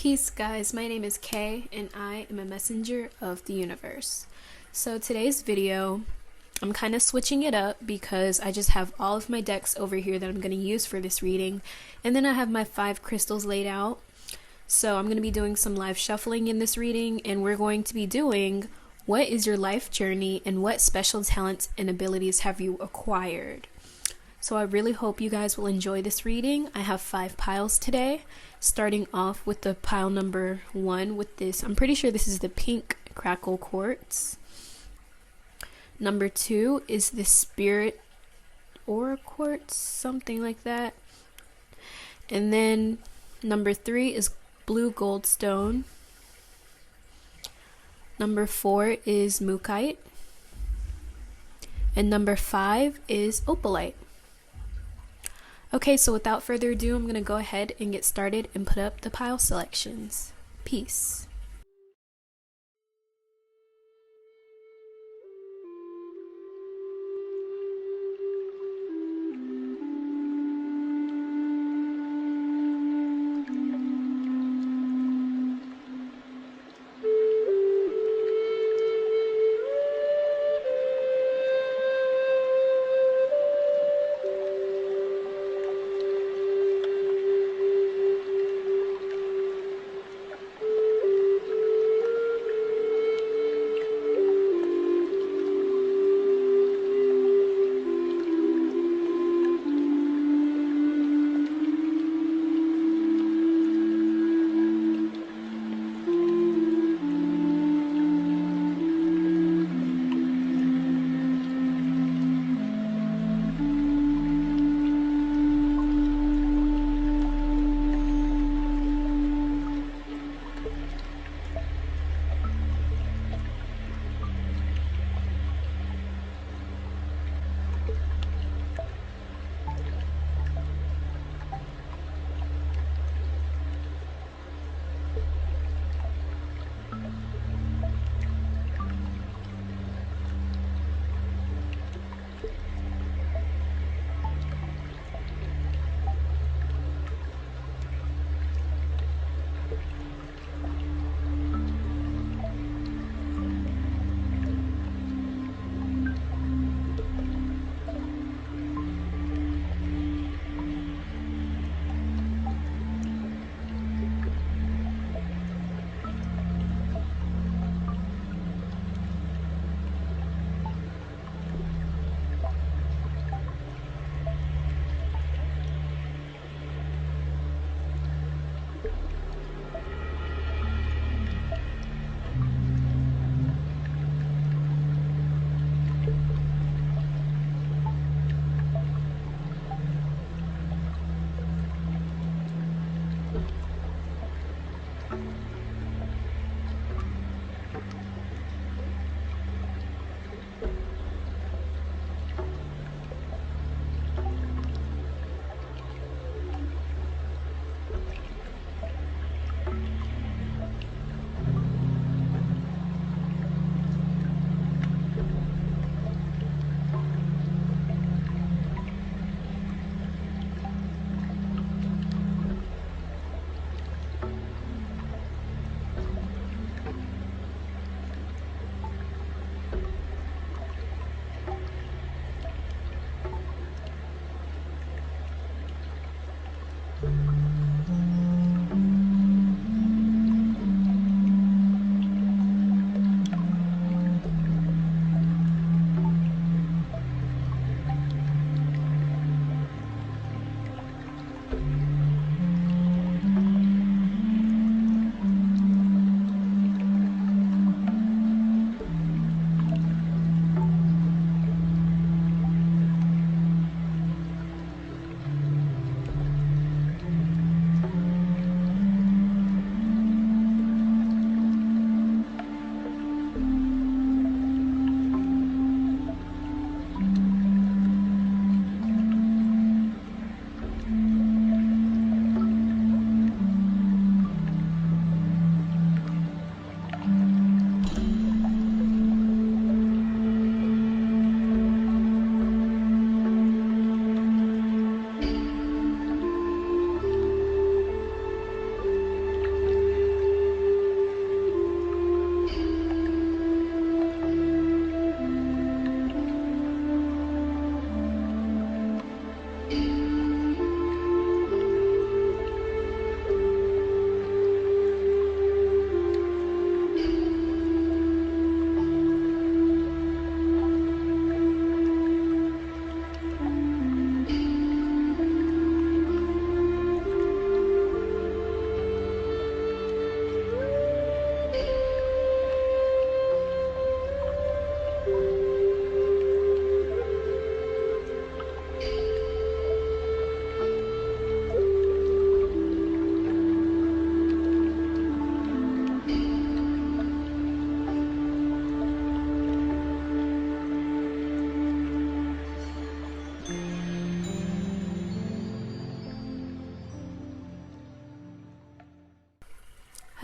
Peace, guys. My name is Kay, and I am a messenger of the universe. So today's video, I'm kind of switching it up because I just have all of my decks over here that I'm going to use for this reading, and then I have my 5 crystals laid out. So I'm going to be doing some live shuffling in this reading, and we're going to be doing what is your life journey and what special talents and abilities have you acquired. So I really hope you guys will enjoy this reading. I have 5 piles today, starting off with the pile number 1 with this. I'm pretty sure this is the pink crackle quartz. Number 2 is the spirit aura quartz, something like that. And then number 3 is blue goldstone. Number 4 is mookaite. And number 5 is opalite. Okay, so without further ado, I'm going to go ahead and get started and put up the pile selections. Peace.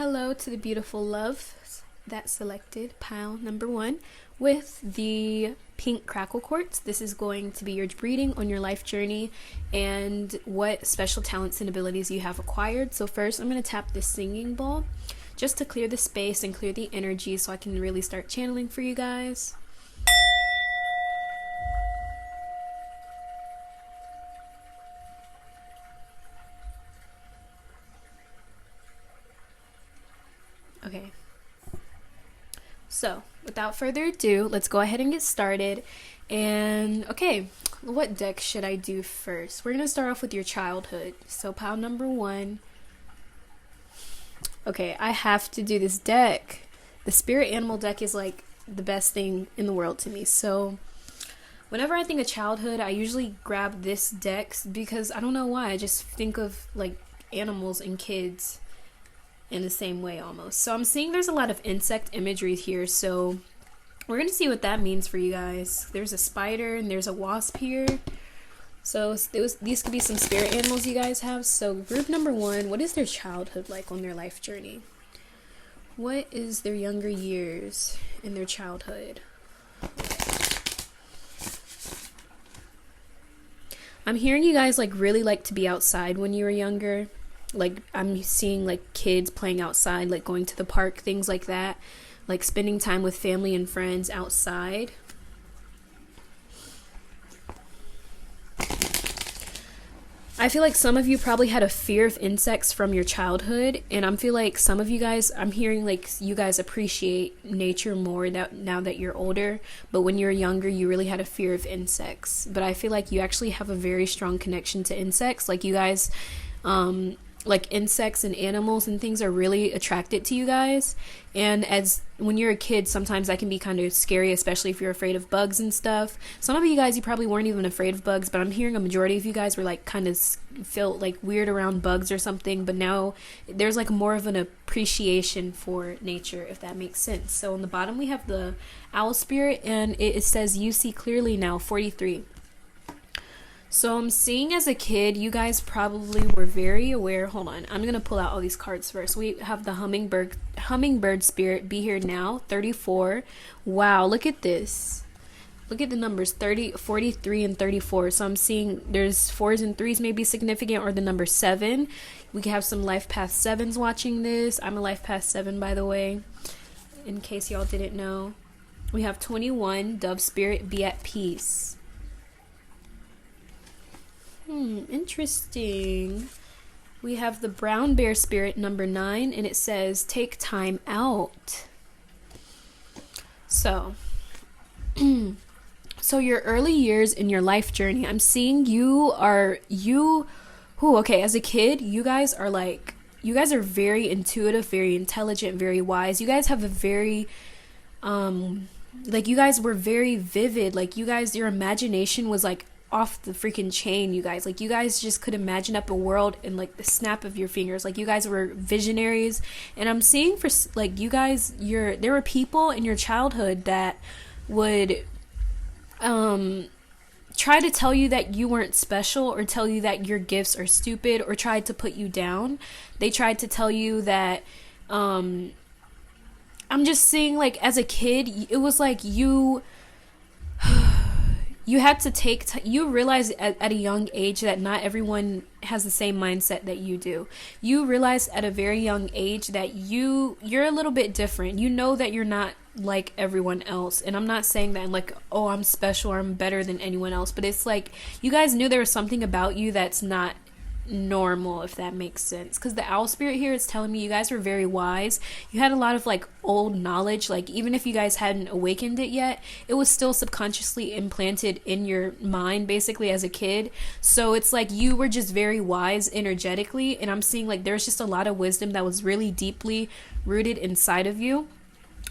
Hello to the beautiful loves that selected pile number 1 with the pink crackle quartz. This is going to be your reading on your life journey and what special talents and abilities you have acquired. So first I'm going to tap this singing bowl just to clear the space and clear the energy so I can really start channeling for you guys. Okay, so without further ado, let's go ahead and get started. And okay, what deck should I do first? We're gonna start off with your childhood. So pile number 1. Okay, I have to do this deck. The spirit animal deck is like the best thing in the world to me. So whenever I think of childhood, I usually grab this deck because I don't know why. I just think of like animals and kids in the same way almost. So I'm seeing there's a lot of insect imagery here, so we're gonna see what that means for you guys. There's a spider and there's a wasp here, so these could be some spirit animals you guys have. So group number 1, what is their childhood like on their life journey? What is their younger years in their childhood? I'm hearing you guys like really like to be outside when you were younger. Like I'm seeing like kids playing outside, like going to the park, things like that, like spending time with family and friends outside. I feel like some of you probably had a fear of insects from your childhood, and I feel like some of you guys, I'm hearing like you guys appreciate nature more now that you're older, but when you were younger you really had a fear of insects. But I feel like you actually have a very strong connection to insects. Like you guys like insects and animals and things are really attracted to you guys, and as when you're a kid sometimes that can be kind of scary, especially if you're afraid of bugs and stuff. Some of you guys, you probably weren't even afraid of bugs, but I'm hearing a majority of you guys were like kind of felt like weird around bugs or something, but now there's like more of an appreciation for nature, if that makes sense. So on the bottom we have the owl spirit, and it says you see clearly now, 43. So I'm seeing as a kid, you guys probably were very aware. Hold on, I'm going to pull out all these cards first. We have the hummingbird spirit, be here now, 34. Wow, look at this. Look at the numbers, 30, 43, and 34. So I'm seeing there's 4s and 3s may be significant, or the number 7. We could have some life path 7s watching this. I'm a life path 7, by the way, in case y'all didn't know. We have 21, dove spirit, be at peace. Interesting. We have the brown bear spirit, number 9, and it says take time out. So so your early years in your life journey, I'm seeing okay, as a kid, you guys are very intuitive, very intelligent, very wise. You guys have a very like you guys were very vivid. Like you guys, your imagination was like off the freaking chain, you guys. Like you guys just could imagine up a world in like the snap of your fingers. Like you guys were visionaries. And I'm seeing for like you guys, there were people in your childhood that would try to tell you that you weren't special, or tell you that your gifts are stupid, or tried to put you down. They tried to tell you that I'm just seeing like as a kid, it was like you had to you realize at a young age that not everyone has the same mindset that you do. You realize at a very young age that you're a little bit different. You know that you're not like everyone else. And I'm not saying that like, oh, I'm special or I'm better than anyone else, but it's like you guys knew there was something about you that's not normal, if that makes sense. Because the owl spirit here is telling me you guys were very wise. You had a lot of like old knowledge. Like even if you guys hadn't awakened it yet, it was still subconsciously implanted in your mind basically as a kid. So it's like you were just very wise energetically, and I'm seeing like there's just a lot of wisdom that was really deeply rooted inside of you.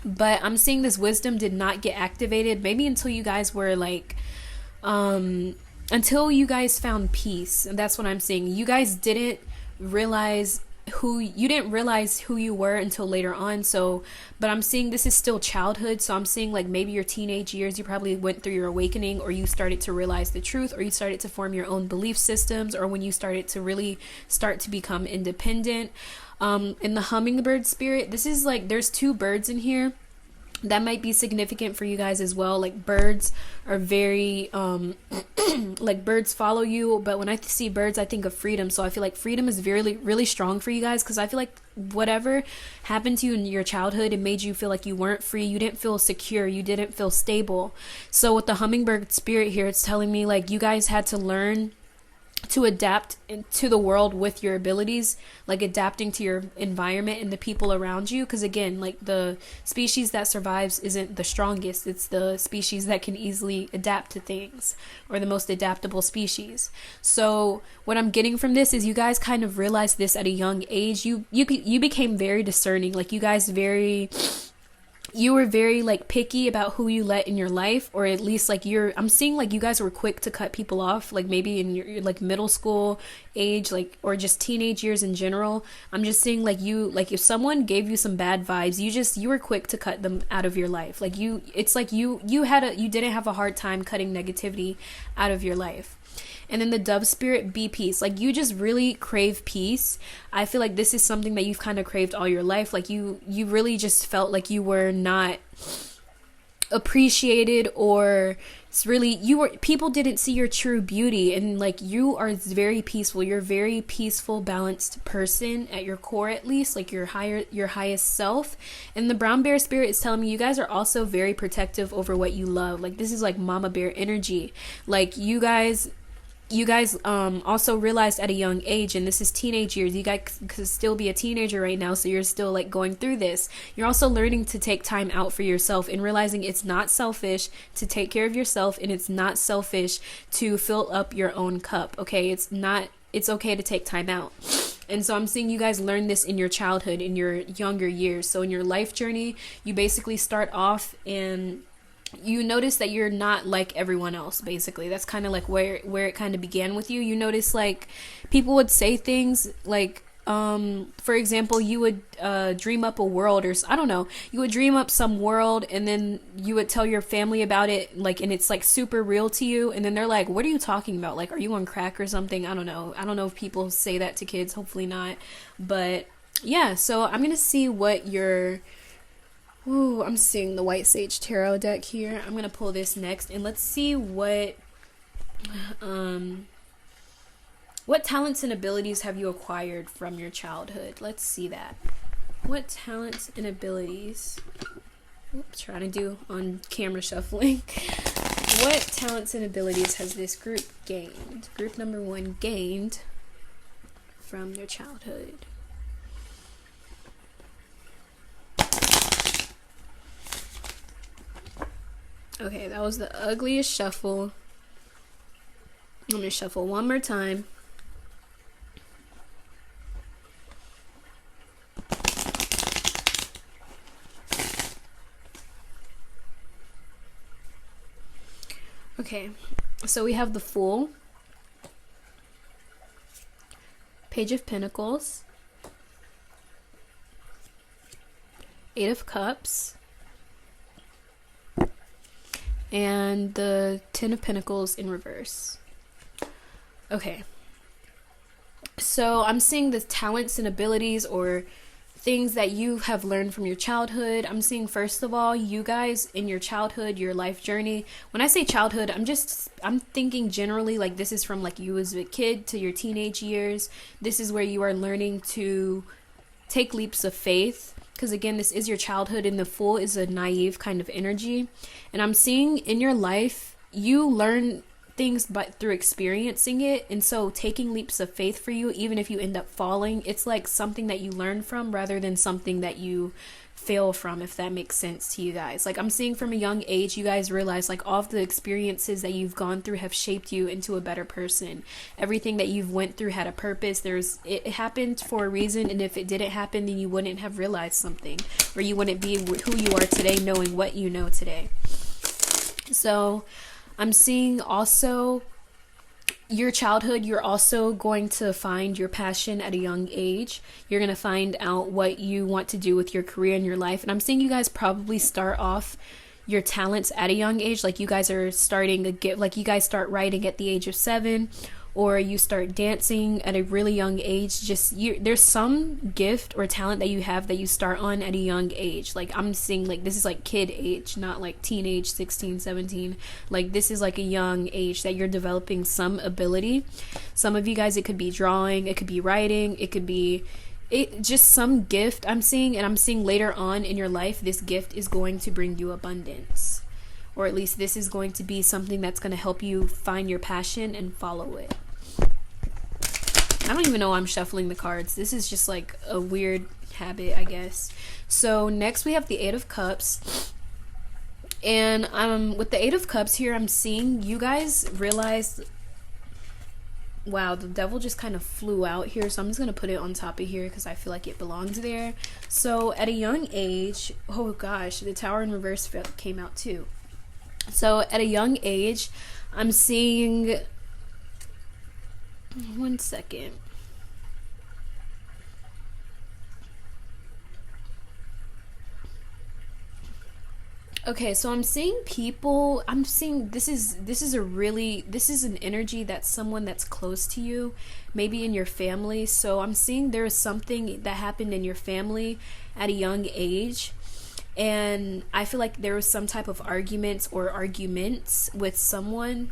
But I'm seeing this wisdom did not get activated maybe until you guys were like until you guys found peace. And that's what I'm seeing. You guys didn't realize realize who you were until later on. So, but I'm seeing this is still childhood. So I'm seeing like maybe your teenage years, you probably went through your awakening, or you started to realize the truth, or you started to form your own belief systems, or when you started to really start to become independent. In the hummingbird spirit, this is like, there's two birds in here. That might be significant for you guys as well. Like birds are very like birds follow you, but when I see birds I think of freedom. So I feel like freedom is really strong for you guys, because I feel like whatever happened to you in your childhood, it made you feel like you weren't free, you didn't feel secure, you didn't feel stable. So with the hummingbird spirit here, it's telling me like you guys had to learn to adapt to the world with your abilities, like adapting to your environment and the people around you. Because again, like the species that survives isn't the strongest, it's the species that can easily adapt to things, or the most adaptable species. So what I'm getting from this is you guys kind of realized this at a young age. You became very discerning. Like you were very like picky about who you let in your life, or at least like I'm seeing like you guys were quick to cut people off, like maybe in your like middle school age, like, or just teenage years in general. I'm just seeing like if someone gave you some bad vibes, you were quick to cut them out of your life. Like it's like you didn't have a hard time cutting negativity out of your life. And then the dove spirit, be peace. Like you just really crave peace. I feel like this is something that you've kind of craved all your life. Like you really just felt like you were not appreciated, or it's really people didn't see your true beauty, and like you are very peaceful. You're a very peaceful, balanced person at your core, at least like your highest self. And the brown bear spirit is telling me you guys are also very protective over what you love. Like this is like mama bear energy. Like you guys also realized at a young age, and this is teenage years, you guys could still be a teenager right now, so you're still like going through this. You're also learning to take time out for yourself and realizing it's not selfish to take care of yourself, and it's not selfish to fill up your own cup. Okay, it's okay to take time out. And so I'm seeing you guys learn this in your childhood, in your younger years. So in your life journey, you basically start off and you notice that you're not like everyone else. Basically, that's kind of like where it kind of began with you. You notice like people would say things like for example, you would dream up a world, or I don't know, you would dream up some world, and then you would tell your family about it, like, and it's like super real to you, and then they're like, what are you talking about? Like, are you on crack or something? I don't know if people say that to kids, hopefully not. But yeah, so I'm gonna see what your I'm seeing the White Sage Tarot deck here. I'm going to pull this next, and let's see what talents and abilities have you acquired from your childhood. Let's see that. What talents and abilities... Oops, trying to do on camera shuffling. What talents and abilities has this group gained? Group number 1 gained from their childhood. Okay, that was the ugliest shuffle. I'm going to shuffle one more time. Okay, so we have the Fool, Page of Pentacles, 8 of Cups, and the 10 of Pentacles in reverse. Okay, so I'm seeing the talents and abilities, or things that you have learned from your childhood. I'm seeing, first of all, you guys in your childhood, your life journey. When I say childhood, I'm thinking generally, like, this is from like you as a kid to your teenage years. This is where you are learning to take leaps of faith. Because again, this is your childhood, and the Fool is a naive kind of energy. And I'm seeing in your life, you learn things through experiencing it. And so taking leaps of faith for you, even if you end up falling, it's like something that you learn from rather than something that you fail from, if that makes sense to you guys. Like, I'm seeing from a young age, you guys realize like all of the experiences that you've gone through have shaped you into a better person. Everything that you've went through had a purpose. It happened for a reason, and if it didn't happen, then you wouldn't have realized something, or you wouldn't be who you are today, knowing what you know today. So I'm seeing also your childhood, you're also going to find your passion at a young age. You're going to find out what you want to do with your career and your life. And I'm seeing you guys probably start off your talents at a young age. Like you guys are starting to get, like you guys start writing at the age of 7, or you start dancing at a really young age. There's some gift or talent that you have that you start on at a young age. Like I'm seeing, like this is like kid age, not like teenage, 16, 17. Like this is like a young age that you're developing some ability. Some of you guys, it could be drawing, it could be writing, it could be just some gift I'm seeing. And I'm seeing later on in your life, this gift is going to bring you abundance, or at least this is going to be something that's going to help you find your passion and follow it. I don't even know why I'm shuffling the cards. This is just like a weird habit, I guess. So next we have the 8 of Cups. And with the 8 of Cups here, I'm seeing you guys realize, wow, the devil just kind of flew out here. So I'm just going to put it on top of here because I feel like it belongs there. So at a young age, oh gosh, the Tower in reverse came out too. So at a young age, I'm seeing, one second. Okay, so I'm seeing people, I'm seeing this is an energy that's someone that's close to you, maybe in your family. So I'm seeing there is something that happened in your family at a young age. And I feel like there was some type of arguments with someone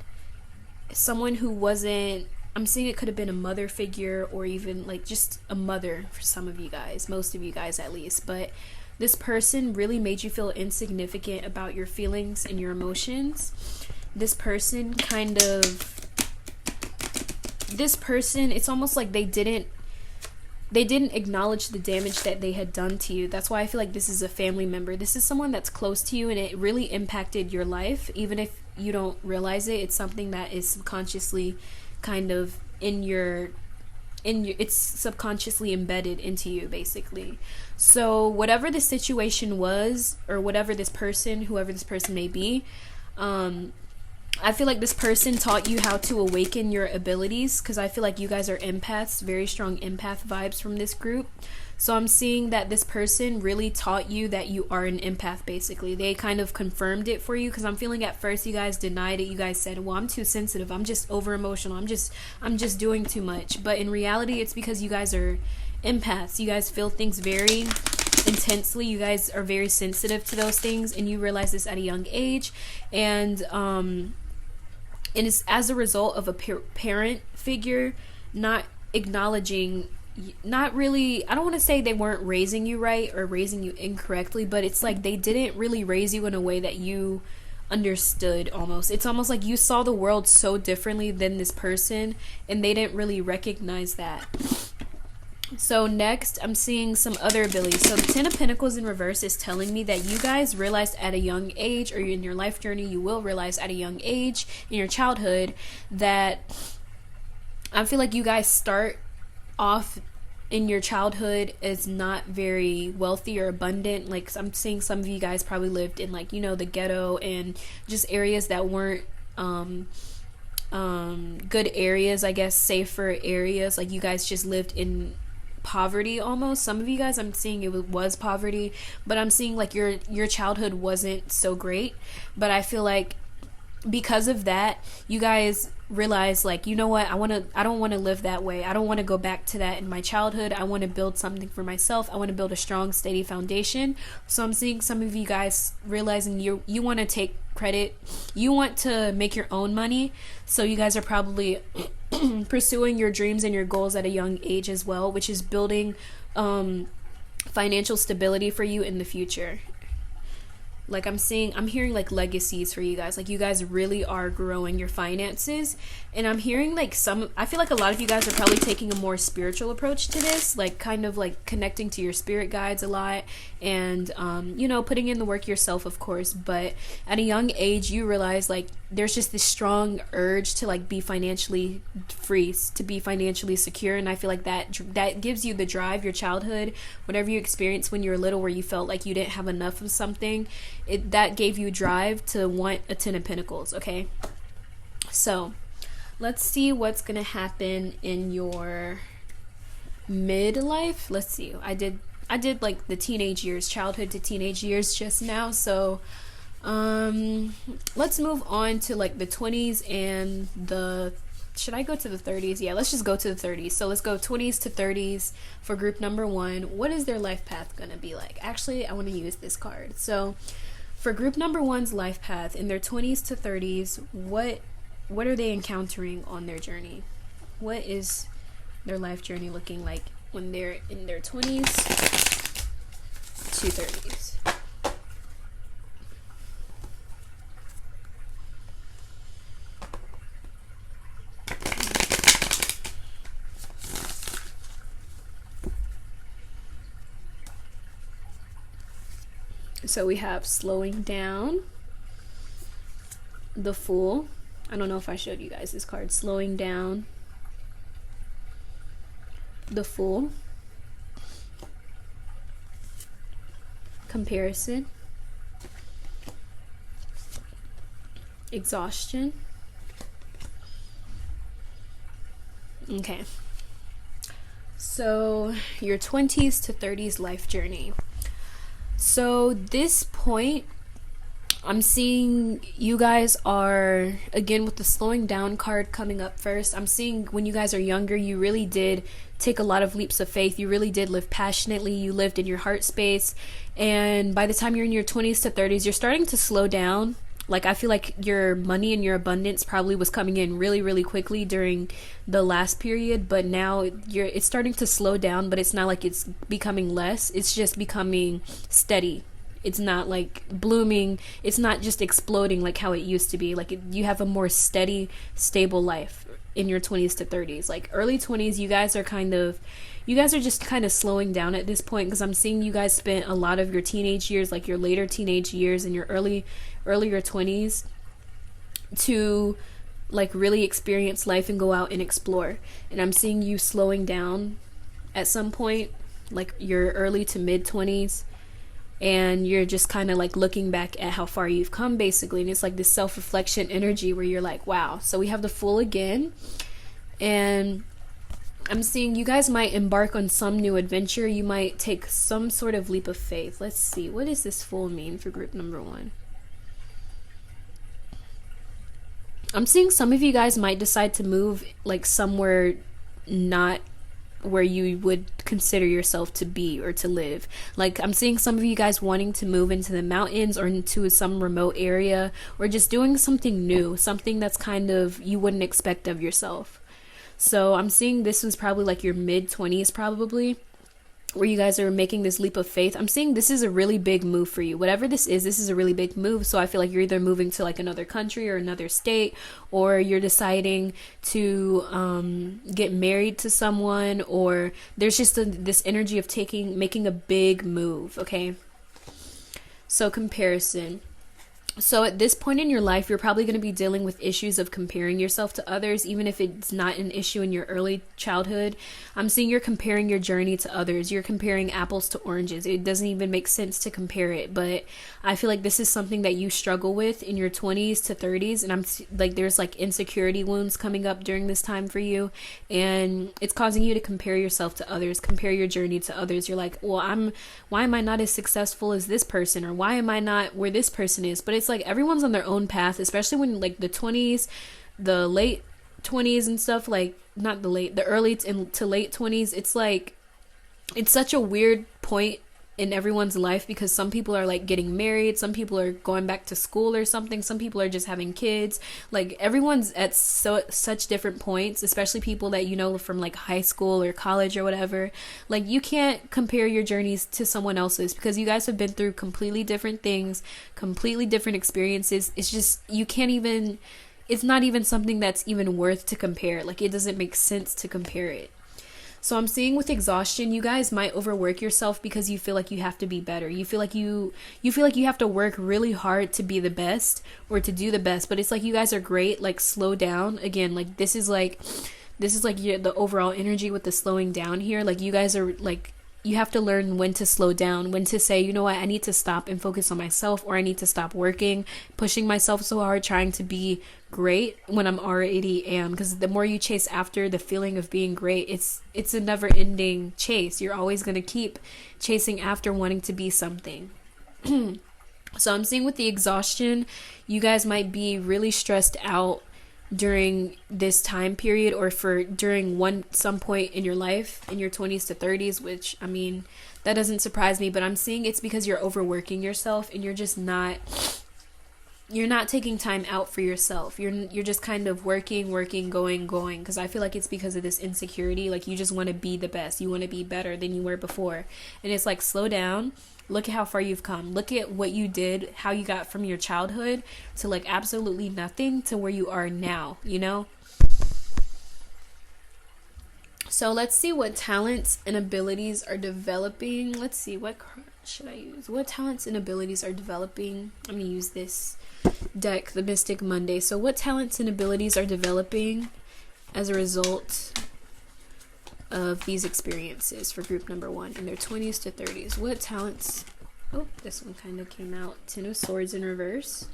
who wasn't, I'm seeing it could have been a mother figure, or even like just a mother for some of you guys, most of you guys at least. But this person really made you feel insignificant about your feelings and your emotions. This person, it's almost like they didn't acknowledge the damage that they had done to you. That's why I feel like this is a family member. This is someone that's close to you, and it really impacted your life. Even if you don't realize it, it's something that is subconsciously kind of it's subconsciously embedded into you, basically. So whatever the situation was, or whoever this person may be, I feel like this person taught you how to awaken your abilities, because I feel like you guys are empaths, very strong empath vibes from this group. So I'm seeing that this person really taught you that you are an empath, basically. They kind of confirmed it for you, because I'm feeling at first you guys denied it. You guys said, well, I'm too sensitive, I'm just over emotional, I'm just doing too much. But in reality, it's because you guys are empaths. You guys feel things very intensely. You guys are very sensitive to those things, and you realize this at a young age. And it's as a result of a parent figure not acknowledging, not really, I don't want to say they weren't raising you right or raising you incorrectly, but it's like they didn't really raise you in a way that you understood. Almost, it's almost like you saw the world so differently than this person, and they didn't really recognize that. So next, I'm seeing some other abilities. So the 10 of Pentacles in reverse is telling me that you guys realized at a young age, or in your life journey, you will realize at a young age in your childhood, that I feel like you guys start off in your childhood as not very wealthy or abundant. Like I'm seeing some of you guys probably lived in, like, you know, the ghetto and just areas that weren't good areas, I guess, safer areas. Like you guys just lived in poverty almost. Some of you guys, I'm seeing it was poverty, but I'm seeing like your childhood wasn't so great. But I feel like because of that, you guys realize, like, you know what, I don't want to live that way. I don't want to go back to that in my childhood. I want to build something for myself. I want to build a strong, steady foundation. So I'm seeing some of you guys realizing you want to take credit. You want to make your own money. So you guys are probably pursuing your dreams and your goals at a young age as well, which is building financial stability for you in the future. Like I'm hearing like legacies for you guys. Like you guys really are growing your finances. And I'm hearing like I feel like a lot of you guys are probably taking a more spiritual approach to this, like kind of like connecting to your spirit guides a lot, and you know, putting in the work yourself, of course. But at a young age, you realize like there's just this strong urge to like be financially free, to be financially secure. And I feel like that gives you the drive. Your childhood, whatever you experienced when you were little, where you felt like you didn't have enough of something, that gave you drive to want a 10 of Pentacles. Okay, so Let's see what's gonna happen in your midlife. Let's see. I did like the teenage years, childhood to teenage years just now. So let's move on to like the 20s and the, should I go to the 30s? Yeah, let's just go to the 30s. So let's go 20s to 30s for group number 1. What is their life path going to be like? Actually, I want to use this card. So for group number 1's life path in their 20s to 30s, what are they encountering on their journey? What is their life journey looking like when they're in their 20s to 30s? So we have slowing down, the Fool. I don't know if I showed you guys this card. Slowing down, the Fool, comparison, exhaustion. Okay. So your 20s to 30s life journey. So this point, I'm seeing you guys are, again with the slowing down card coming up first, I'm seeing when you guys are younger, you really did take a lot of leaps of faith. You really did live passionately. You lived in your heart space. And by the time you're in your 20s to 30s, you're starting to slow down. Like, I feel like your money and your abundance probably was coming in really, really quickly during the last period, but now it's starting to slow down, but it's not like it's becoming less. It's just becoming steady. It's not like blooming. It's not just exploding like how it used to be. Like, you have a more steady, stable life in your 20s to 30s. Like, early 20s, you guys are just kind of slowing down at this point, because I'm seeing you guys spent a lot of your teenage years, like your later teenage years and your earlier 20s, to like really experience life and go out and explore. And I'm seeing you slowing down at some point, like your early to mid 20s, and you're just kind of like looking back at how far you've come, basically. And it's like this self-reflection energy where you're like, wow. So we have the Fool again, and I'm seeing you guys might embark on some new adventure. You might take some sort of leap of faith. Let's see, what does this Fool mean for group number 1? I'm seeing some of you guys might decide to move like somewhere not where you would consider yourself to be or to live. Like, I'm seeing some of you guys wanting to move into the mountains or into some remote area, or just doing something new, something that's kind of you wouldn't expect of yourself. So I'm seeing this was probably like your mid 20s probably, where you guys are making this leap of faith. I'm seeing this is a really big move for you. Whatever this is a really big move. So I feel like you're either moving to like another country or another state, or you're deciding to get married to someone, or there's just this energy of making a big move. Okay. So comparison. So at this point in your life, you're probably going to be dealing with issues of comparing yourself to others, even if it's not an issue in your early childhood. I'm seeing you're comparing your journey to others. You're comparing apples to oranges. It doesn't even make sense to compare it, but I feel like this is something that you struggle with in your 20s to 30s, and I'm like, there's like insecurity wounds coming up during this time for you, and it's causing you to compare yourself to others, compare your journey to others. You're like, well, why am I not as successful as this person, or why am I not where this person is? But it's like everyone's on their own path, especially when like the 20s, the late 20s and stuff, like not the early to late 20s. It's like, it's such a weird point in everyone's life, because some people are like getting married, some people are going back to school or something, some people are just having kids. Like, everyone's at such different points, especially people that you know from like high school or college or whatever. Like, you can't compare your journeys to someone else's, because you guys have been through completely different things, completely different experiences. It's just, you can't even, it's not even something that's even worth to compare. Like, it doesn't make sense to compare it. So I'm seeing with exhaustion, you guys might overwork yourself because you feel like you have to be better. You feel like you have to work really hard to be the best or to do the best. But it's like, you guys are great. Like, slow down. Again, like, this is like the overall energy with the slowing down here. Like, you guys are like, you have to learn when to slow down, when to say, you know what, I need to stop and focus on myself, or I need to stop working, pushing myself so hard, trying to be great when I'm already am. Because the more you chase after the feeling of being great, it's a never ending chase. You're always going to keep chasing after wanting to be something. So I'm seeing with the exhaustion, you guys might be really stressed out during this time period, or during some point in your life, in your 20s to 30s, which, I mean, that doesn't surprise me, but I'm seeing it's because you're overworking yourself and you're not taking time out for yourself. You're just kind of working, going, because I feel like it's because of this insecurity. Like, you just want to be the best. You want to be better than you were before. And it's like, slow down. Look at how far you've come. Look at what you did, how you got from your childhood to like absolutely nothing to where you are now, you know? So let's see what talents and abilities are developing. Let's see, what card should I use? What talents and abilities are developing? I'm going to use this deck, the Mystic Monday. So what talents and abilities are developing as a result of these experiences for group number 1 in their 20s to 30s? What talents? Oh, this one kind of came out. 10 of Swords in reverse.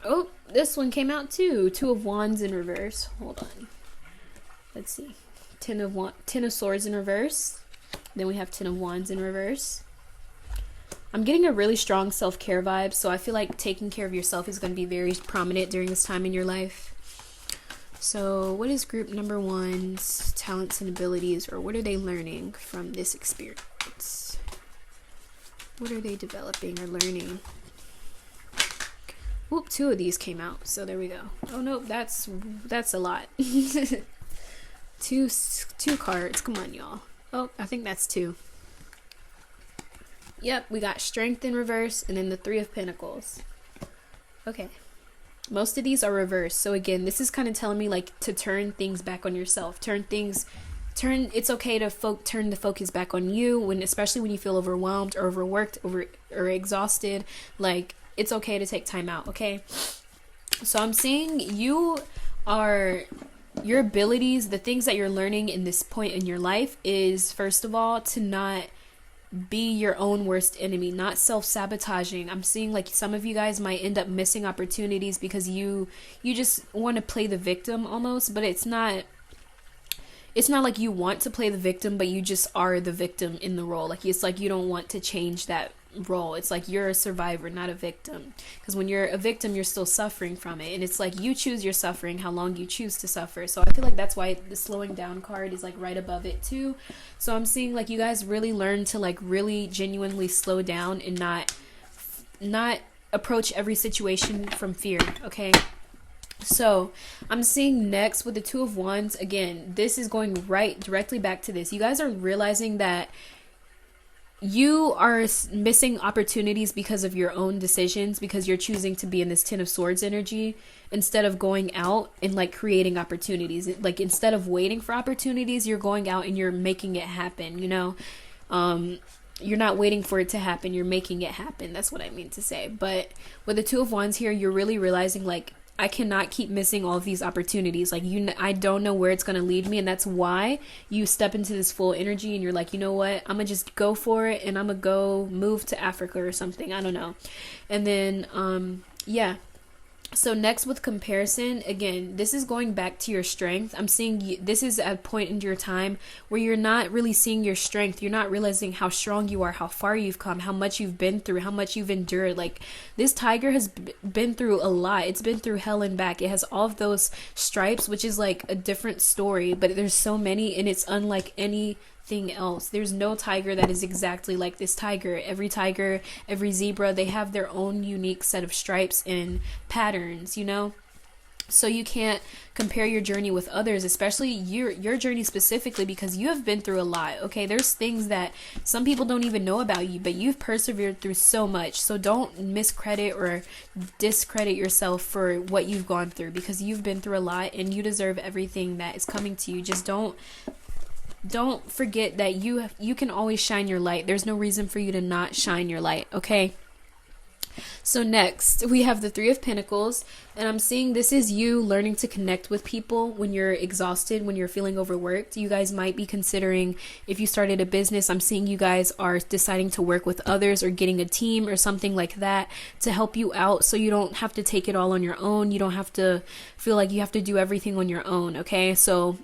Oh, this one came out too. 2 of Wands in reverse. Hold on. Let's see. 10 of Swords in reverse. Then we have 10 of Wands in reverse. I'm getting a really strong self-care vibe, so I feel like taking care of yourself is going to be very prominent during this time in your life. So what is group number 1's talents and abilities, or what are they learning from this experience? What are they developing or learning? Whoop, 2 of these came out, so there we go. Oh no, that's a lot. two cards, come on y'all. Oh, I think that's 2. Yep, we got Strength in reverse and then the 3 of Pentacles. Okay. Most of these are reversed. So again, this is kind of telling me like to turn things back on yourself. It's okay to turn the focus back on you, especially when you feel overwhelmed or overworked or exhausted. Like, it's okay to take time out, okay? So I'm seeing your abilities, the things that you're learning in this point in your life is, first of all, to not be your own worst enemy, not self-sabotaging. I'm seeing like some of you guys might end up missing opportunities because you just want to play the victim almost, but it's not like you want to play the victim, but you just are the victim in the role. Like, it's like you don't want to change that role. It's like you're a survivor, not a victim, because when you're a victim, you're still suffering from it, and it's like you choose your suffering, how long you choose to suffer. So I feel like that's why the slowing down card is like right above it too. So I'm seeing like you guys really learn to like really genuinely slow down and not approach every situation from fear, okay? So I'm seeing next with the 2 of Wands, again, this is going directly back to this. You guys are realizing that you are missing opportunities because of your own decisions, because you're choosing to be in this 10 of Swords energy instead of going out and like creating opportunities. Like, instead of waiting for opportunities, you're going out and you're making it happen, you know? You're not waiting for it to happen, you're making it happen. That's what I mean to say. But with the 2 of Wands here, you're really realizing like, I cannot keep missing all of these opportunities. Like, I don't know where it's going to lead me. And that's why you step into this full energy and you're like, you know what? I'm going to just go for it. And I'm going to go move to Africa or something. I don't know. And then, yeah. So next with comparison, again, this is going back to your strength. I'm seeing this is a point in your time where you're not really seeing your strength. You're not realizing how strong you are, how far you've come, how much you've been through, how much you've endured. Like, this tiger has been through a lot. It's been through hell and back. It has all of those stripes, which is like a different story, but there's so many, and it's unlike anything else. There's no tiger that is exactly like this tiger. Every zebra, they have their own unique set of stripes and patterns, you know? So you can't compare your journey with others, especially your journey specifically, because you have been through a lot, okay? There's things that some people don't even know about you, but you've persevered through so much. So don't miscredit or discredit yourself for what you've gone through, because you've been through a lot and you deserve everything that is coming to you. Just don't forget that you can always shine your light. There's no reason for you to not shine your light, okay? So next, we have the Three of Pentacles, and I'm seeing this is you learning to connect with people when you're exhausted, when you're feeling overworked. You guys might be considering, if you started a business, I'm seeing you guys are deciding to work with others or getting a team or something like that to help you out, so you don't have to take it all on your own. You don't have to feel like you have to do everything on your own, okay? So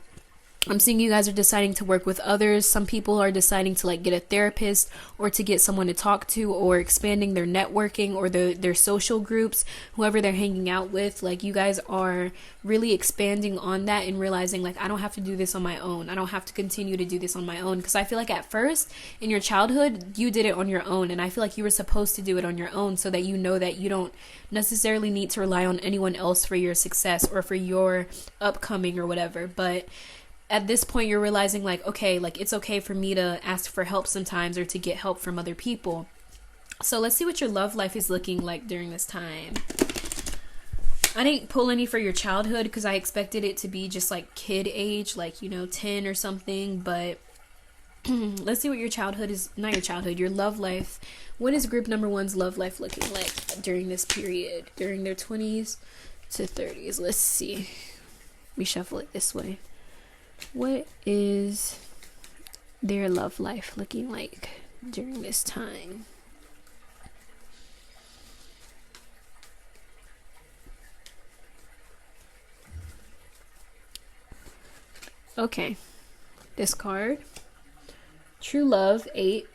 I'm seeing you guys are deciding to work with others. Some people are deciding to like get a therapist or to get someone to talk to, or expanding their networking or their social groups, whoever they're hanging out with. Like, you guys are really expanding on that and realizing like, I don't have to do this on my own. I don't have to continue to do this on my own. Because I feel like at first in your childhood, you did it on your own. And I feel like you were supposed to do it on your own, so that you know that you don't necessarily need to rely on anyone else for your success or for your upcoming or whatever. But at this point, you're realizing like, okay, like it's okay for me to ask for help sometimes, or to get help from other people. So let's see what your love life is looking like during this time. I didn't pull any for your childhood because I expected it to be just like kid age, like, 10 or something. But let's see what your childhood is, not your childhood, your love life. What is group number one's love life looking like during this period, during their 20s to 30s? Let's see. We shuffle it this way. What is their love life looking like during this time? Okay, this card, True Love, 8.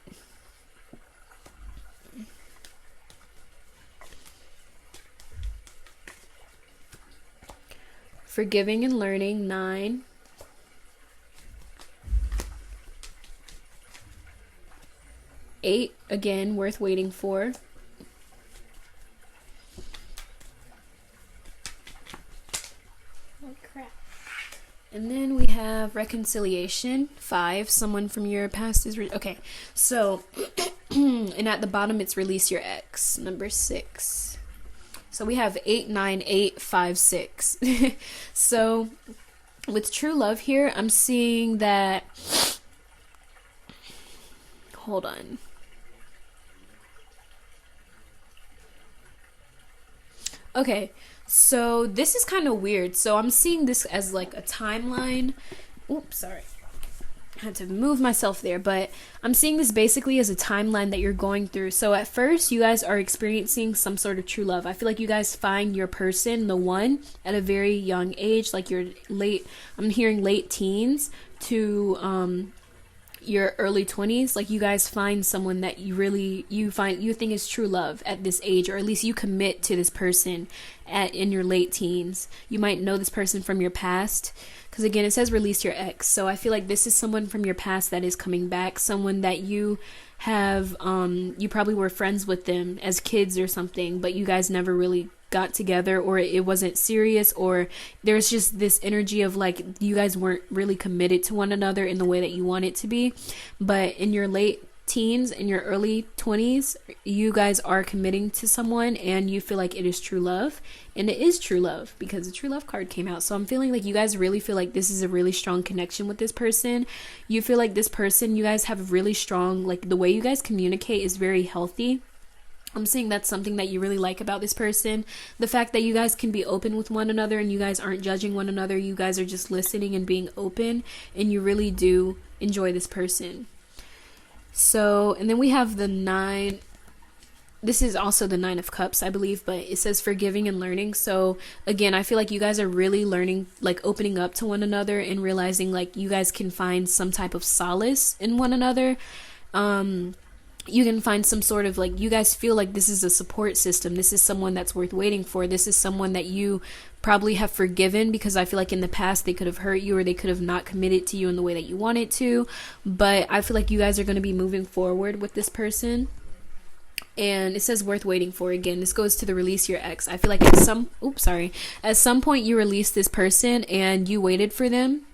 Forgiving and Learning, 9. Eight, again, worth waiting for. Oh, crap. And then we have Reconciliation, 5. Someone from your past is... okay, so... and at the bottom, it's Release Your Ex, number 6. So we have 8, 9, 8, 5, 6. So, with True Love here, I'm seeing that... hold on. Okay, so this is kind of weird. So I'm seeing this as like a timeline. Oops, sorry. I had to move myself there, but I'm seeing this basically as a timeline that you're going through. So at first, you guys are experiencing some sort of true love. I feel like you guys find your person, the one, at a very young age, like you're late, I'm hearing late teens to your early 20s. Like, you guys find someone that you think is true love at this age, or at least you commit to this person in your late teens. You might know this person from your past, because again, it says release your ex. So I feel like this is someone from your past that is coming back, someone that you have you probably were friends with them as kids or something, but you guys never really got together, or it wasn't serious, or there's just this energy of like you guys weren't really committed to one another in the way that you want it to be. But in your late teens, in your early 20s, you guys are committing to someone, and you feel like it is true love, and it is true love because the true love card came out. So I'm feeling like you guys really feel like this is a really strong connection with this person. You feel like this person, you guys have really strong, like the way you guys communicate is very healthy. I'm seeing that's something that you really like about this person. The fact that you guys can be open with one another, and you guys aren't judging one another. You guys are just listening and being open, and you really do enjoy this person. So, and then we have the 9. This is also the 9 of Cups, I believe, but it says forgiving and learning. So again, I feel like you guys are really learning, like opening up to one another and realizing like you guys can find some type of solace in one another. You can find some sort of like, you guys feel like this is a support system. This is someone that's worth waiting for. This is someone that you probably have forgiven, because I feel like in the past they could have hurt you, or they could have not committed to you in the way that you wanted to. But I feel like you guys are going to be moving forward with this person. And it says worth waiting for. Again, this goes to the release your ex. I feel like at some point you released this person and you waited for them.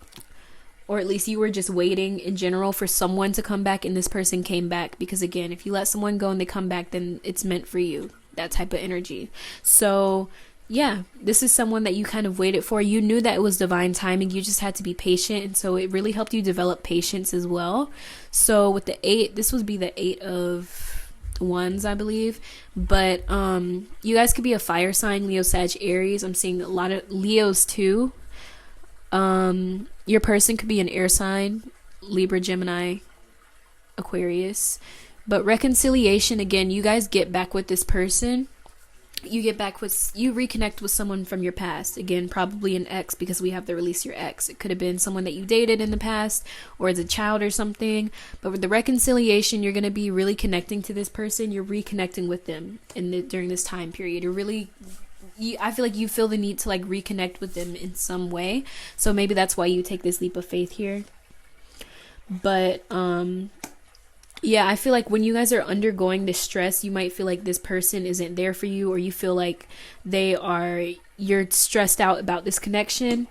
Or at least you were just waiting in general for someone to come back, and this person came back. Because again, if you let someone go and they come back, then it's meant for you. That type of energy. So yeah, this is someone that you kind of waited for. You knew that it was divine timing. You just had to be patient. And so it really helped you develop patience as well. So with the 8, this would be the 8 of Wands, I believe. But you guys could be a fire sign, Leo, Sag, Aries. I'm seeing a lot of Leos too. Your person could be an air sign, Libra, Gemini, Aquarius. But reconciliation, again, you guys get back with this person. You reconnect with someone from your past. Again, probably an ex, because we have the release your ex. It could have been someone that you dated in the past or as a child or something. But with the reconciliation, you're going to be really connecting to this person. You're reconnecting with them during this time period. I feel like you feel the need to like reconnect with them in some way. So maybe that's why you take this leap of faith here. But yeah, I feel like when you guys are undergoing this stress, you might feel like this person isn't there for you, or you feel like you're stressed out about this connection.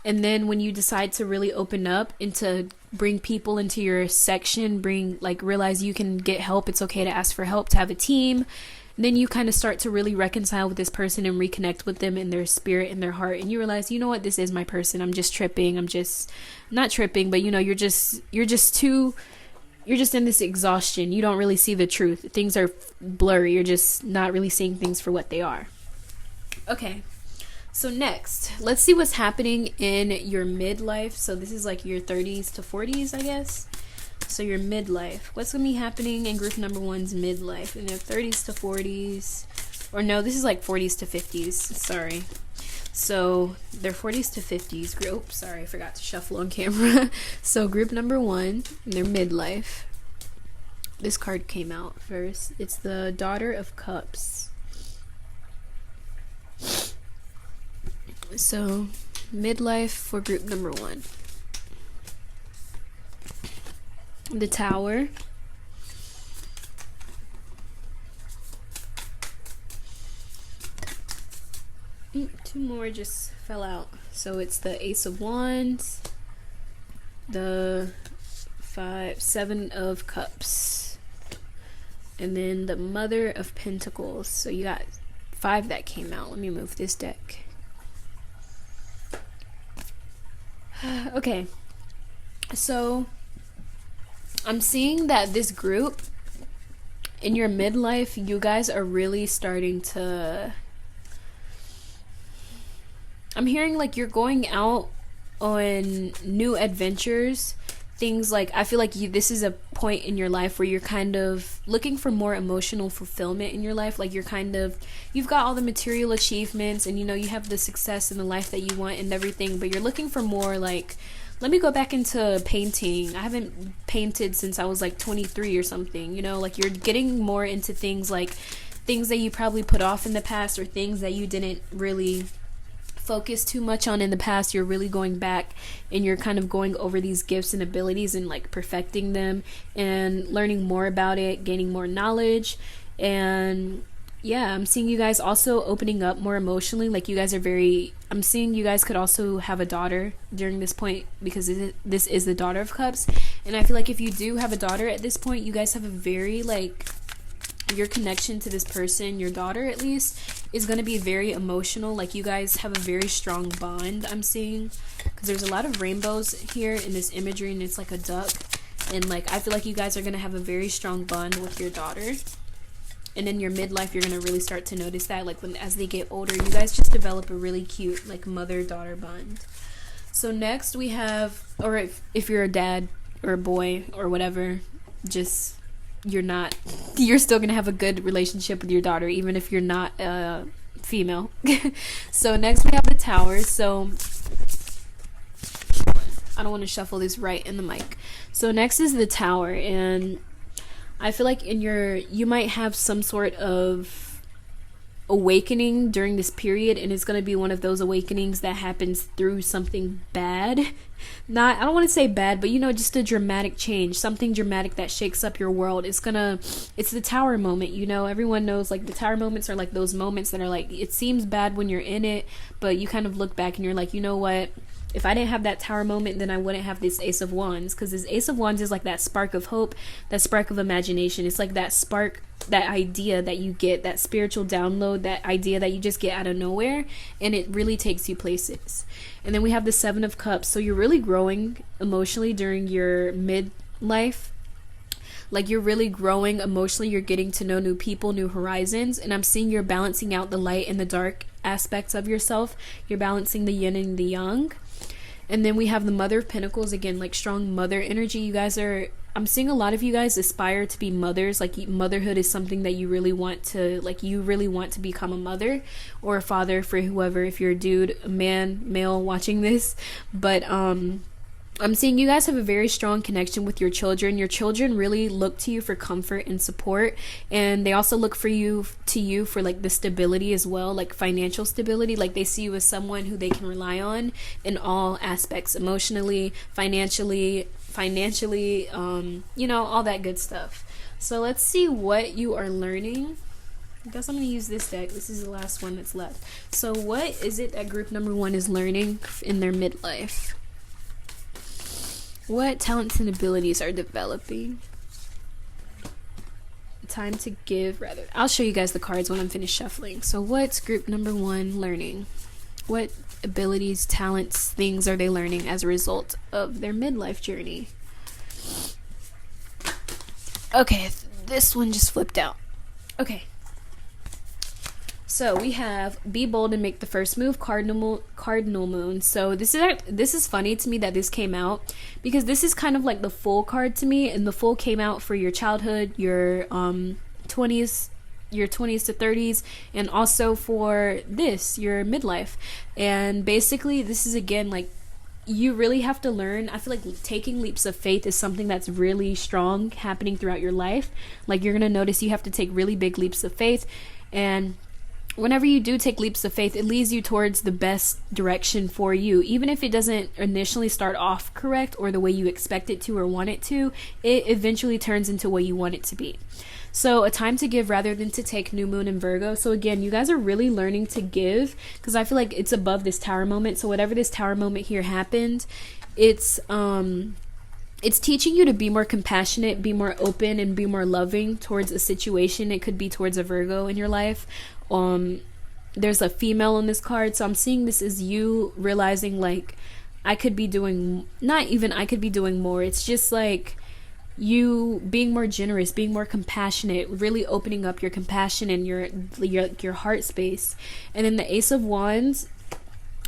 And then when you decide to really open up and to bring people into your section, realize you can get help. It's okay to ask for help, to have a team. Then you kind of start to really reconcile with this person and reconnect with them in their spirit and their heart. And you realize, you know what, this is my person. I'm just tripping. I'm just not tripping, but you're just in this exhaustion. You don't really see the truth. Things are blurry. You're just not really seeing things for what they are. Okay. So next, let's see what's happening in your midlife. So this is like your 30s to 40s, I guess. So your midlife. What's going to be happening in group number 1's midlife? In their 30s to 40s. Or no, this is like 40s to 50s. Sorry. So their 40s to 50s group. Sorry, I forgot to shuffle on camera. So group number 1, their midlife. This card came out first. It's the Daughter of Cups. So midlife for group number 1. The Tower. Two more just fell out. So it's the Ace of Wands, the 7 of Cups, and then the Mother of Pentacles. So you got 5 that came out. Let me move this deck. Okay. So I'm seeing that this group in your midlife, you guys are really starting to... I'm hearing like you're going out on new adventures. Things like, I feel like this is a point in your life where you're kind of looking for more emotional fulfillment in your life. Like you've got all the material achievements and you have the success in the life that you want and everything, but you're looking for more like, let me go back into painting. I haven't painted since I was like 23 or something, like you're getting more into things that you probably put off in the past, or things that you didn't really focus too much on in the past. You're really going back and you're kind of going over these gifts and abilities and like perfecting them and learning more about it, gaining more knowledge. And yeah, I'm seeing you guys also opening up more emotionally. Like I'm seeing you guys could also have a daughter during this point, because this is the Daughter of Cups. And I feel like if you do have a daughter at this point, you guys have a very your connection to this person, your daughter at least, is going to be very emotional. Like you guys have a very strong bond, I'm seeing, because there's a lot of rainbows here in this imagery, and it's like a duck, and I feel like you guys are going to have a very strong bond with your daughter. And in your midlife, you're going to really start to notice that, as they get older, you guys just develop a really cute mother-daughter bond. So next we have, or if you're a dad or a boy or whatever, you're still gonna have a good relationship with your daughter, even if you're not female. So next we have the Tower. So I don't want to shuffle this right in the mic. So next is the Tower, and I feel like you might have some sort of awakening during this period, and it's going to be one of those awakenings that happens through something bad. I don't want to say bad, but just a dramatic change, something dramatic that shakes up your world. It's the Tower moment. Everyone knows the Tower moments are those moments that are it seems bad when you're in it, but you kind of look back and you're like, you know what? If I didn't have that Tower moment, then I wouldn't have this Ace of Wands, because this Ace of Wands is that spark of hope, that spark of imagination. It's that spark, that idea that you get, that spiritual download, that idea that you just get out of nowhere, and it really takes you places. And then we have the 7 of Cups. So you're really growing emotionally during your midlife. Like you're really growing emotionally, you're getting to know new people, new horizons, and I'm seeing you're balancing out the light and the dark aspects of yourself. You're balancing the yin and the yang. And then we have the Mother of Pentacles, again, like strong mother energy. You guys are, I'm seeing a lot of you guys aspire to be mothers. Like motherhood is something that you really want to, like you really want to become a mother or a father for whoever, if you're a dude, a man, male watching this. But I'm seeing you guys have a very strong connection with your children. Your children really look to you for comfort and support, and they also look for you for like the stability as well, like financial stability. Like they see you as someone who they can rely on in all aspects, emotionally, financially, you know, all that good stuff. So let's see what you are learning. I guess I'm going to use this deck. This is the last one that's left. So what is it that group number 1 is learning in their midlife? What talents and abilities are developing? Time to give, rather. I'll show you guys the cards when I'm finished shuffling. So what's group number 1 learning? What abilities, talents, things are they learning as a result of their midlife journey? Okay, this one just flipped out. Okay. So we have be bold and make the first move, cardinal moon. So this is funny to me that this came out, because this is kind of like the full card to me, and the full came out for your childhood, your 20s to 30s, and also for this, your midlife. And basically this is, again, like you really have to learn. I feel like taking leaps of faith is something that's really strong happening throughout your life. Like you're gonna notice you have to take really big leaps of faith, and whenever you do take leaps of faith, it leads you towards the best direction for you. Even if it doesn't initially start off correct or the way you expect it to or want it to, it eventually turns into what you want it to be. So a time to give rather than to take, new moon in Virgo. So again, you guys are really learning to give, because I feel like it's above this tower moment. So whatever this tower moment here happened, it's teaching you to be more compassionate, be more open, and be more loving towards a situation. It could be towards a Virgo in your life. There's a female on this card, so I'm seeing this as you realizing, like, I could be doing more. It's just like you being more generous, being more compassionate, really opening up your compassion and your heart space. And then the Ace of Wands,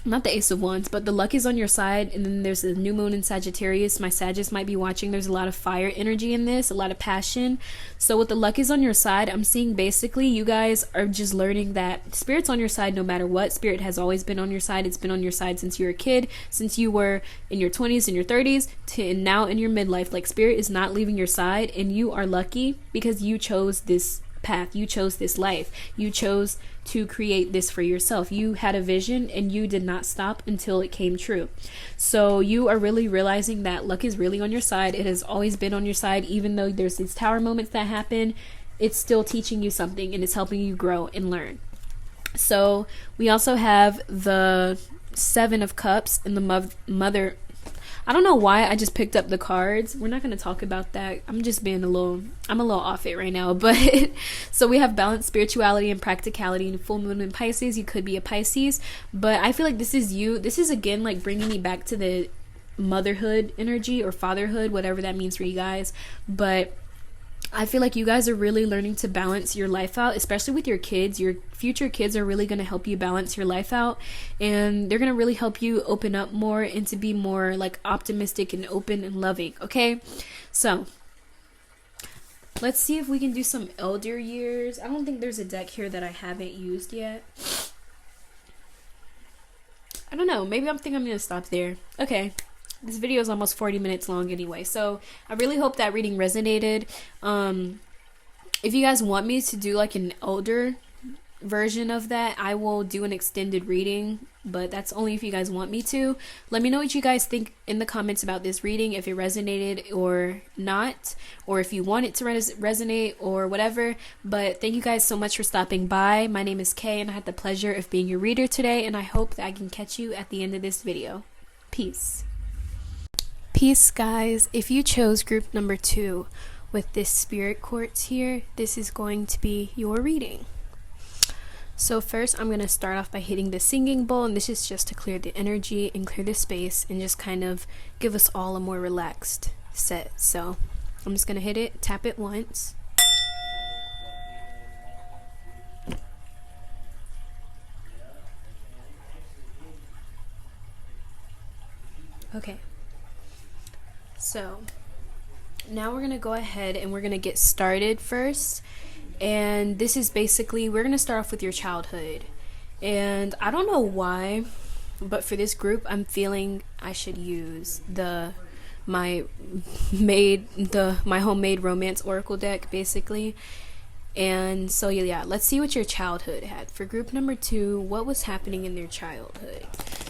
not the Ace of Wands, but the luck is on your side. And then there's a new moon in Sagittarius. My Sagittarius might be watching. There's a lot of fire energy in this, a lot of passion. So with the luck is on your side, I'm seeing basically you guys are just learning that Spirit's on your side no matter what. Spirit has always been on your side. It's been on your side since you were a kid, since you were in your 20s and your 30s to now in your midlife. Like Spirit is not leaving your side, and you are lucky because you chose this path, you chose this life, you chose to create this for yourself. You had a vision and you did not stop until it came true. So you are really realizing that luck is really on your side. It has always been on your side. Even though there's these tower moments that happen, it's still teaching you something, and it's helping you grow and learn. So we also have the 7 of Cups and the mother. I don't know why I just picked up the cards. We're not going to talk about that. I'm a little off it right now. But so we have balance, spirituality, and practicality, and full moon in Pisces. You could be a Pisces, but I feel like this is you. This is, again, like bringing me back to the motherhood energy or fatherhood, whatever that means for you guys. But I feel like you guys are really learning to balance your life out, especially with your kids. Your future kids are really going to help you balance your life out, and they're going to really help you open up more and to be more like optimistic and open and loving. Okay, so let's see if we can do some elder years. I don't think there's a deck here that I haven't used yet. I don't know, maybe I'm going to stop there. Okay. This video is almost 40 minutes long anyway, so I really hope that reading resonated. If you guys want me to do like an older version of that, I will do an extended reading, but that's only if you guys want me to. Let me know what you guys think in the comments about this reading, if it resonated or not, or if you want it to resonate or whatever. But thank you guys so much for stopping by. My name is Kay, and I had the pleasure of being your reader today, and I hope that I can catch you at the end of this video. Peace. Peace, guys. If you chose group number 2 with this spirit quartz here, this is going to be your reading. So first I'm going to start off by hitting the singing bowl, and this is just to clear the energy and clear the space and just kind of give us all a more relaxed set. So I'm just gonna hit it, tap it once. Okay, so now we're gonna go ahead and we're gonna get started first. And this is basically, we're gonna start off with your childhood. And I don't know why, but for this group, I'm feeling I should use my homemade romance oracle deck, basically. And so yeah, let's see what your childhood had. For group number 2, what was happening in their childhood?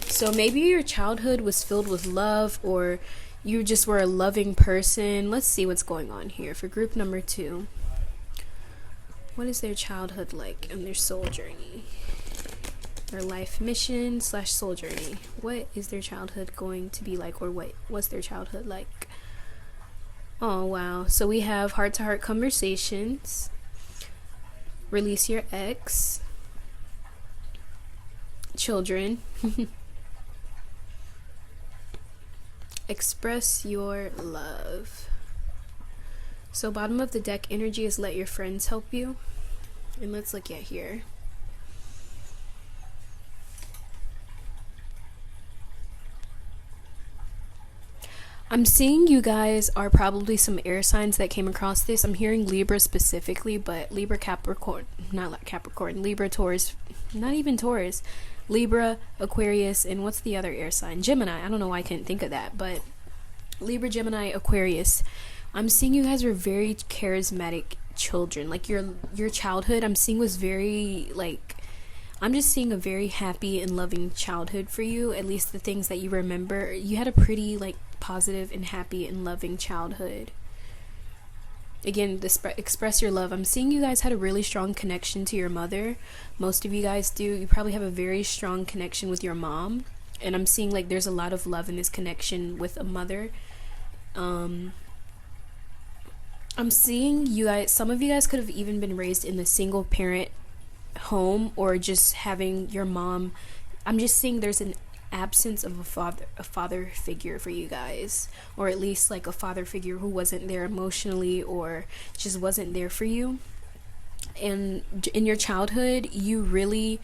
So maybe your childhood was filled with love, or you just were a loving person. Let's see what's going on here for group number 2. What is their childhood like and their soul journey? Their life mission / soul journey. What is their childhood going to be like, or what was their childhood like? Oh wow. So we have heart-to-heart conversations. Release your ex. Children. Express your love. So bottom of the deck energy is let your friends help you. And let's look at here. I'm seeing you guys are probably some air signs that came across this. I'm hearing Libra specifically, but Libra, Capricorn, not like Capricorn, Libra, Taurus, not even Taurus, Libra, Aquarius, and what's the other air sign? Gemini. I don't know why I couldn't think of that, but Libra, Gemini, Aquarius. I'm seeing you guys are very charismatic children. Like your childhood, I'm seeing was very like, I'm just seeing a very happy and loving childhood for you. At least the things that you remember. You had a pretty like positive and happy and loving childhood. Again, express your love. I'm seeing you guys had a really strong connection to your mother. Most of you guys do. You probably have a very strong connection with your mom. And I'm seeing like there's a lot of love in this connection with a mother. I'm seeing you guys, some of you guys could have even been raised in the single parent home, or just having your mom. I'm just seeing there's an absence of a father figure for you guys, or at least like a father figure who wasn't there emotionally or just wasn't there for you. And in your childhood, you really,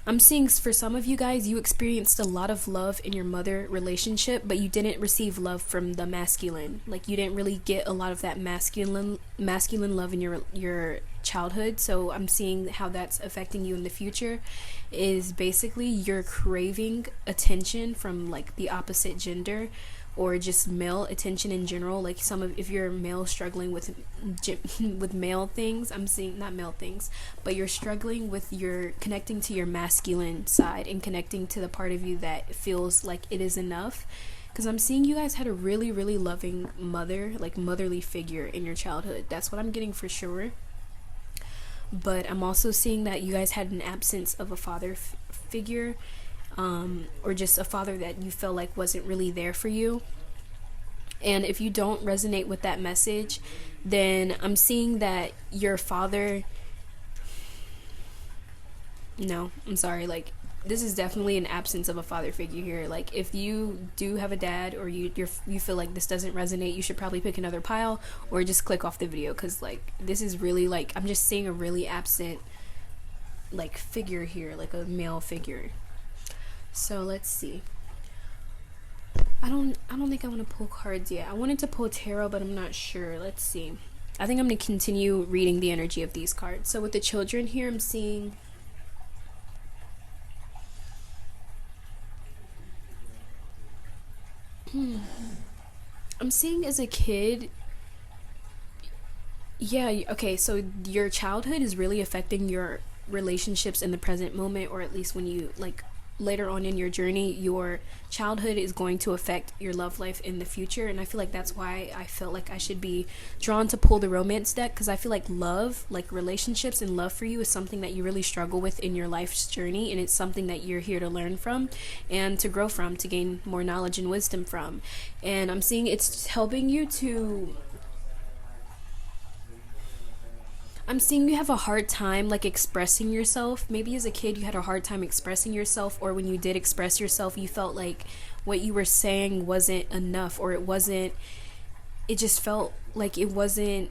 I'm seeing for some of you guys, you experienced a lot of love in your mother relationship, but you didn't receive love from the masculine. Like you didn't really get a lot of that masculine love in your childhood. So I'm seeing how that's affecting you in the future is basically you're craving attention from like the opposite gender, or just male attention in general. Like if you're male struggling with male things, I'm seeing not male things, but you're struggling with your connecting to your masculine side and connecting to the part of you that feels like it is enough. Because I'm seeing you guys had a really, really loving mother, like motherly figure in your childhood. That's what I'm getting for sure. But I'm also seeing that you guys had an absence of a father figure, or just a father that you felt like wasn't really there for you. And if you don't resonate with that message, then I'm seeing that your father, no, I'm sorry, like this is definitely an absence of a father figure here. Like if you do have a dad, or you feel like this doesn't resonate, you should probably pick another pile or just click off the video, because like this is really like, I'm just seeing a really absent like figure here, like a male figure. So let's see. I don't think I want to pull cards yet. I wanted to pull tarot, but I'm not sure. Let's see. I think I'm going to continue reading the energy of these cards. So with the children here, I'm seeing I'm seeing as a kid, yeah, okay, so your childhood is really affecting your relationships in the present moment, or at least when you like later on in your journey, your childhood is going to affect your love life in the future. And I feel like that's why I felt like I should be drawn to pull the romance deck, because I feel like love, like relationships and love for you, is something that you really struggle with in your life's journey, and it's something that you're here to learn from and to grow from, to gain more knowledge and wisdom from. And I'm seeing it's helping you to, I'm seeing you have a hard time like expressing yourself. Maybe as a kid you had a hard time expressing yourself, or when you did express yourself you felt like what you were saying wasn't enough, or it wasn't it just felt like it wasn't,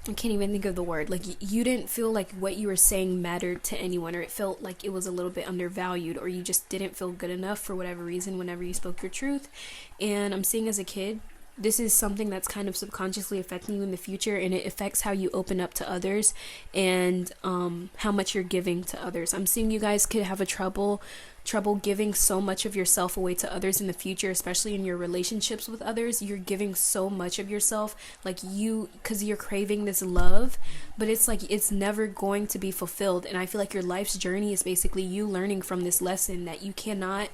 I can't even think of the word. Like, you didn't feel like what you were saying mattered to anyone, or it felt like it was a little bit undervalued, or you just didn't feel good enough for whatever reason whenever you spoke your truth. And I'm seeing as a kid, this is something that's kind of subconsciously affecting you in the future, and it affects how you open up to others and how much you're giving to others. I'm seeing you guys could have a trouble giving so much of yourself away to others in the future, especially in your relationships with others. You're giving so much of yourself, like, because you're craving this love, but it's like it's never going to be fulfilled. And I feel like your life's journey is basically you learning from this lesson that you cannot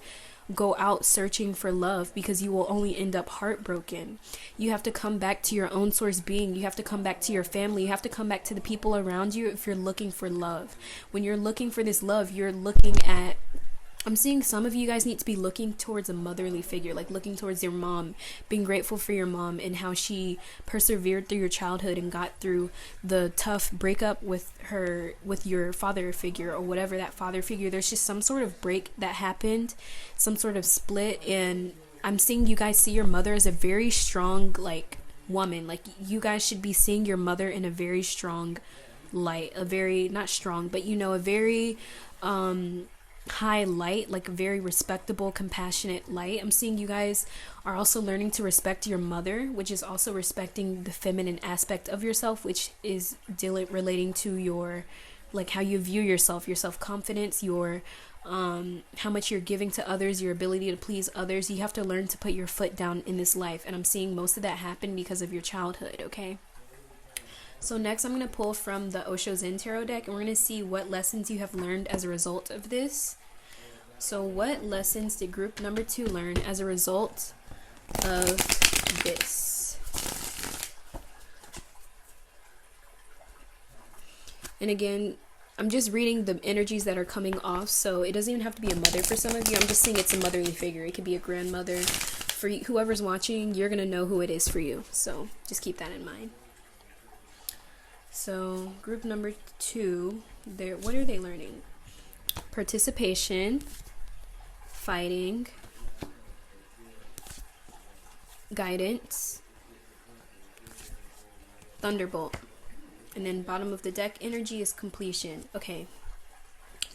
go out searching for love, because you will only end up heartbroken. You have to come back to your own source being. You have to come back to your family. You have to come back to the people around you if you're looking for love. When you're looking for this love, you're looking at, I'm seeing some of you guys need to be looking towards a motherly figure, like looking towards your mom, being grateful for your mom and how she persevered through your childhood and got through the tough breakup with your father figure, or whatever that father figure. There's just some sort of break that happened, some sort of split, and I'm seeing you guys see your mother as a very strong, like, woman. Like, you guys should be seeing your mother in a very strong light, a very, not strong, but a very high light, like a very respectable, compassionate light. I'm seeing you guys are also learning to respect your mother, which is also respecting the feminine aspect of yourself, which is relating to your, like, how you view yourself, your self-confidence, your how much you're giving to others, your ability to please others. You have to learn to put your foot down in this life, and I'm seeing most of that happen because of your childhood. Okay, so next I'm going to pull from the Osho Zen Tarot deck, and we're going to see what lessons you have learned as a result of this. So what lessons did group number 2 learn as a result of this? And again, I'm just reading the energies that are coming off, so it doesn't even have to be a mother for some of you. I'm just saying it's a motherly figure. It could be a grandmother. For whoever's watching, you're going to know who it is for you. So just keep that in mind. So group number 2, what are they learning? Participation, fighting, guidance, thunderbolt, and then bottom of the deck energy is completion. Okay,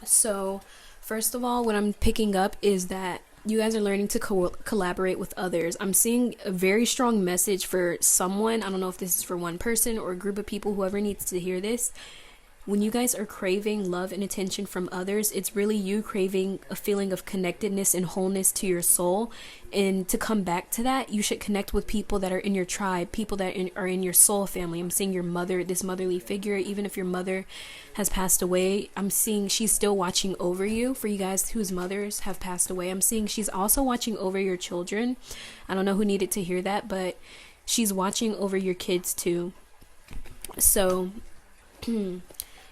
so first of all, what I'm picking up is that you guys are learning to collaborate with others. I'm seeing a very strong message for someone. I don't know if this is for one person or a group of people, whoever needs to hear this. When you guys are craving love and attention from others, it's really you craving a feeling of connectedness and wholeness to your soul. And to come back to that, you should connect with people that are in your tribe, people that are in your soul family. I'm seeing your mother, this motherly figure. Even if your mother has passed away, I'm seeing she's still watching over you. For you guys whose mothers have passed away, I'm seeing she's also watching over your children. I don't know who needed to hear that, but she's watching over your kids too. So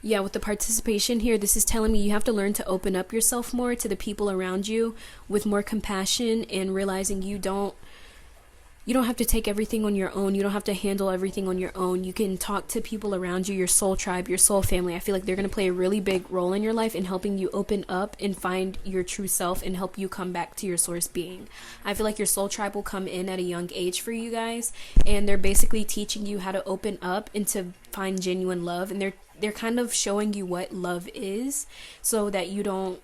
yeah, with the participation here, this is telling me you have to learn to open up yourself more to the people around you with more compassion, and realizing you don't have to take everything on your own. You don't have to handle everything on your own. You can talk to people around you, your soul tribe, your soul family. I feel like they're going to play a really big role in your life in helping you open up and find your true self and help you come back to your source being. I feel like your soul tribe will come in at a young age for you guys, and they're basically teaching you how to open up and to find genuine love, and they're kind of showing you what love is, so that you don't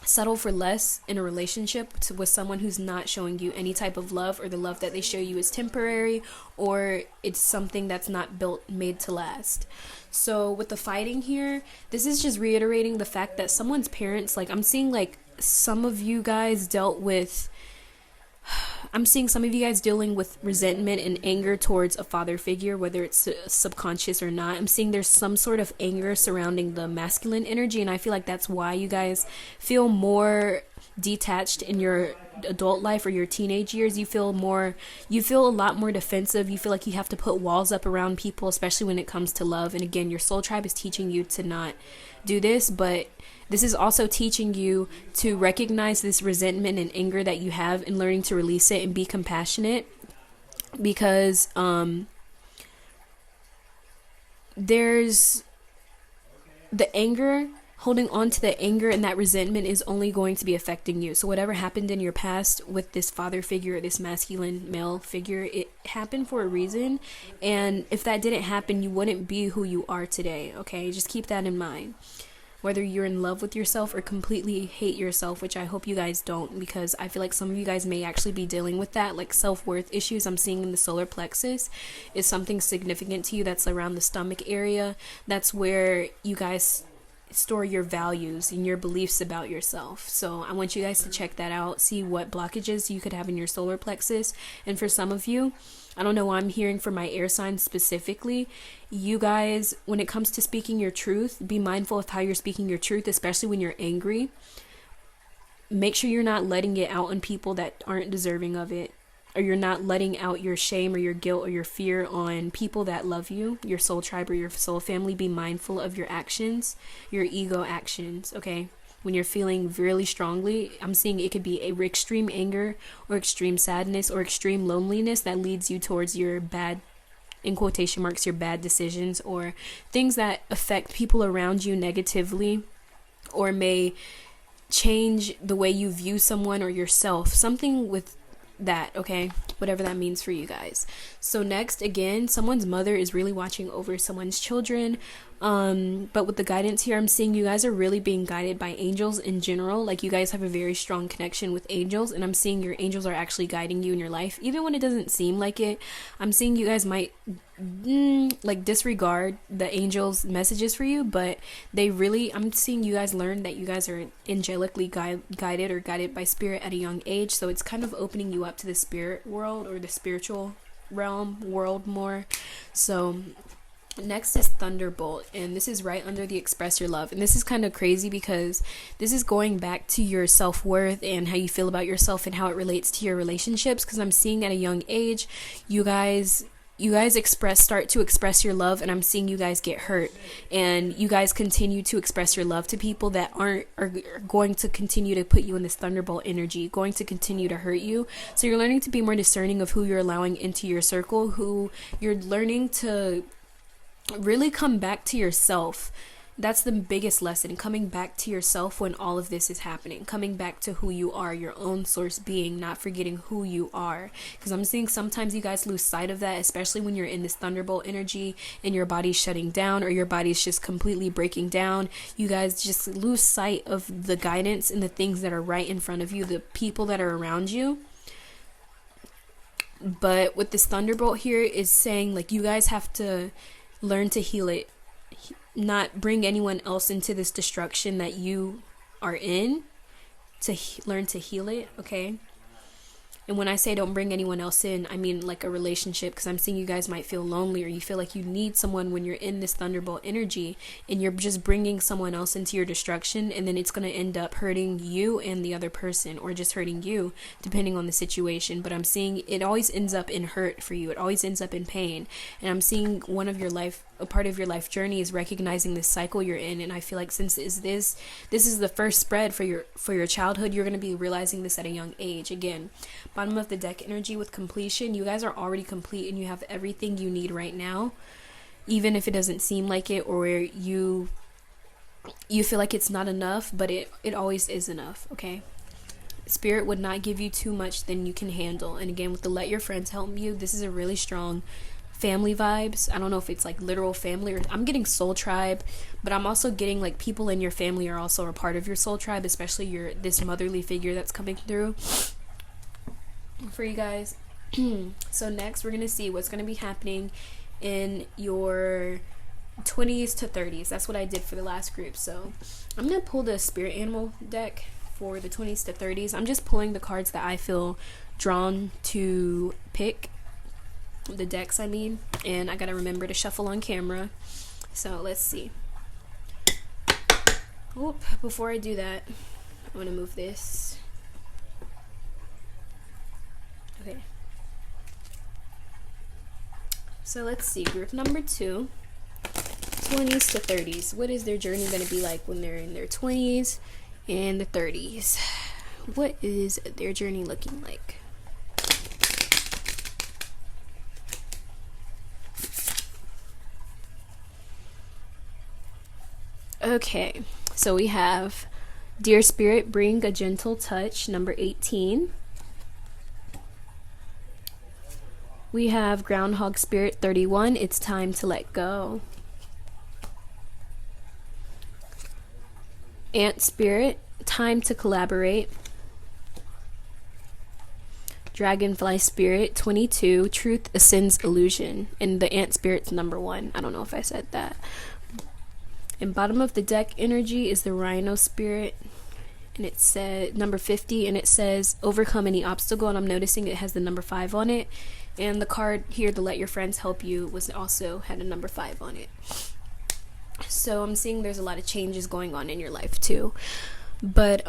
settle for less in a relationship with someone who's not showing you any type of love, or the love that they show you is temporary, or it's something that's not made to last. So with the fighting here, this is just reiterating the fact that someone's parents, like, I'm seeing like some of you guys I'm seeing some of you guys dealing with resentment and anger towards a father figure, whether it's subconscious or not. I'm seeing there's some sort of anger surrounding the masculine energy, and I feel like that's why you guys feel more detached in your adult life or your teenage years. You feel a lot more defensive. You feel like you have to put walls up around people, especially when it comes to love. And again, your soul tribe is teaching you to not do this, but this is also teaching you to recognize this resentment and anger that you have, and learning to release it and be compassionate, because there's the anger holding on to the anger and that resentment is only going to be affecting you. So whatever happened in your past with this father figure, this masculine male figure, it happened for a reason. And if that didn't happen, you wouldn't be who you are today. Okay, just keep that in mind. Whether you're in love with yourself or completely hate yourself, which I hope you guys don't, because I feel like some of you guys may actually be dealing with that, like self-worth issues I'm seeing in the solar plexus is something significant to you that's around the stomach area. That's where you guys store your values and your beliefs about yourself. So I want you guys to check that out, see what blockages you could have in your solar plexus. And for some of you, I don't know why I'm hearing for my air signs specifically, you guys, when it comes to speaking your truth, be mindful of how you're speaking your truth, especially when you're angry. Make sure you're not letting it out on people that aren't deserving of it, or you're not letting out your shame or your guilt or your fear on people that love you, your soul tribe or your soul family. Be mindful of your actions, your ego actions, okay? When you're feeling really strongly, I'm seeing it could be a extreme anger or extreme sadness or extreme loneliness that leads you towards your bad, in quotation marks, your bad decisions or things that affect people around you negatively or may change the way you view someone or yourself. Something with that, okay? Whatever that means for you guys. So next, again, someone's mother is really watching over someone's children. But with the guidance here, I'm seeing you guys are really being guided by angels in general. Like you guys have a very strong connection with angels, and I'm seeing your angels are actually guiding you in your life, even when it doesn't seem like it. I'm seeing you guys might like disregard the angels' messages for you, but they really, I'm seeing you guys learn that you guys are angelically guided or guided by spirit at a young age. So it's kind of opening you up to the spirit world or the spiritual world more. So next is Thunderbolt, and this is right under the Express Your Love. And this is kind of crazy because this is going back to your self-worth and how you feel about yourself and how it relates to your relationships, because I'm seeing at a young age you guys start to express your love, and I'm seeing you guys get hurt, and you guys continue to express your love to people that are going to continue to put you in this thunderbolt energy, going to continue to hurt you. So you're learning to be more discerning of who you're allowing into your circle, who you're learning to really come back to yourself. That's the biggest lesson, coming back to yourself when all of this is happening, coming back to who you are, your own source being, not forgetting who you are. Because I'm seeing sometimes you guys lose sight of that, especially when you're in this thunderbolt energy and your body's shutting down or your body's just completely breaking down. You guys just lose sight of the guidance and the things that are right in front of you, the people that are around you. But with this thunderbolt here is saying like you guys have to learn to heal it, not bring anyone else into this destruction that you are in, to learn to heal it, okay? And when I say don't bring anyone else in, I mean like a relationship, because I'm seeing you guys might feel lonely or you feel like you need someone when you're in this thunderbolt energy and you're just bringing someone else into your destruction, and then it's going to end up hurting you and the other person, or just hurting you depending on the situation. But I'm seeing it always ends up in hurt for you. It always ends up in pain. And I'm seeing a part of your life journey is recognizing this cycle you're in. And I feel like since this is the first spread for your childhood, you're going to be realizing this at a young age. Again, bottom of the deck energy with completion. You guys are already complete and you have everything you need right now, even if it doesn't seem like it, or you feel like it's not enough, but it always is enough, okay? Spirit would not give you too much than you can handle. And again, with the let your friends help you, this is a really strong family vibes. I don't know if it's like literal family, or I'm getting soul tribe, but I'm also getting like people in your family are also a part of your soul tribe, especially this motherly figure that's coming through for you guys. So next we're going to see what's going to be happening in your 20s to 30s. That's what I did for the last group. So I'm going to pull the spirit animal deck for the 20s to 30s. I'm just pulling the cards that I feel drawn to pick, the decks I mean, and I got to remember to shuffle on camera. So let's see. Before I do that, I want to move this. Okay. So let's see, group number 2, 20s to 30s. What is their journey going to be like when they're in their 20s and the 30s? What is their journey looking like? Okay, So we have Dear Spirit, bring a gentle touch, number 18. We have Groundhog Spirit 31, it's time to let go. Ant Spirit, time to collaborate. Dragonfly Spirit 22, truth ascends illusion. And the Ant Spirit's number 1. I don't know if I said that. And bottom of the deck energy is the Rhino Spirit, and it said number 50, and it says overcome any obstacle, and I'm noticing it has the number 5 on it. And the card here, to let your friends help you, was also had a number 5 on it. So I'm seeing there's a lot of changes going on in your life too. But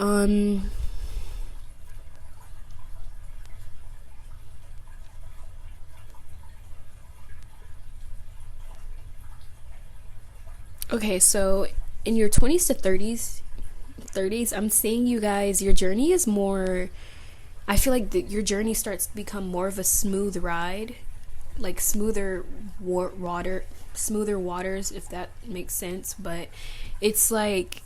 okay, so in your 20s to 30s, I'm seeing you guys, your journey is more, I feel like your journey starts to become more of a smooth ride, like smoother waters, if that makes sense. But it's like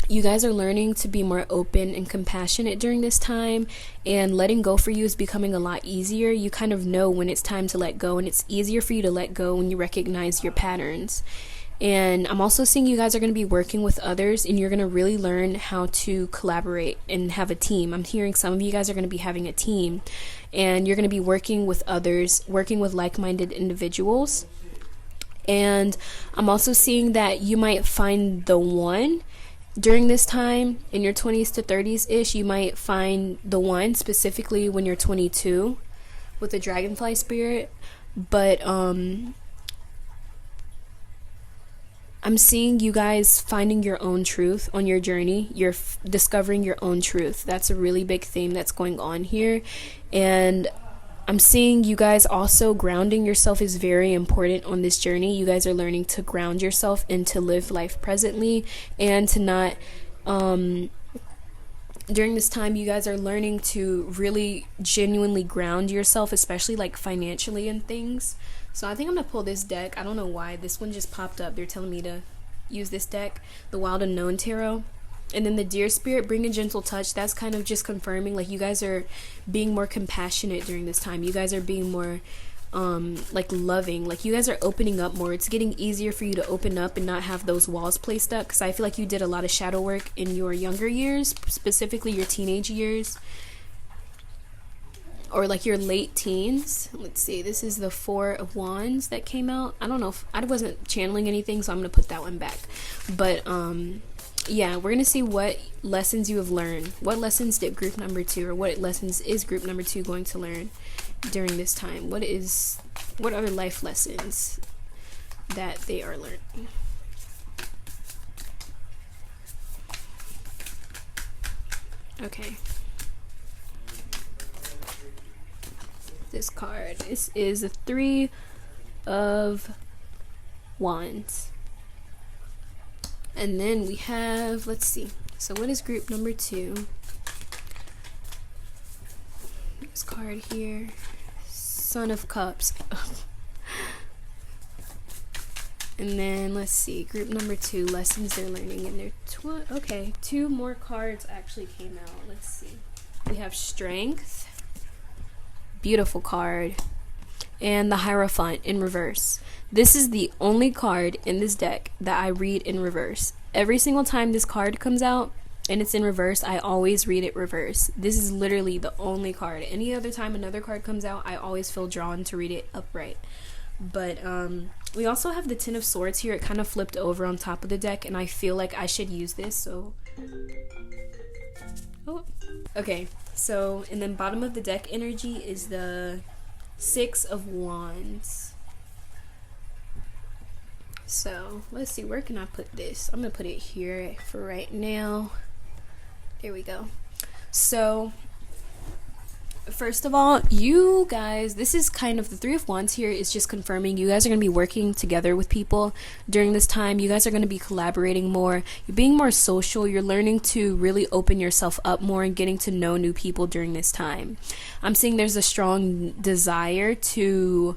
you guys are learning to be more open and compassionate during this time, and letting go for you is becoming a lot easier. You kind of know when it's time to let go, and it's easier for you to let go when you recognize your patterns. And I'm also seeing you guys are going to be working with others, and you're going to really learn how to collaborate and have a team. I'm hearing some of you guys are going to be having a team, and you're going to be working with others, working with like-minded individuals. And I'm also seeing that you might find the one during this time in your 20s to 30s-ish. You might find the one specifically when you're 22 with the Dragonfly Spirit. But I'm seeing you guys finding your own truth on your journey. You're discovering your own truth. That's a really big theme that's going on here. And I'm seeing you guys also grounding yourself is very important on this journey. You guys are learning to ground yourself and to live life presently, and to not, during this time, you guys are learning to really genuinely ground yourself, especially like financially and things. So I think I'm going to pull this deck. I don't know why. This one just popped up. They're telling me to use this deck, the Wild Unknown Tarot. And then the Dear Spirit, bring a gentle touch. That's kind of just confirming, like, you guys are being more compassionate during this time. You guys are being more, like, loving. Like, you guys are opening up more. It's getting easier for you to open up and not have those walls placed up. Because I feel like you did a lot of shadow work in your younger years, specifically your teenage years, or like your late teens. Let's see, this is the 4 of Wands that came out. I don't know if I wasn't channeling anything, so I'm gonna put that one back. But yeah, we're gonna see what lessons you have learned. What lessons did group number 2, or what lessons is group number 2 going to learn during this time? What are life lessons that they are learning? Okay, this card, this is the 3 of Wands. And then we have, let's see, so what is group number 2? This card here, Son of Cups. And then let's see, group number 2, lessons they're learning in their okay, 2 more cards actually came out. Let's see, we have Strength, beautiful card, and the Hierophant in reverse. This is the only card in this deck that I read in reverse. Every single time this card comes out and it's in reverse, I always read it reverse. This is literally the only card. Any other time another card comes out, I always feel drawn to read it upright. But we also have the 10 of Swords here. It kind of flipped over on top of the deck, and I feel like I should use this, so okay, so, and then bottom of the deck energy is the 6 of Wands. So let's see, where can I put this? I'm gonna put it here for right now. There we go. So first of all, you guys, this is kind of the 3 of Wands here is just confirming you guys are going to be working together with people during this time. You guys are going to be collaborating more. You're being more social. You're learning to really open yourself up more and getting to know new people during this time. I'm seeing there's a strong desire to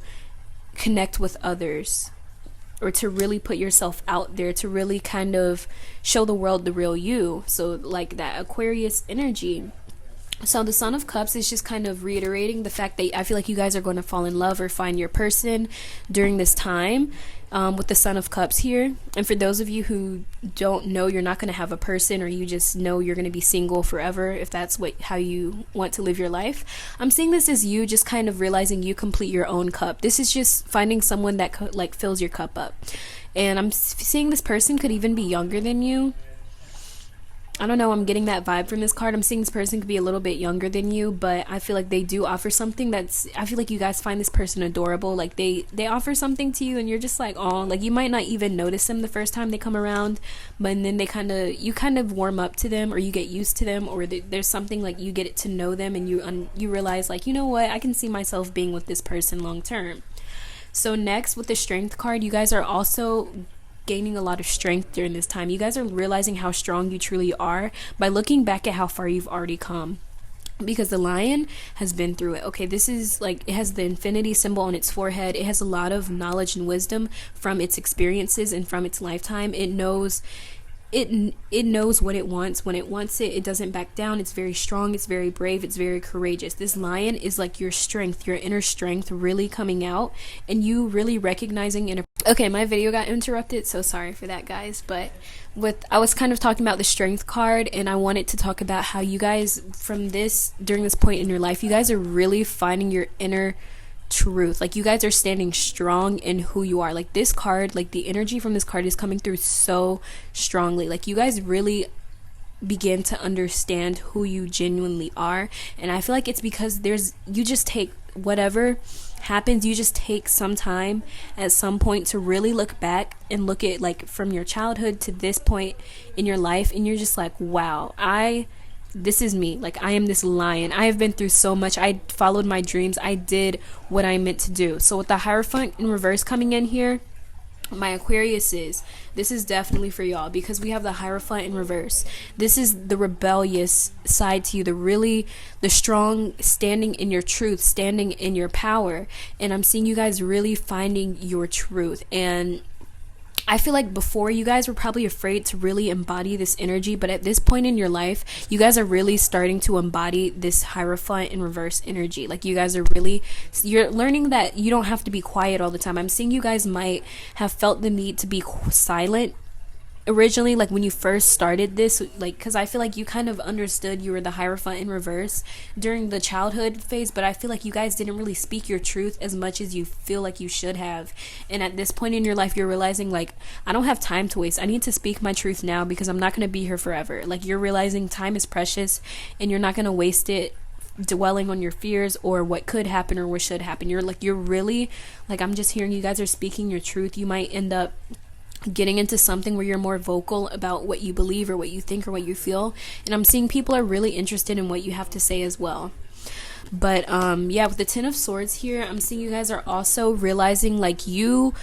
connect with others or to really put yourself out there, to really kind of show the world the real you. So like that Aquarius energy. So the Son of Cups is just kind of reiterating the fact that I feel like you guys are going to fall in love or find your person during this time, with the Son of Cups here. And for those of you who don't know, you're not going to have a person, or you just know you're going to be single forever, if that's how you want to live your life. I'm seeing this as you just kind of realizing you complete your own cup. This is just finding someone that like fills your cup up. And I'm seeing this person could even be younger than you. I don't know, I'm getting that vibe from this card. I'm seeing this person could be a little bit younger than you, but I feel like they do offer something I feel like you guys find this person adorable. Like they offer something to you and you're just like, oh, like you might not even notice them the first time they come around, but then you kind of warm up to them, or you get used to them, or there's something like you get to know them and you realize like, you know what, I can see myself being with this person long term. So next, with the Strength card, you guys are also gaining a lot of strength during this time. You guys are realizing how strong you truly are by looking back at how far you've already come, because the Lion has been through it. Okay, this is like, it has the infinity symbol on its forehead. It has a lot of knowledge and wisdom from its experiences and from its lifetime. It knows what it wants. When it wants it, it doesn't back down. It's very strong, it's very brave, it's very courageous. This Lion is like your strength, your inner strength really coming out, and you really recognizing okay, my video got interrupted, so sorry for that, guys. But I was kind of talking about the Strength card, and I wanted to talk about how you guys, during this point in your life, you guys are really finding your inner truth. Like you guys are standing strong in who you are. Like this card, like the energy from this card is coming through so strongly. Like you guys really begin to understand who you genuinely are. And I feel like it's because you just take whatever happens, you just take some time at some point to really look back and look at like from your childhood to this point in your life, and you're just like, wow, this is me. Like I am this Lion. I have been through so much. I followed my dreams. I did what I meant to do. So with the Hierophant in reverse coming in here, my Aquariuses, this is definitely for y'all, because we have the Hierophant in reverse. This is the rebellious side to you, the strong, standing in your truth, standing in your power. And I'm seeing you guys really finding your truth. And I feel like before, you guys were probably afraid to really embody this energy, but at this point in your life, you guys are really starting to embody this Hierophant in reverse energy. Like you guys are you're learning that you don't have to be quiet all the time. I'm seeing you guys might have felt the need to be silent originally, like when you first started this, like, because I feel like you kind of understood you were the Hierophant in reverse during the childhood phase, but I feel like you guys didn't really speak your truth as much as you feel like you should have. And at this point in your life, you're realizing like, I don't have time to waste. I need to speak my truth now, because I'm not going to be here forever. Like you're realizing time is precious, and you're not going to waste it dwelling on your fears or what could happen or what should happen. You're really like, I'm just hearing you guys are speaking your truth. You might end up getting into something where you're more vocal about what you believe or what you think or what you feel, and I'm seeing people are really interested in what you have to say as well. But yeah, with the Ten of Swords here, I'm seeing you guys are also realizing like Ten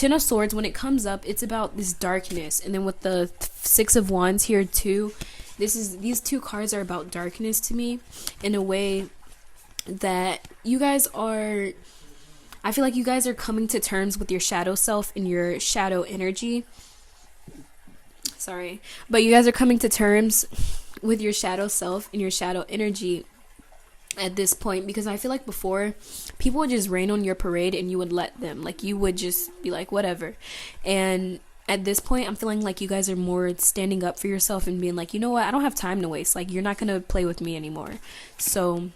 of Swords, when it comes up, it's about this darkness. And then with the Six of Wands here too, these two cards are about darkness to me, in a way that you guys are, I feel like you guys are coming to terms with your shadow self and your shadow energy. Sorry. But you guys are coming to terms with your shadow self and your shadow energy at this point, because I feel like before, people would just rain on your parade and you would let them. Like you would just be like, whatever. And at this point, I'm feeling like you guys are more standing up for yourself and being like, you know what, I don't have time to waste. Like, you're not going to play with me anymore. So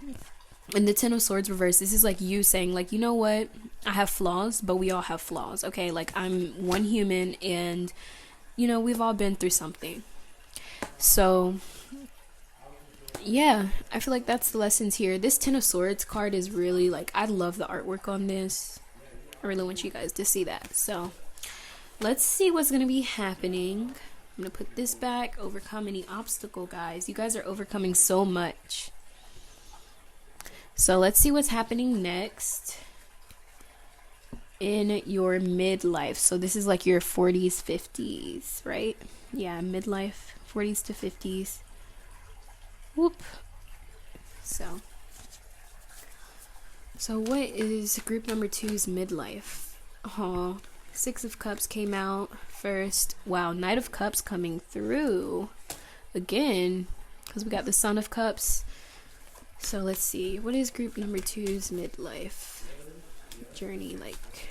in the Ten of Swords reverse, this is like you saying like, you know what, I have flaws, but we all have flaws, okay? Like I'm one human, and you know, we've all been through something. So yeah, I feel like that's the lessons here. This Ten of Swords card is really like, I love the artwork on this. I really want you guys to see that. So let's see what's gonna be happening. I'm gonna put this back. Overcome any obstacle, guys. You guys are overcoming so much. So let's see what's happening next in your midlife. So this is like your 40s, 50s, right? Yeah, midlife, 40s to 50s. Whoop. So what is group number 2's midlife? Oh, Six of Cups came out first. Wow, Knight of Cups coming through again, because we got the Son of Cups. So let's see, what is group number 2's midlife journey like?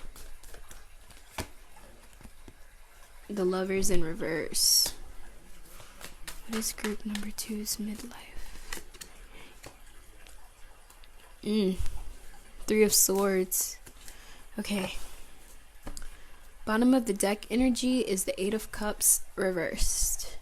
The Lovers in reverse. What is group number 2's midlife? Three of Swords. Okay. Bottom of the deck energy is the Eight of Cups reversed.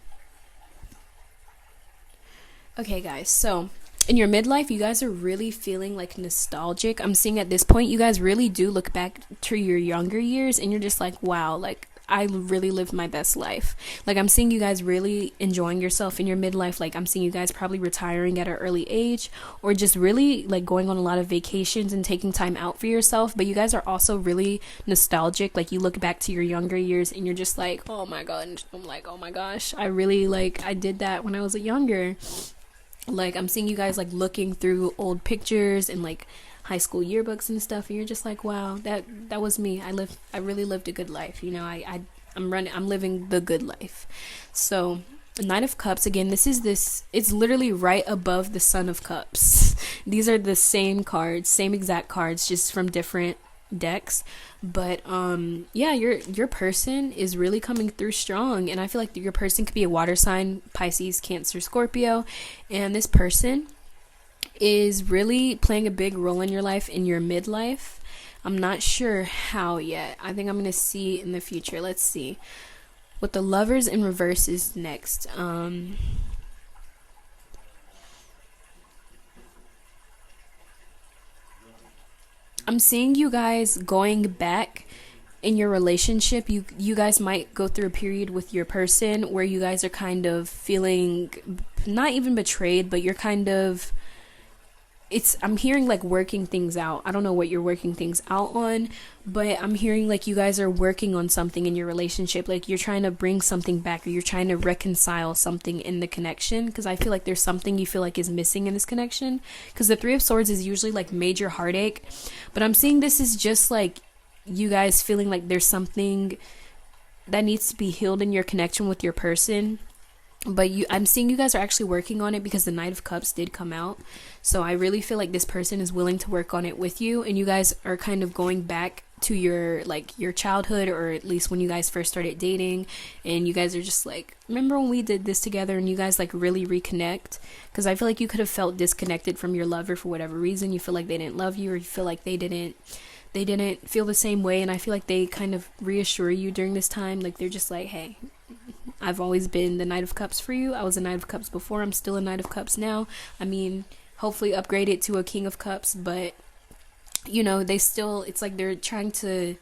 Okay, guys, so in your midlife, you guys are really feeling like nostalgic. I'm seeing at this point, you guys really do look back to your younger years and you're just like, wow, like I really lived my best life. Like I'm seeing you guys really enjoying yourself in your midlife. Like I'm seeing you guys probably retiring at an early age or just really like going on a lot of vacations and taking time out for yourself. But you guys are also really nostalgic. Like you look back to your younger years and you're just like, oh my god. I'm like, oh my gosh, I really like I did that when I was younger. Like I'm seeing you guys like looking through old pictures and like high school yearbooks and stuff, and you're just like, wow, that was me. I really lived a good life, you know. I'm living the good life. So Knight of Cups, again, it's literally right above the Son of Cups. These are the same cards, same exact cards, just from different decks. But yeah, your person is really coming through strong, and I feel like your person could be a water sign, Pisces, Cancer, Scorpio, and this person is really playing a big role in your life in your midlife. I'm not sure how yet. I think I'm gonna see in the future. Let's see what the Lovers in reverse is next. I'm seeing you guys going back in your relationship. You guys might go through a period with your person where you guys are kind of feeling not even betrayed, but you're kind of, I'm hearing like working things out. I don't know what you're working things out on, but I'm hearing like you guys are working on something in your relationship. Like you're trying to bring something back, or you're trying to reconcile something in the connection, because I feel like there's something you feel like is missing in this connection, because the Three of Swords is usually like major heartache, but I'm seeing this is just like you guys feeling like there's something that needs to be healed in your connection with your person. But I'm seeing you guys are actually working on it, because the Knight of Cups did come out. So I really feel like this person is willing to work on it with you, and you guys are kind of going back to your childhood, or at least when you guys first started dating, and you guys are just like, remember when we did this together, and you guys like really reconnect, because I feel like you could have felt disconnected from your lover for whatever reason. You feel like they didn't love you, or you feel like they didn't feel the same way, and I feel like they kind of reassure you during this time. Like they're just like, hey, I've always been the Knight of Cups for you. I was a Knight of Cups before. I'm still a Knight of Cups now. I mean, hopefully upgrade it to a King of Cups, but you know, it's like they're trying to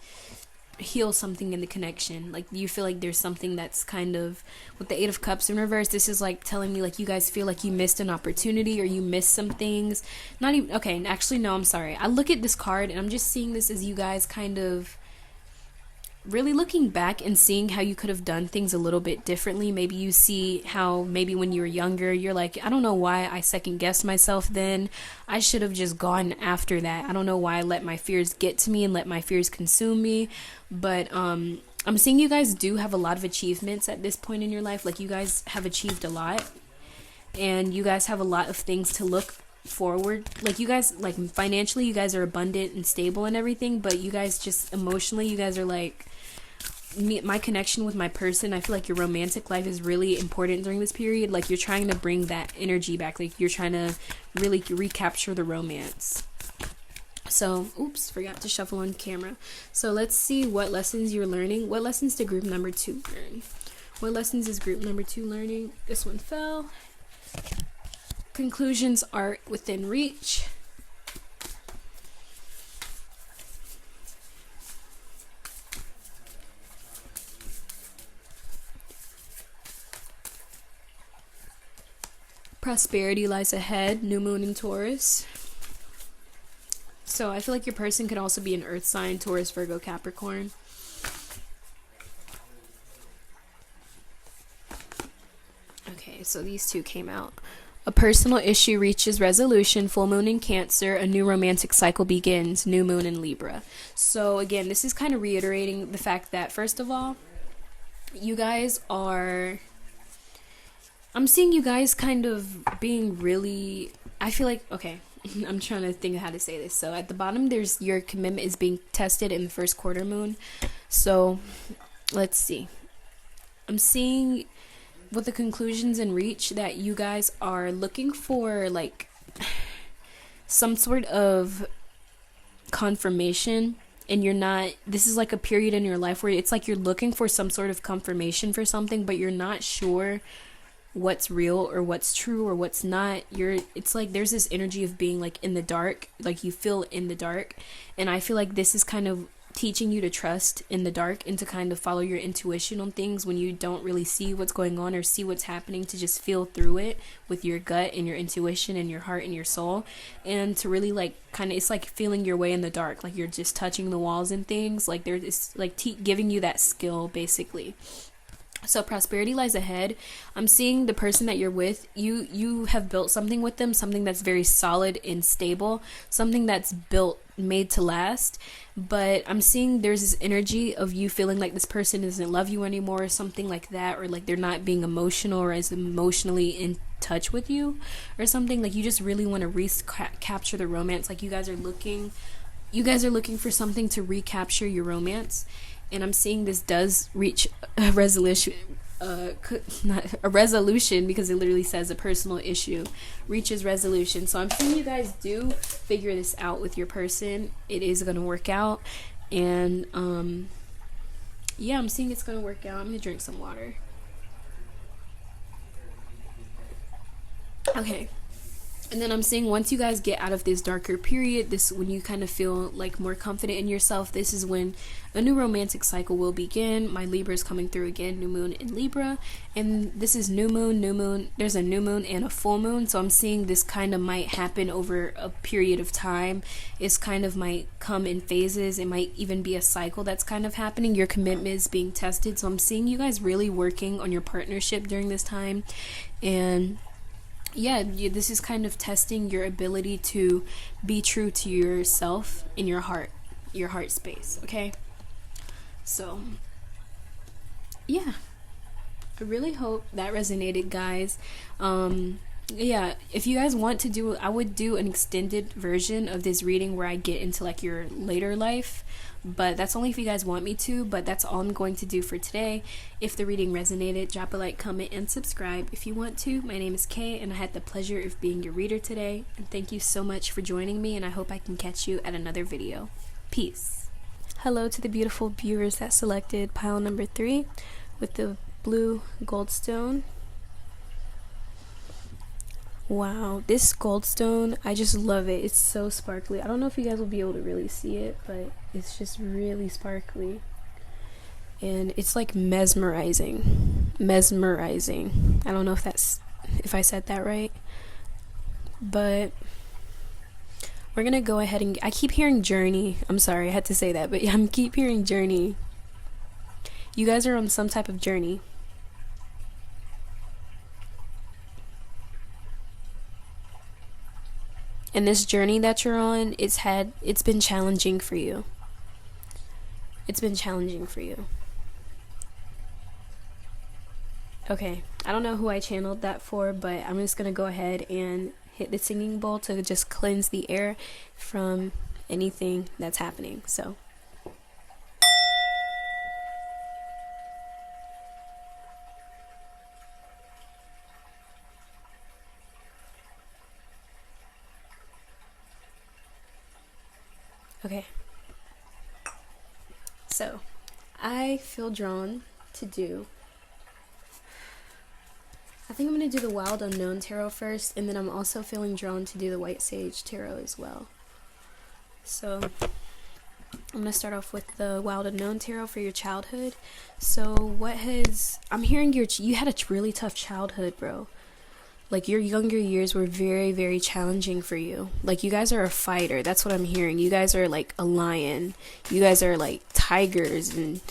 heal something in the connection. Like you feel like there's something that's kind of, with the Eight of Cups in reverse, this is like telling me like you guys feel like you missed an opportunity, or you missed some things. Not even, okay, actually no, I'm sorry. I look at this card and I'm just seeing this as you guys kind of really looking back and seeing how you could have done things a little bit differently. Maybe you see how maybe when you were younger, you're like, I don't know why I second guessed myself then. I should have just gone after that. I don't know why I let my fears get to me and let my fears consume me. But I'm seeing you guys do have a lot of achievements at this point in your life. Like you guys have achieved a lot, and you guys have a lot of things to look forward. Like you guys, like financially, you guys are abundant and stable and everything, but you guys just emotionally, you guys are like, my connection with my person, I feel like your romantic life is really important during this period. Like you're trying to bring that energy back. Like you're trying to really recapture the romance. So, oops, forgot to shuffle on camera. So let's see what lessons you're learning. What lessons did group number 2 learn? What lessons is group number 2 learning? This one fell. Conclusions are within reach. Prosperity lies ahead. New moon in Taurus. So I feel like your person could also be an earth sign, Taurus, Virgo, Capricorn. Okay, so these two came out. A personal issue reaches resolution. Full moon in Cancer. A new romantic cycle begins. New moon in Libra. So again, this is kind of reiterating the fact that, first of all, you guys are... I'm seeing you guys kind of being really... I feel like... Okay, I'm trying to think of how to say this. So at the bottom, there's your commitment is being tested in the first quarter moon. So let's see. I'm seeing with the conclusions and reach that you guys are looking for like some sort of confirmation, and you're not... This is like a period in your life where it's like you're looking for some sort of confirmation for something, but you're not sure what's real or what's true or what's not. It's like there's this energy of being like in the dark, like you feel in the dark, and I feel like this is kind of teaching you to trust in the dark and to kind of follow your intuition on things when you don't really see what's going on or see what's happening, to just feel through it with your gut and your intuition and your heart and your soul, and to really like kind of, it's like feeling your way in the dark, like you're just touching the walls and things, like there's like giving you that skill basically. So prosperity lies ahead. I'm seeing the person that you're with, you have built something with them, something that's very solid and stable, something that's built, made to last. But I'm seeing there's this energy of you feeling like this person doesn't love you anymore or something like that, or like they're not being emotional or as emotionally in touch with you or something. Like you just really want to recapture the romance. Like you guys are looking for something to recapture your romance. And I'm seeing this does reach a resolution, not a resolution, because it literally says a personal issue reaches resolution. So I'm seeing you guys do figure this out with your person. It is going to work out. And yeah, I'm seeing it's going to work out. I'm going to drink some water. Okay. And then I'm saying once you guys get out of this darker period, this when you kind of feel like more confident in yourself, this is when a new romantic cycle will begin. My Libra is coming through again, new moon in Libra, and this is new moon. There's a new moon and a full moon, so I'm seeing this kind of might happen over a period of time. It's kind of might come in phases. It might even be a cycle that's kind of happening. Your commitment is being tested, so I'm seeing you guys really working on your partnership during this time. And yeah, this is kind of testing your ability to be true to yourself in your heart space, okay? So, yeah. I really hope that resonated, guys. Yeah, if you guys want to do, I would do an extended version of this reading where I get into like your later life, but that's only if you guys want me to. But that's all I'm going to do for today. If the reading resonated, drop a like, comment, and subscribe if you want to. My name is Kay, and I had the pleasure of being your reader today, and thank you so much for joining me, and I hope I can catch you at another video. Peace. Hello to the beautiful viewers that selected pile number 3 with the blue goldstone. Wow, this goldstone, I just love it. It's so sparkly. I don't know if you guys will be able to really see it, but it's just really sparkly. And it's like mesmerizing. I don't know if I said that right. But we're gonna go ahead and... I keep hearing journey. I'm sorry, I had to say that, but I keep hearing journey. You guys are on some type of journey. And this journey that you're on, it's been challenging for you. It's been challenging for you. Okay, I don't know who I channeled that for, but I'm just gonna go ahead and hit the singing bowl to just cleanse the air from anything that's happening. So okay, so I feel drawn to do, I think I'm going to do the Wild Unknown Tarot first, and then I'm also feeling drawn to do the White Sage Tarot as well. So I'm going to start off with the Wild Unknown Tarot for your childhood. So I'm hearing you had a really tough childhood, bro. Like, your younger years were very, very challenging for you. Like, you guys are a fighter. That's what I'm hearing. You guys are, like, a lion. You guys are, like, tigers. And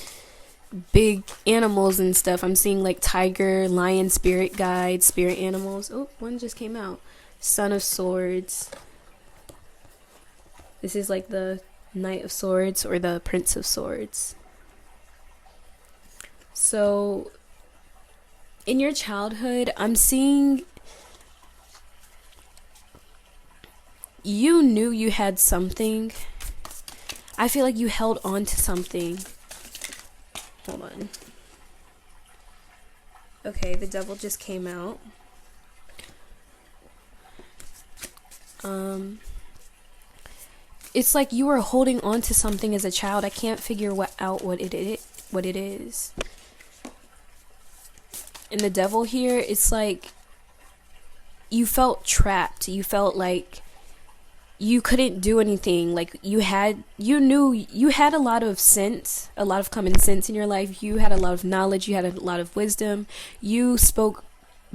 big animals and stuff. I'm seeing like tiger, lion, spirit guides, spirit animals. Oh, one just came out. Son of Swords. This is like the Knight of Swords or the Prince of Swords. So in your childhood, I'm seeing you knew you had something. I feel like you held on to something. Hold on. Okay, the devil just came out. It's like you were holding on to something as a child. I can't figure out what it is. And the devil here, it's like you felt trapped. You felt like you couldn't do anything. Like you knew you had a lot of sense, a lot of common sense in your life. You had a lot of knowledge. You had a lot of wisdom. You spoke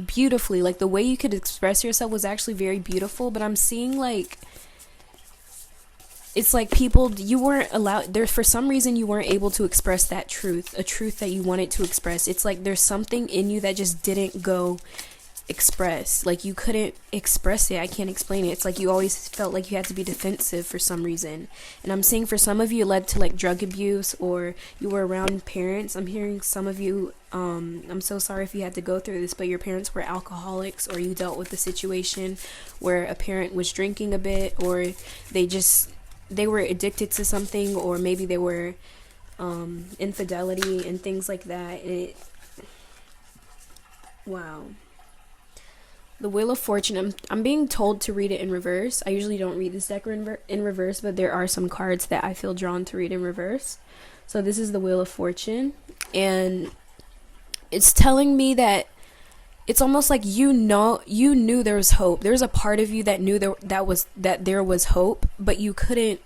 beautifully. Like the way you could express yourself was actually very beautiful. But I'm seeing like it's like people, you weren't allowed there for some reason. You weren't able to express that truth, a truth that you wanted to express. It's like there's something in you that just didn't go express. Like you couldn't express it. I can't explain it. It's like you always felt like you had to be defensive for some reason. And I'm seeing for some of you it led to like drug abuse, or you were around parents. I'm hearing some of you, I'm so sorry if you had to go through this, but your parents were alcoholics, or you dealt with a situation where a parent was drinking a bit, or they were addicted to something, or maybe they were infidelity and things like that. Wow. The Wheel of Fortune, I'm being told to read it in reverse. I usually don't read this deck in reverse, but there are some cards that I feel drawn to read in reverse. So this is the Wheel of Fortune, and it's telling me that it's almost like you knew there was hope. There's a part of you that knew that there was hope, but you couldn't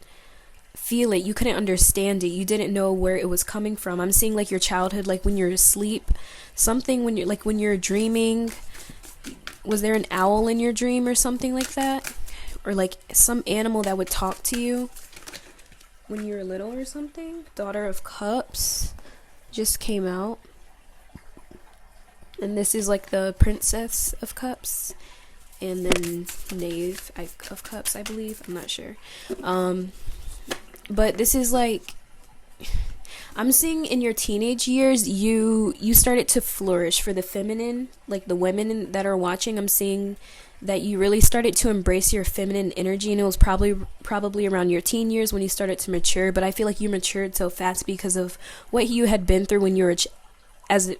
feel it. You couldn't understand it. You didn't know where it was coming from. I'm seeing like your childhood, like when you're asleep, something when you're dreaming. Was there an owl in your dream or something like that? Or like some animal that would talk to you when you were little or something? Daughter of Cups just came out. And this is like the Princess of Cups. And then Knave of Cups, I believe. I'm not sure. But this is like, I'm seeing in your teenage years, you started to flourish for the feminine, like the women that are watching. I'm seeing that you really started to embrace your feminine energy, and it was probably around your teen years when you started to mature. But I feel like you matured so fast because of what you had been through when you were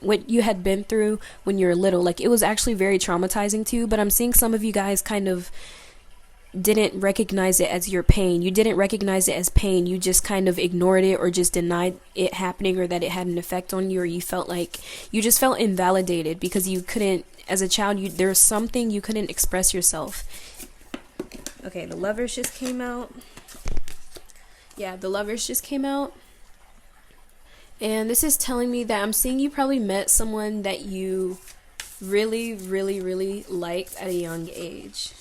what you had been through when you were little. Like it was actually very traumatizing too. But I'm seeing some of you guys kind of didn't recognize it as your pain. You didn't recognize it as pain. You just kind of ignored it, or just denied it happening, or that it had an effect on you, or you felt like you just felt invalidated because you couldn't, as a child, there was something you couldn't express yourself. Okay, the Lovers just came out. Yeah, the Lovers just came out. And this is telling me that I'm seeing you probably met someone that you really, really, really liked at a young age.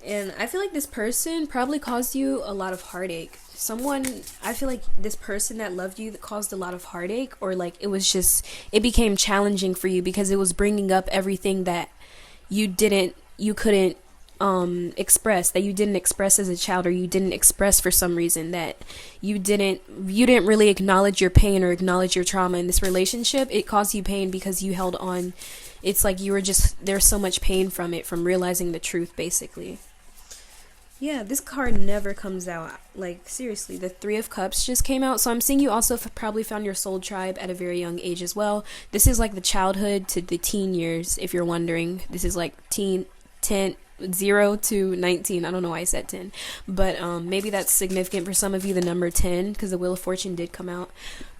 And I feel like this person probably caused you a lot of heartache. I feel like this person that loved you that caused a lot of heartache, or like it became challenging for you because it was bringing up everything that you couldn't express, that you didn't express as a child, or you didn't express for some reason, that you didn't really acknowledge your pain or acknowledge your trauma in this relationship. It caused you pain because you held on. It's like there's so much pain from realizing the truth, basically. Yeah, this card never comes out. Like, seriously, the Three of Cups just came out. So I'm seeing you also probably found your soul tribe at a very young age as well. This is like the childhood to the teen years, if you're wondering. This is like 0 to 19. I don't know why I said 10. But maybe that's significant for some of you, the number 10, because the Wheel of Fortune did come out.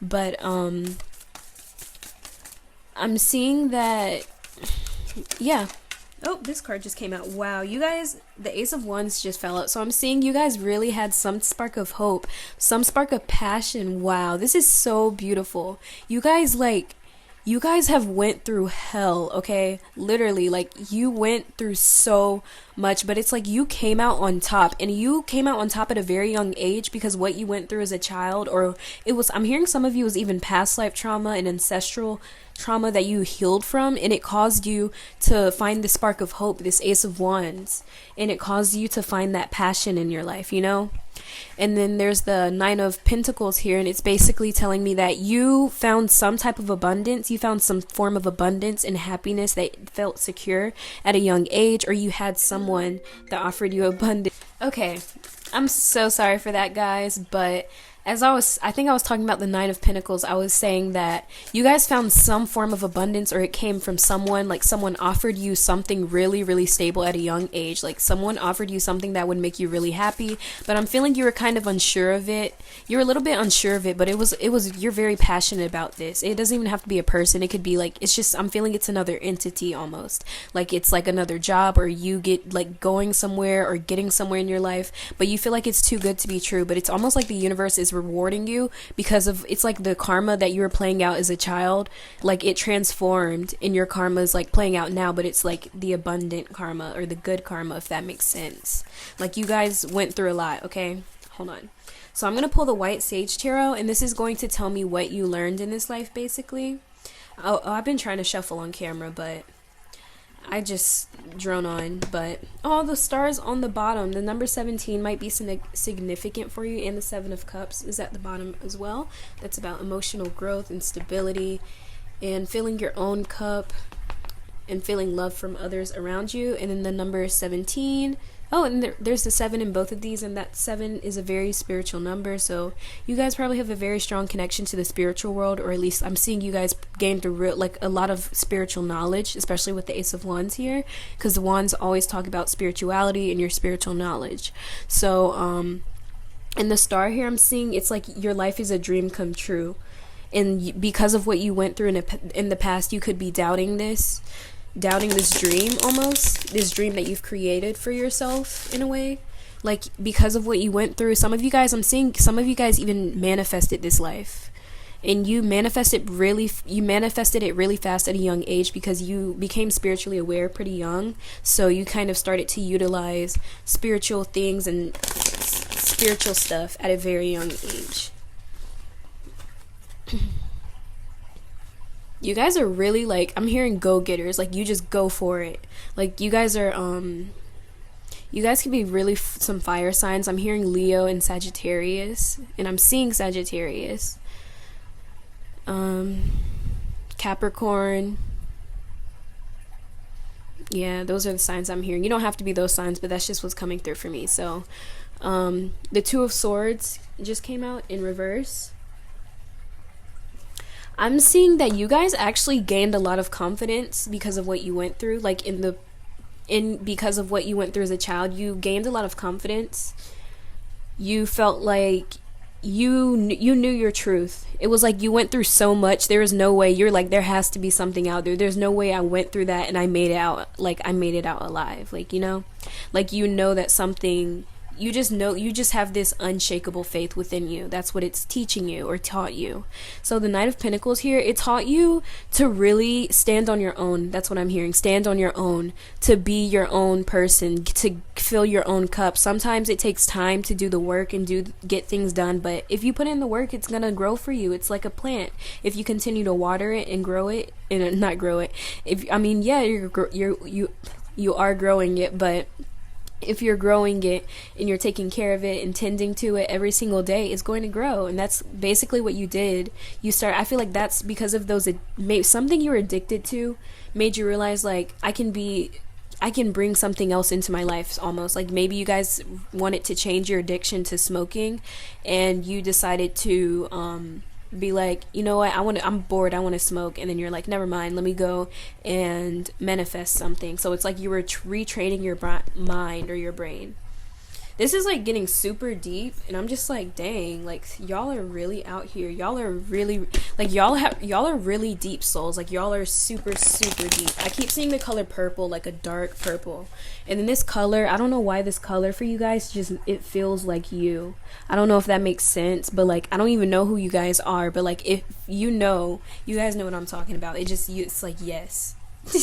But I'm seeing that, yeah. Oh, this card just came out. Wow, you guys, the Ace of Wands just fell out. So I'm seeing you guys really had some spark of hope, some spark of passion. Wow, this is so beautiful. You guys, like, You guys have went through hell, okay? Literally, like, you went through so much, but it's like you came out on top, and you came out on top at a very young age because what you went through as a child, or it was, I'm hearing some of you was even past life trauma and ancestral trauma that you healed from, and it caused you to find the spark of hope, this Ace of Wands, and it caused you to find that passion in your life, you know? And then there's the Nine of Pentacles here, and it's basically telling me that you found some type of abundance, you found some form of abundance and happiness that felt secure at a young age, or you had someone that offered you abundance. Okay, I'm so sorry for that, guys, but I think I was talking about the Nine of Pentacles. I was saying that you guys found some form of abundance, or it came from someone, like someone offered you something really, really stable at a young age. Like someone offered you something that would make you really happy, but I'm feeling you were kind of unsure of it. You're a little bit unsure of it, but you're very passionate about this. It doesn't even have to be a person. It could be like, it's just, I'm feeling it's another entity almost. Like it's like another job, or you get like going somewhere or getting somewhere in your life, but you feel like it's too good to be true. But it's almost like the universe is rewarding you because of, it's like the karma that you were playing out as a child, like it transformed and your karma is like playing out now, but it's like the abundant karma or the good karma, if that makes sense. Like you guys went through a lot. Okay, hold on. So I'm gonna pull the White Sage Tarot, and this is going to tell me what you learned in this life, basically. I've been trying to shuffle on camera, but I just drone on. But the stars on the bottom, the number 17 might be significant for you, and the Seven of Cups is at the bottom as well. That's about emotional growth and stability and filling your own cup and feeling love from others around you. And then the number 17, and there's the 7 in both of these, and that 7 is a very spiritual number, so you guys probably have a very strong connection to the spiritual world, or at least I'm seeing you guys gain through like a lot of spiritual knowledge, especially with the Ace of Wands here, because the Wands always talk about spirituality and your spiritual knowledge. So and the star here I'm seeing, it's like your life is a dream come true, and because of what you went through in the past, you could be doubting this dream, almost this dream that you've created for yourself in a way, like because of what you went through. Some of you guys, I'm seeing some of you guys even manifested this life, and you manifested it really fast at a young age because you became spiritually aware pretty young, so you kind of started to utilize spiritual things and spiritual stuff at a very young age. You guys are really, like, I'm hearing go-getters, like you just go for it. Like you guys are you guys could be really some fire signs. I'm hearing Leo and Sagittarius, and I'm seeing Sagittarius, Capricorn. Yeah, those are the signs I'm hearing. You don't have to be those signs, but that's just what's coming through for me. So the Two of Swords just came out in reverse. I'm seeing that you guys actually gained a lot of confidence because of what you went through. Like because of what you went through as a child, you gained a lot of confidence. You felt like you knew your truth. It was like you went through so much. There was no way. You're like, there has to be something out there. There's no way I went through that and I made it out. Like I made it out alive. Like, you know, like, you know that something. You just have this unshakable faith within you. That's what it's teaching you or taught you. So the Knight of Pentacles here, it taught you to really stand on your own. That's what I'm hearing. Stand on your own, to be your own person, to fill your own cup. Sometimes it takes time to do the work and get things done, but if you put in the work, it's going to grow for you. It's like a plant. If you continue to water it and grow it, and not grow it. You are growing it, but if you're growing it and you're taking care of it and tending to it every single day, it's going to grow. And that's basically what you did. I feel like that's because of something you were addicted to made you realize, like, I can bring something else into my life, almost. Like maybe you guys wanted to change your addiction to smoking, and you decided to be like, you know what, I'm bored, I want to smoke, and then you're like, never mind, let me go and manifest something. So it's like you were retraining your mind or your brain. This is like getting super deep, and I'm just like, dang, like y'all are really out here. Y'all are really like y'all are really deep souls. Like y'all are super deep. I keep seeing the color purple, like a dark purple. And then this color, I don't know why this color for you guys, just it feels like you. I don't know if that makes sense, but like I don't even know who you guys are, but like if you know, you guys know what I'm talking about. It's like yes.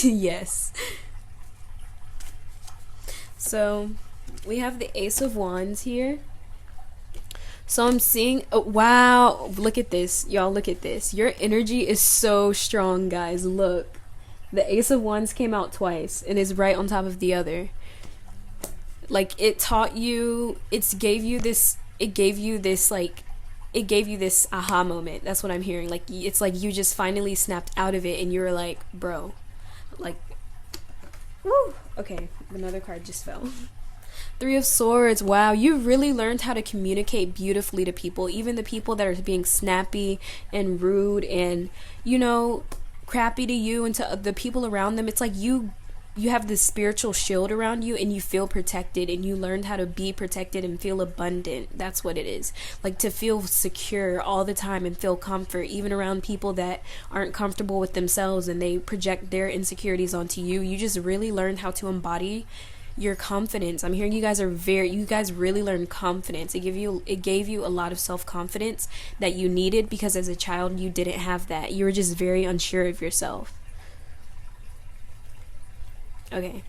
Yes. So we have the Ace of Wands here. So I'm seeing, oh, wow, look at this. Y'all, look at this. Your energy is so strong, guys. Look. The Ace of Wands came out twice and is right on top of the other. Like, it taught you, it gave you this aha moment. That's what I'm hearing. Like, it's like you just finally snapped out of it and you were like, bro, like, woo. Okay, another card just fell. Three of Swords. Wow, you really learned how to communicate beautifully to people, even the people that are being snappy and rude and, you know, crappy to you and to the people around them. It's like you have this spiritual shield around you and you feel protected, and you learned how to be protected and feel abundant. That's what it is. Like, to feel secure all the time and feel comfort even around people that aren't comfortable with themselves and they project their insecurities onto you. You just really learned how to embody your confidence. I'm hearing you guys really learned confidence. It gave you a lot of self-confidence that you needed, because as a child you didn't have that. You were just very unsure of yourself. Okay.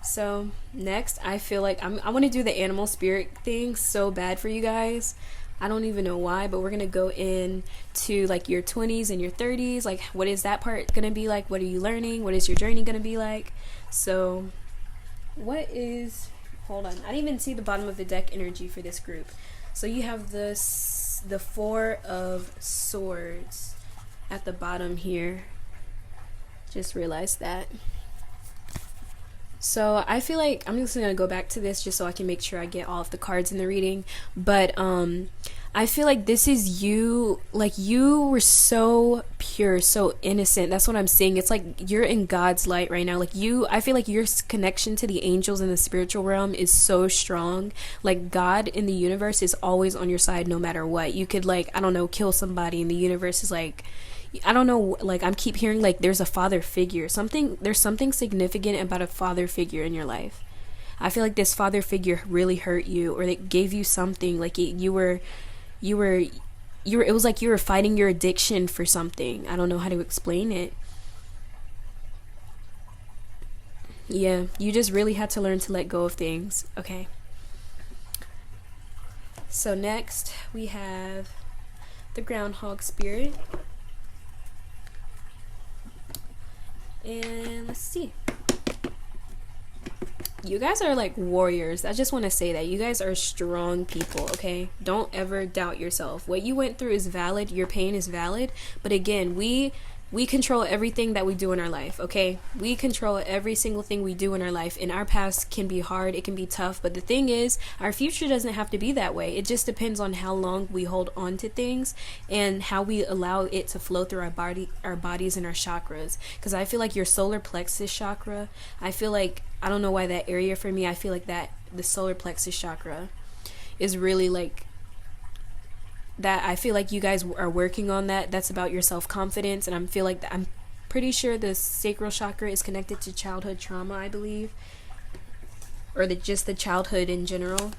So next, I feel like I want to do the animal spirit thing so bad for you guys. I don't even know why, but we're going to go into like your 20s and your 30s. Like, what is that part going to be like? What are you learning? What is your journey going to be like? So hold on, I didn't even see the bottom of the deck energy for this group. So you have the Four of Swords at the bottom here. Just realized that. So I feel like I'm just gonna go back to this just so I can make sure I get all of the cards in the reading. But I feel like this is you. Like, you were so pure, so innocent. That's what I'm seeing. It's like you're in God's light right now. Like, I feel like your connection to the angels in the spiritual realm is so strong. Like, God in the universe is always on your side no matter what. You could, like, I don't know, kill somebody and the universe is like, I don't know, like, I keep hearing like there's a father figure. There's something significant about a father figure in your life. I feel like this father figure really hurt you, or it gave you something. Like, it was like you were fighting your addiction for something. I don't know how to explain it. Yeah, you just really had to learn to let go of things. Okay. So next we have the groundhog spirit. And let's see. You guys are like warriors. I just want to say that you guys are strong people, okay? Don't ever doubt yourself. What you went through is valid. Your pain is valid. But again, we control everything that we do in our life, okay? We control every single thing we do in our life. And our past can be hard. It can be tough. But the thing is, our future doesn't have to be that way. It just depends on how long we hold on to things and how we allow it to flow through our bodies and our chakras. Because I feel like your solar plexus chakra, I feel like, I don't know why that area for me, I feel like that the solar plexus chakra is really like that. I feel like you guys are working on that. That's about your self-confidence, and I feel like I'm pretty sure the sacral chakra is connected to childhood trauma, I believe, or just the childhood in general.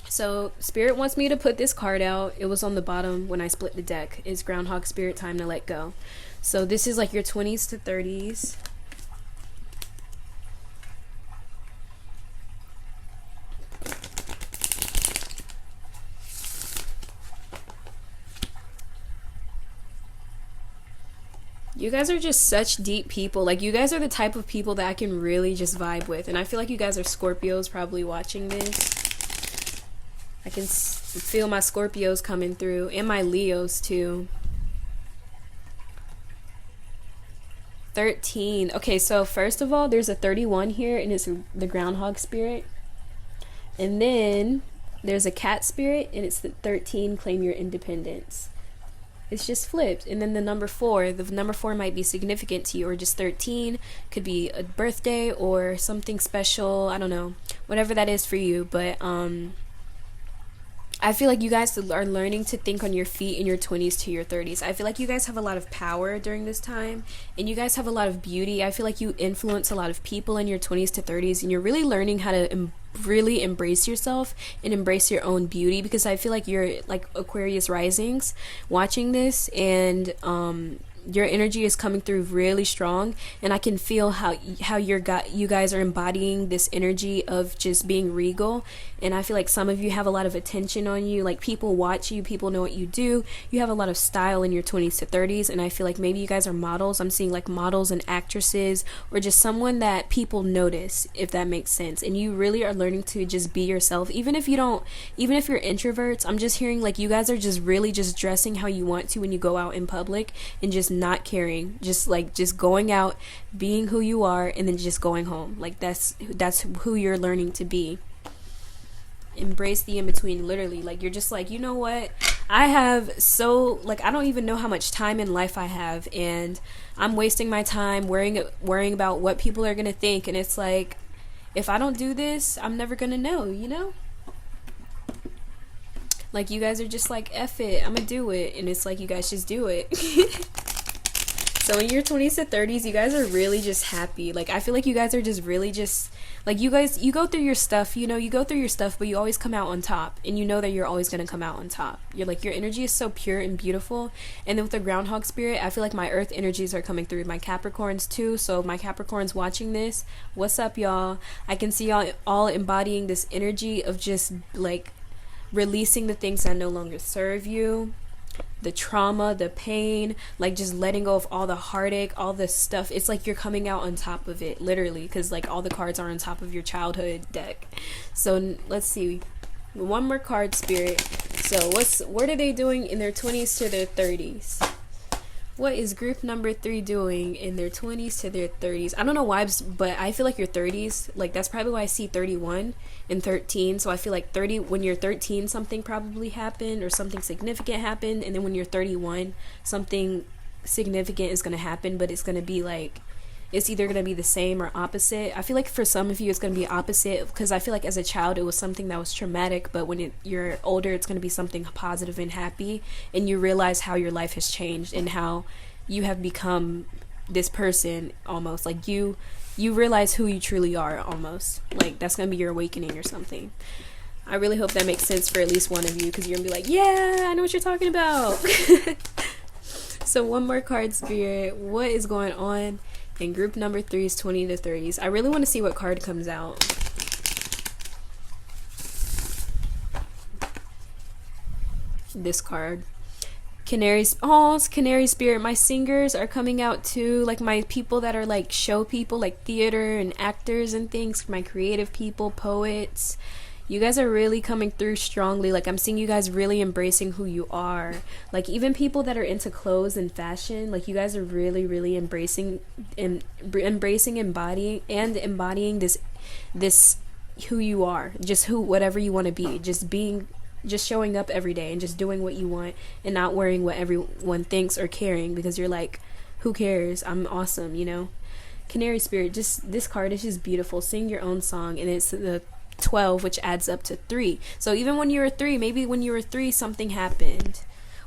So Spirit wants me to put this card out. It was on the bottom when I split the deck. It's Groundhog Spirit, time to let go. So this is like your 20s to 30s. You guys are just such deep people. Like, you guys are the type of people that I can really just vibe with. And I feel like you guys are Scorpios probably watching this. I can feel my Scorpios coming through. And my Leos too. 13. Okay, so first of all, there's a 31 here. And it's the groundhog spirit. And then there's a cat spirit. And it's the 13, claim your independence. It's just flipped. And then the number 4 might be significant to you, or just 13 could be a birthday or something special. I don't know. whatever that is for you. But I feel like you guys are learning to think on your feet in your 20s to your 30s. I feel like you guys have a lot of power during this time, and you guys have a lot of beauty. I feel like you influence a lot of people in your 20s to 30s, and you're really learning how to really embrace yourself and embrace your own beauty, because I feel like you're like Aquarius risings watching this, and your energy is coming through really strong, and I can feel how you guys are embodying this energy of just being regal. And I feel like some of you have a lot of attention on you, like people watch you, people know what you do, you have a lot of style in your 20s to 30s. And I feel like maybe you guys are models. I'm seeing like models and actresses, or just someone that people notice, if that makes sense. And you really are learning to just be yourself, even if you're introverts. I'm just hearing like you guys are just really just dressing how you want to when you go out in public, and just not caring, just going out, being who you are, and then just going home. Like that's who you're learning to be. Embrace the in-between, literally. Like you're just like, you know what, I don't even know how much time in life I have, and I'm wasting my time worrying about what people are gonna think. And it's like, if I don't do this, I'm never gonna know, you know? Like you guys are just like, F it, I'm gonna do it. And it's like, you guys just do it. So in your 20s to 30s, you guys are really just happy. Like I feel like you guys are just really just like, you go through your stuff, but you always come out on top, and you know that you're always going to come out on top. You're like, your energy is so pure and beautiful. And then with the groundhog spirit, I feel like my earth energies are coming through, my Capricorns too. So my Capricorns watching this, what's up, y'all? I can see y'all all embodying this energy of just like releasing the things that no longer serve you, the trauma, the pain, like just letting go of all the heartache, all this stuff. It's like you're coming out on top of it, literally, because like all the cards are on top of your childhood deck. So let's see, one more card, spirit. So what are they doing in their 20s to their 30s? What is group number 3 doing in their 20s to their 30s? I don't know why, but I feel like your 30s, like that's probably why I see 31 and 13. So I feel like when you're 13, something probably happened, or something significant happened. And then when you're 31, something significant is going to happen, but it's going to be like, it's either going to be the same or opposite. I feel like for some of you, it's going to be opposite, because I feel like as a child, it was something that was traumatic, but when you're older, it's going to be something positive and happy, and you realize how your life has changed and how you have become this person, almost like you realize who you truly are, almost like that's going to be your awakening or something. I really hope that makes sense for at least one of you, because you're going to be like, yeah, I know what you're talking about. So one more card, spirit. What is going on in group number 3's 20 to 30s? I really want to see what card comes out. This card. Canaries. Oh, it's Canary spirit. My singers are coming out too. Like my people that are like show people, like theater and actors and things. My creative people, poets. You guys are really coming through strongly. Like I'm seeing you guys really embracing who you are. Like even people that are into clothes and fashion, like you guys are really, really embracing, embodying this who you are. Just whatever you want to be. Just showing up every day and just doing what you want, and not worrying what everyone thinks or caring, because you're like, who cares? I'm awesome, you know? Canary spirit, just this card is just beautiful. Sing your own song, and it's the 12, which adds up to 3. So even when you were 3, maybe when you were 3 something happened,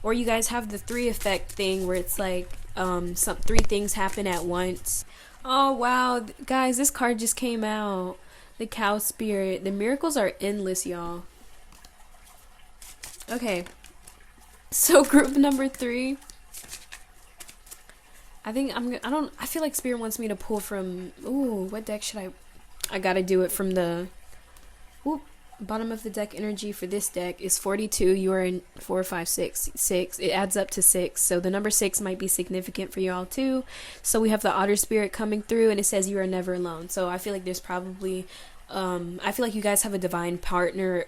or you guys have the 3 effect thing where it's like 3 things happen at once. Oh wow, guys, this card just came out. The cow spirit. The miracles are endless, y'all. Okay, so group number 3. I feel like spirit wants me to pull from, what deck should I gotta do it from the bottom of the deck. Energy for this deck is 42. You are in 4, 5, 6. It adds up to 6. So the number 6 might be significant for y'all too. So we have the otter spirit coming through, and it says you are never alone. So I feel like there's probably, I feel like you guys have a divine partner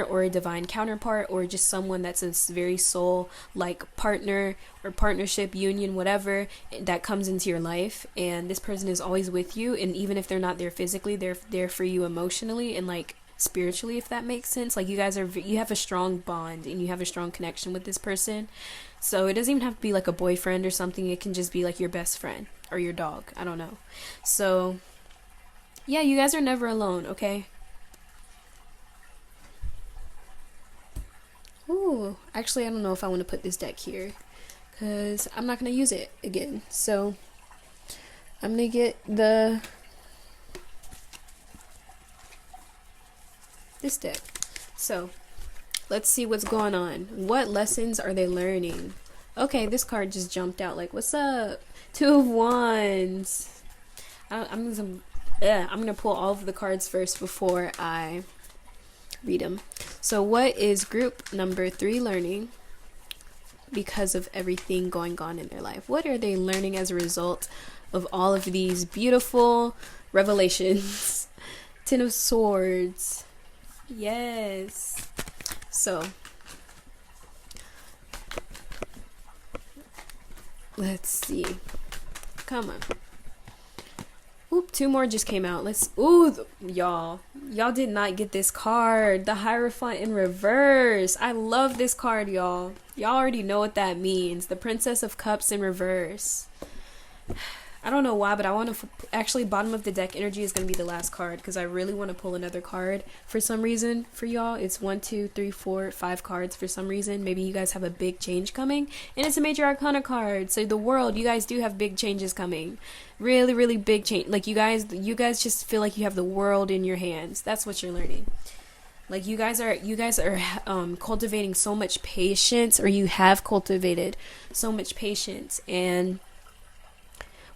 or a divine counterpart, or just someone that's a very soul like partner or partnership, union, whatever, that comes into your life, and this person is always with you, and even if they're not there physically, they're there for you emotionally and like spiritually, if that makes sense. Like you have a strong bond and you have a strong connection with this person. So it doesn't even have to be like a boyfriend or something. It can just be like your best friend or your dog, I don't know. So yeah, you guys are never alone, okay? Ooh, actually, I don't know if I want to put this deck here because I'm not going to use it again. So I'm going to get this deck. So let's see what's going on. What lessons are they learning? Okay, this card just jumped out. Like, what's up? Two of Wands. I'm gonna pull all of the cards first before I read them. So what is group number 3 learning because of everything going on in their life? What are they learning as a result of all of these beautiful revelations? Ten of Swords. Yes. So let's see. Come on. Oop, 2 more just came out. Y'all did not get this card. The Hierophant in reverse. I love this card, y'all. Y'all already know what that means. The Princess of Cups in reverse. I don't know why, but I want to actually, bottom of the deck energy is going to be the last card because I really want to pull another card for some reason for y'all. It's 1, 2, 3, 4, 5 cards for some reason. Maybe you guys have a big change coming, and it's a major arcana card. So the world, you guys do have big changes coming. Really, really big change. Like you guys just feel like you have the world in your hands. That's what you're learning. Like you guys are cultivating so much patience, or you have cultivated so much patience. And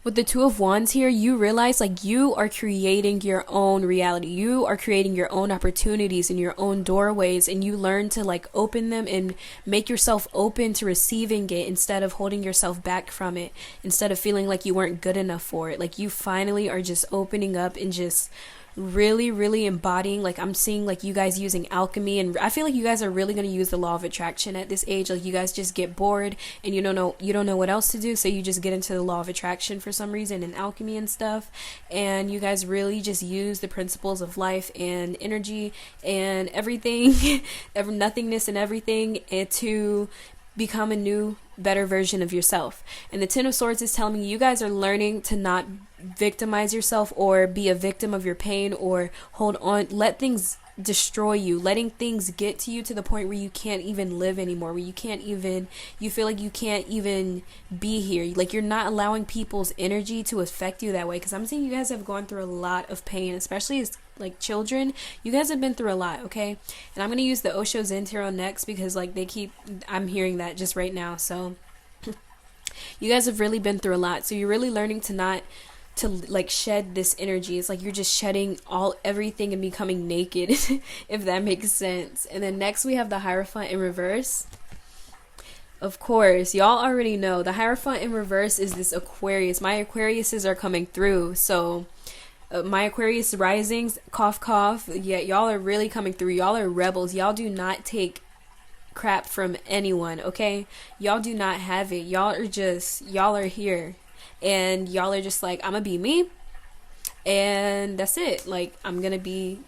with the Two of Wands here, you realize like you are creating your own reality. You are creating your own opportunities and your own doorways, and you learn to like open them and make yourself open to receiving it instead of holding yourself back from it, instead of feeling like you weren't good enough for it. Like you finally are just opening up and just really, really embodying. Like I'm seeing like you guys using alchemy, and I feel like you guys are really going to use the law of attraction at this age. Like you guys just get bored and you don't know what else to do, so you just get into the law of attraction for some reason and alchemy and stuff, and you guys really just use the principles of life and energy and everything nothingness and everything, and to become a new, better version of yourself. And the Ten of Swords is telling me you guys are learning to not victimize yourself or be a victim of your pain or hold on, let things destroy you, letting things get to you to the point where you can't even live anymore, where you feel like you can't even be here. Like you're not allowing people's energy to affect you that way, because I'm seeing you guys have gone through a lot of pain, especially as like children. You guys have been through a lot, okay? And I'm going to use the Osho Zen Tarot next because like I'm hearing that just right now. So you guys have really been through a lot, so you're really learning to like shed this energy. It's like you're just shedding everything and becoming naked if that makes sense. And then next we have the Hierophant in reverse. Of course, y'all already know the Hierophant in reverse is this Aquarius. My Aquariuses are coming through. So my Aquarius risings, cough cough, yeah, y'all are really coming through. Y'all are rebels. Y'all do not take crap from anyone, okay? Y'all do not have it. Y'all are here. And y'all are just like, I'm gonna be me, and that's it. Like I'm gonna be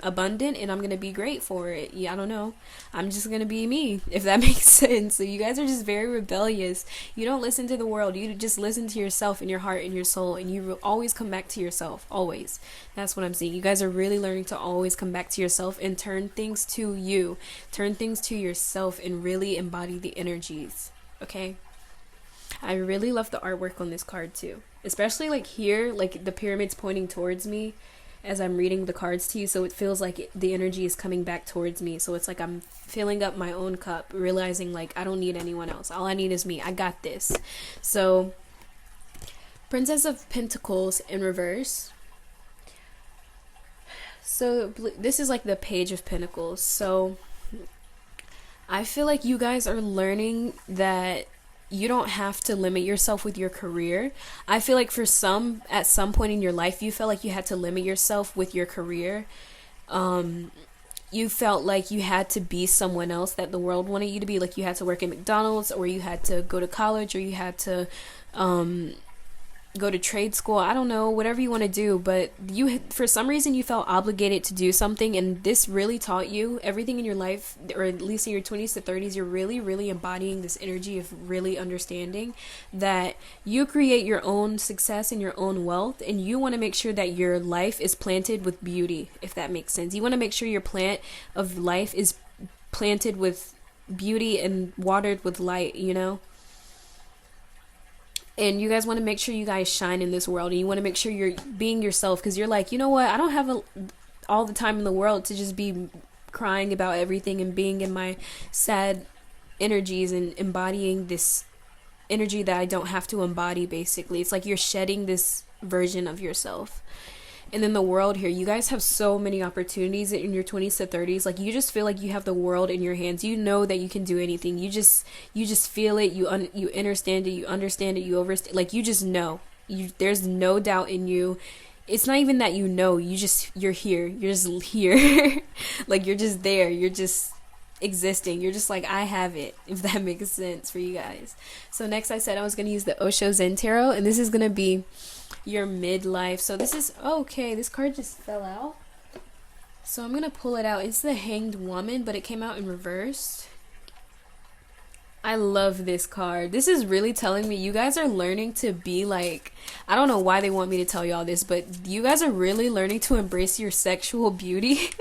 abundant, and I'm gonna be great for it. Yeah, I don't know, I'm just gonna be me, if that makes sense. So you guys are just very rebellious. You don't listen to the world, you just listen to yourself and your heart and your soul, and you will always come back to yourself. Always. That's what I'm seeing. You guys are really learning to always come back to yourself and turn things to yourself and really embody the energies, okay? I really love the artwork on this card too, especially like here, like the pyramid's pointing towards me as I'm reading the cards to you, so it feels like the energy is coming back towards me. So it's like I'm filling up my own cup, realizing like I don't need anyone else. All I need is me. I got this. So Princess of Pentacles in reverse. So this is like the Page of Pentacles. So I feel like you guys are learning that you don't have to limit yourself with your career. I feel like for some, at some point in your life, you felt like you had to limit yourself with your career. You felt like you had to be someone else that the world wanted you to be. Like you had to work at McDonald's, or you had to go to college, or you had to go to trade school. I don't know, whatever you want to do, but for some reason you felt obligated to do something, and this really taught you everything in your life, or at least in your 20s to 30s. You're really, really embodying this energy of really understanding that you create your own success and your own wealth, and you want to make sure that your life is planted with beauty, if that makes sense. You want to make sure your plant of life is planted with beauty and watered with light, you know? And you guys want to make sure you guys shine in this world, and you want to make sure you're being yourself, because you're like, you know what, I don't have all the time in the world to just be crying about everything and being in my sad energies and embodying this energy that I don't have to embody. Basically, it's like you're shedding this version of yourself. And then the world here, you guys have so many opportunities in your 20s to 30s. Like, you just feel like you have the world in your hands. You know that you can do anything. You just feel it. You understand it. You understand it. You overstand. Like, you just know. There's no doubt in you. It's not even that you know. You're here. You're just here. Like, you're just there. You're just existing. You're just like, I have it, if that makes sense for you guys. So next, I said I was going to use the Osho Zen Tarot, and this is going to be your midlife. So this is okay, this card just fell out, so I'm gonna pull it out. It's the Hanged Woman, but it came out in reverse. I love this card. This is really telling me you guys are learning to be like, I don't know why they want me to tell y'all this, but you guys are really learning to embrace your sexual beauty.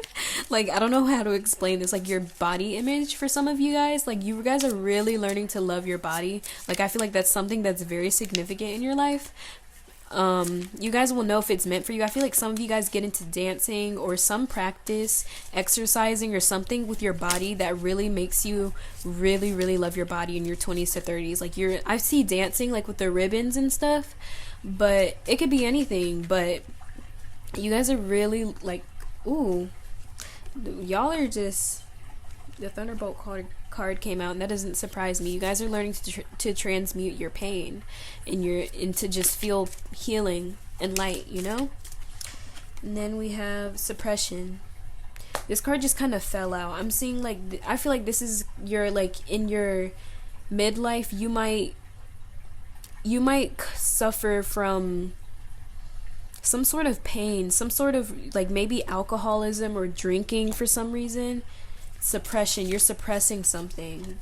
Like, I don't know how to explain this, like your body image for some of you guys. Like, you guys are really learning to love your body. Like, I feel like that's something that's very significant in your life. You guys will know if it's meant for you. I feel like some of you guys get into dancing or some practice, exercising or something with your body that really makes you really, really love your body in your 20s to 30s. Like, I see dancing like with the ribbons and stuff, but it could be anything. But you guys are really like, ooh, y'all are just, the Thunderbolt card came out, and that doesn't surprise me. You guys are learning to transmute your pain and to just feel healing and light, you know? And then we have suppression. This card just kind of fell out. I'm seeing like, I feel like this is your, like, in your midlife, you might suffer from some sort of pain, some sort of like maybe alcoholism or drinking for some reason. Suppression, you're suppressing something.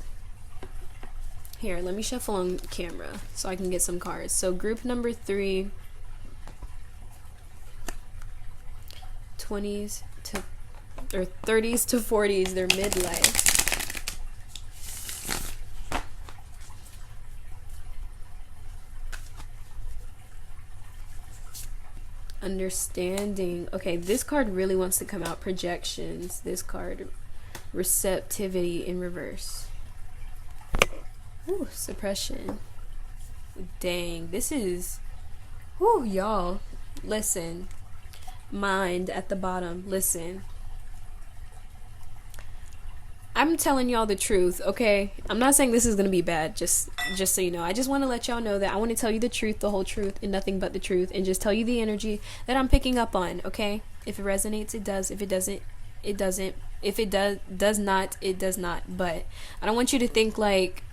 Here, let me shuffle on camera so I can get some cards. So group number 3, 20s to, or 30s to 40s, their midlife. Understanding. Okay, this card really wants to come out. Projections. This card, receptivity in reverse. Ooh, suppression. Dang, this is, ooh, y'all, listen. Mind at the bottom, listen. I'm telling y'all the truth, okay? I'm not saying this is gonna be bad, just so you know. I just want to let y'all know that I want to tell you the truth, the whole truth, and nothing but the truth, and just tell you the energy that I'm picking up on, okay? If it resonates, it does. If it doesn't, it doesn't. If it does not, it does not. But I don't want you to think like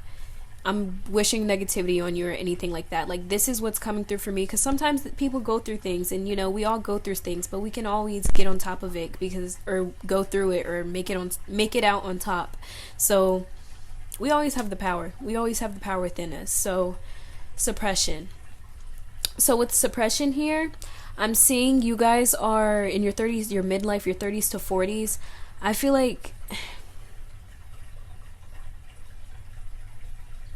I'm wishing negativity on you or anything like that. Like, this is what's coming through for me, because sometimes people go through things, and you know, we all go through things, but we can always get on top of it, or go through it, or make it out on top. So we always have the power. We always have the power within us. So suppression. So with suppression here, I'm seeing you guys are in your 30s, your midlife, your 30s to 40s. I feel like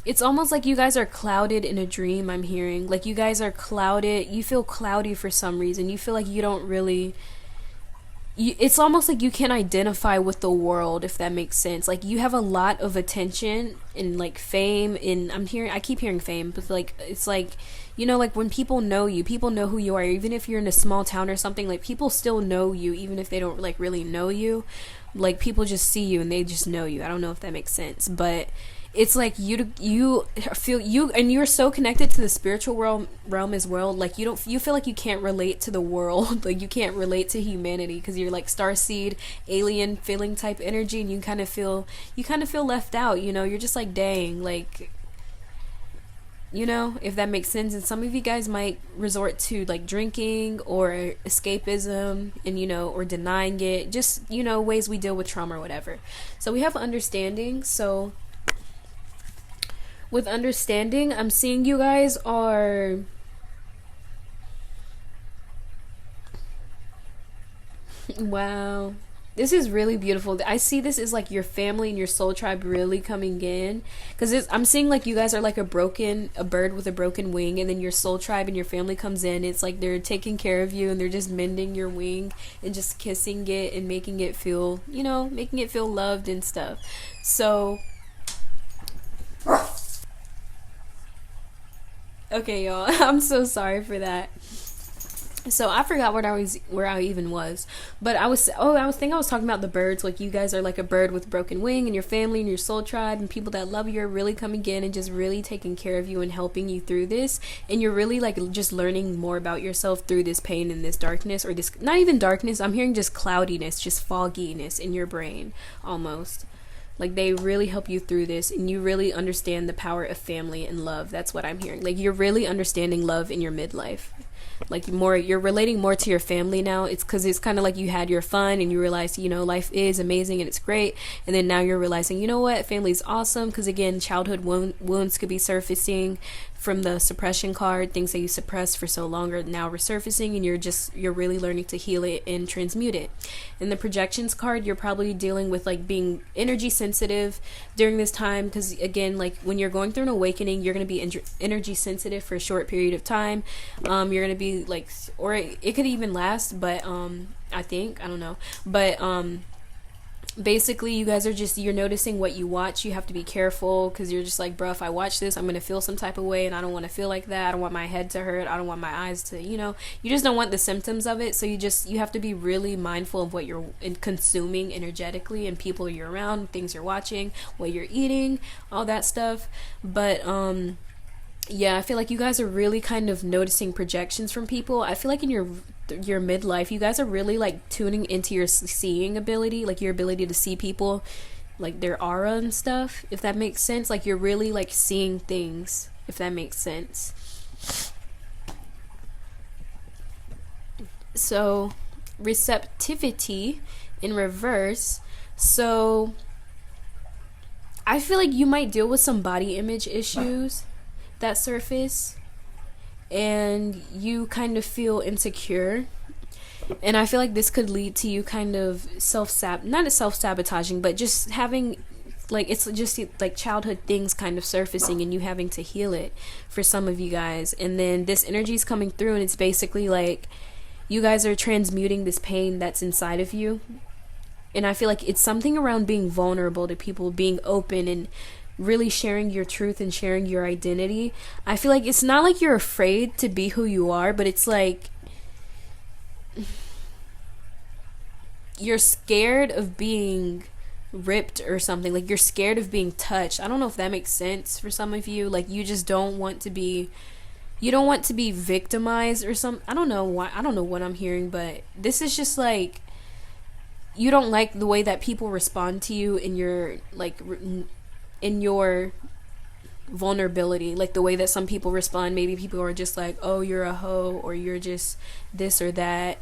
it's almost like you guys are clouded in a dream. I'm hearing like you guys are clouded. You feel cloudy for some reason. You feel like you don't really, it's almost like you can't identify with the world, if that makes sense. Like, you have a lot of attention and like fame, and I keep hearing fame, but like, it's like, you know, like when people know you, people know who you are. Even if you're in a small town or something, like people still know you, even if they don't like really know you. Like, people just see you and they just know you. I don't know if that makes sense, but it's like you feel you, and you're so connected to the spiritual realm as well. Like, you feel like you can't relate to the world. Like, you can't relate to humanity because you're like starseed, alien feeling type energy, and you kind of feel left out. You know, you're just like, dang, like, you know, if that makes sense. And some of you guys might resort to like drinking or escapism, and you know, or denying it, just, you know, ways we deal with trauma or whatever. So we have understanding. So with understanding, I'm seeing you guys are wow. This is really beautiful. I see this as like your family and your soul tribe really coming in, because I'm seeing like you guys are like a bird with a broken wing, and then your soul tribe and your family comes in. It's like they're taking care of you and they're just mending your wing and just kissing it and making it feel, making it feel loved and stuff. So okay, y'all, I'm so sorry for that. So I forgot where I even was, but I was talking about the birds. Like, you guys are like a bird with a broken wing, and your family and your soul tribe and people that love you are really coming in and just really taking care of you and helping you through this. And you're really like just learning more about yourself through this pain and this darkness, or this, not even darkness, I'm hearing just cloudiness, just fogginess in your brain almost. Like, they really help you through this, and you really understand the power of family and love. That's what I'm hearing. Like, you're really understanding love in your midlife. Like, you're relating more to your family now. It's because it's kind of like you had your fun and you realized, life is amazing and it's great. And then now you're realizing, you know what, family's awesome. Because again, childhood wounds could be surfacing from the suppression card. Things that you suppressed for so long are now resurfacing, and you're really learning to heal it and transmute it. In the projections card, you're probably dealing with like being energy sensitive during this time, because again, like when you're going through an awakening, you're going to be energy sensitive for a short period of time. You're going to be like, or it could even last, but I don't know, but basically you guys are you're noticing what you watch. You have to be careful, because you're just like, bro, if I watch this, I'm gonna feel some type of way, and I don't want to feel like that. I don't want my head to hurt. I don't want my eyes to, you just don't want the symptoms of it. So you have to be really mindful of what you're consuming energetically, and people you're around, things you're watching, what you're eating, all that stuff. But yeah, I feel like you guys are really kind of noticing projections from people. I feel like in your midlife, you guys are really like tuning into your seeing ability, like your ability to see people, like their aura and stuff, if that makes sense. Like, you're really like seeing things, if that makes sense. So receptivity in reverse. So I feel like you might deal with some body image issues that surface, and you kind of feel insecure, and I feel like this could lead to you kind of not self-sabotaging, but just having like, it's just like childhood things kind of surfacing, and you having to heal it for some of you guys. And then this energy is coming through, and it's basically like you guys are transmuting this pain that's inside of you. And I feel like it's something around being vulnerable to people, being open, and really sharing your truth and sharing your identity. I feel like it's not like you're afraid to be who you are, but it's like you're scared of being ripped or something. Like, you're scared of being touched. I don't know if that makes sense for some of you. Like, you just don't want to be victimized or something. I don't know why. I don't know what I'm hearing, but this is just like, you don't like the way that people respond to you in your in your vulnerability, like the way that some people respond. Maybe people are just like, oh, you're a hoe, or you're just this or that.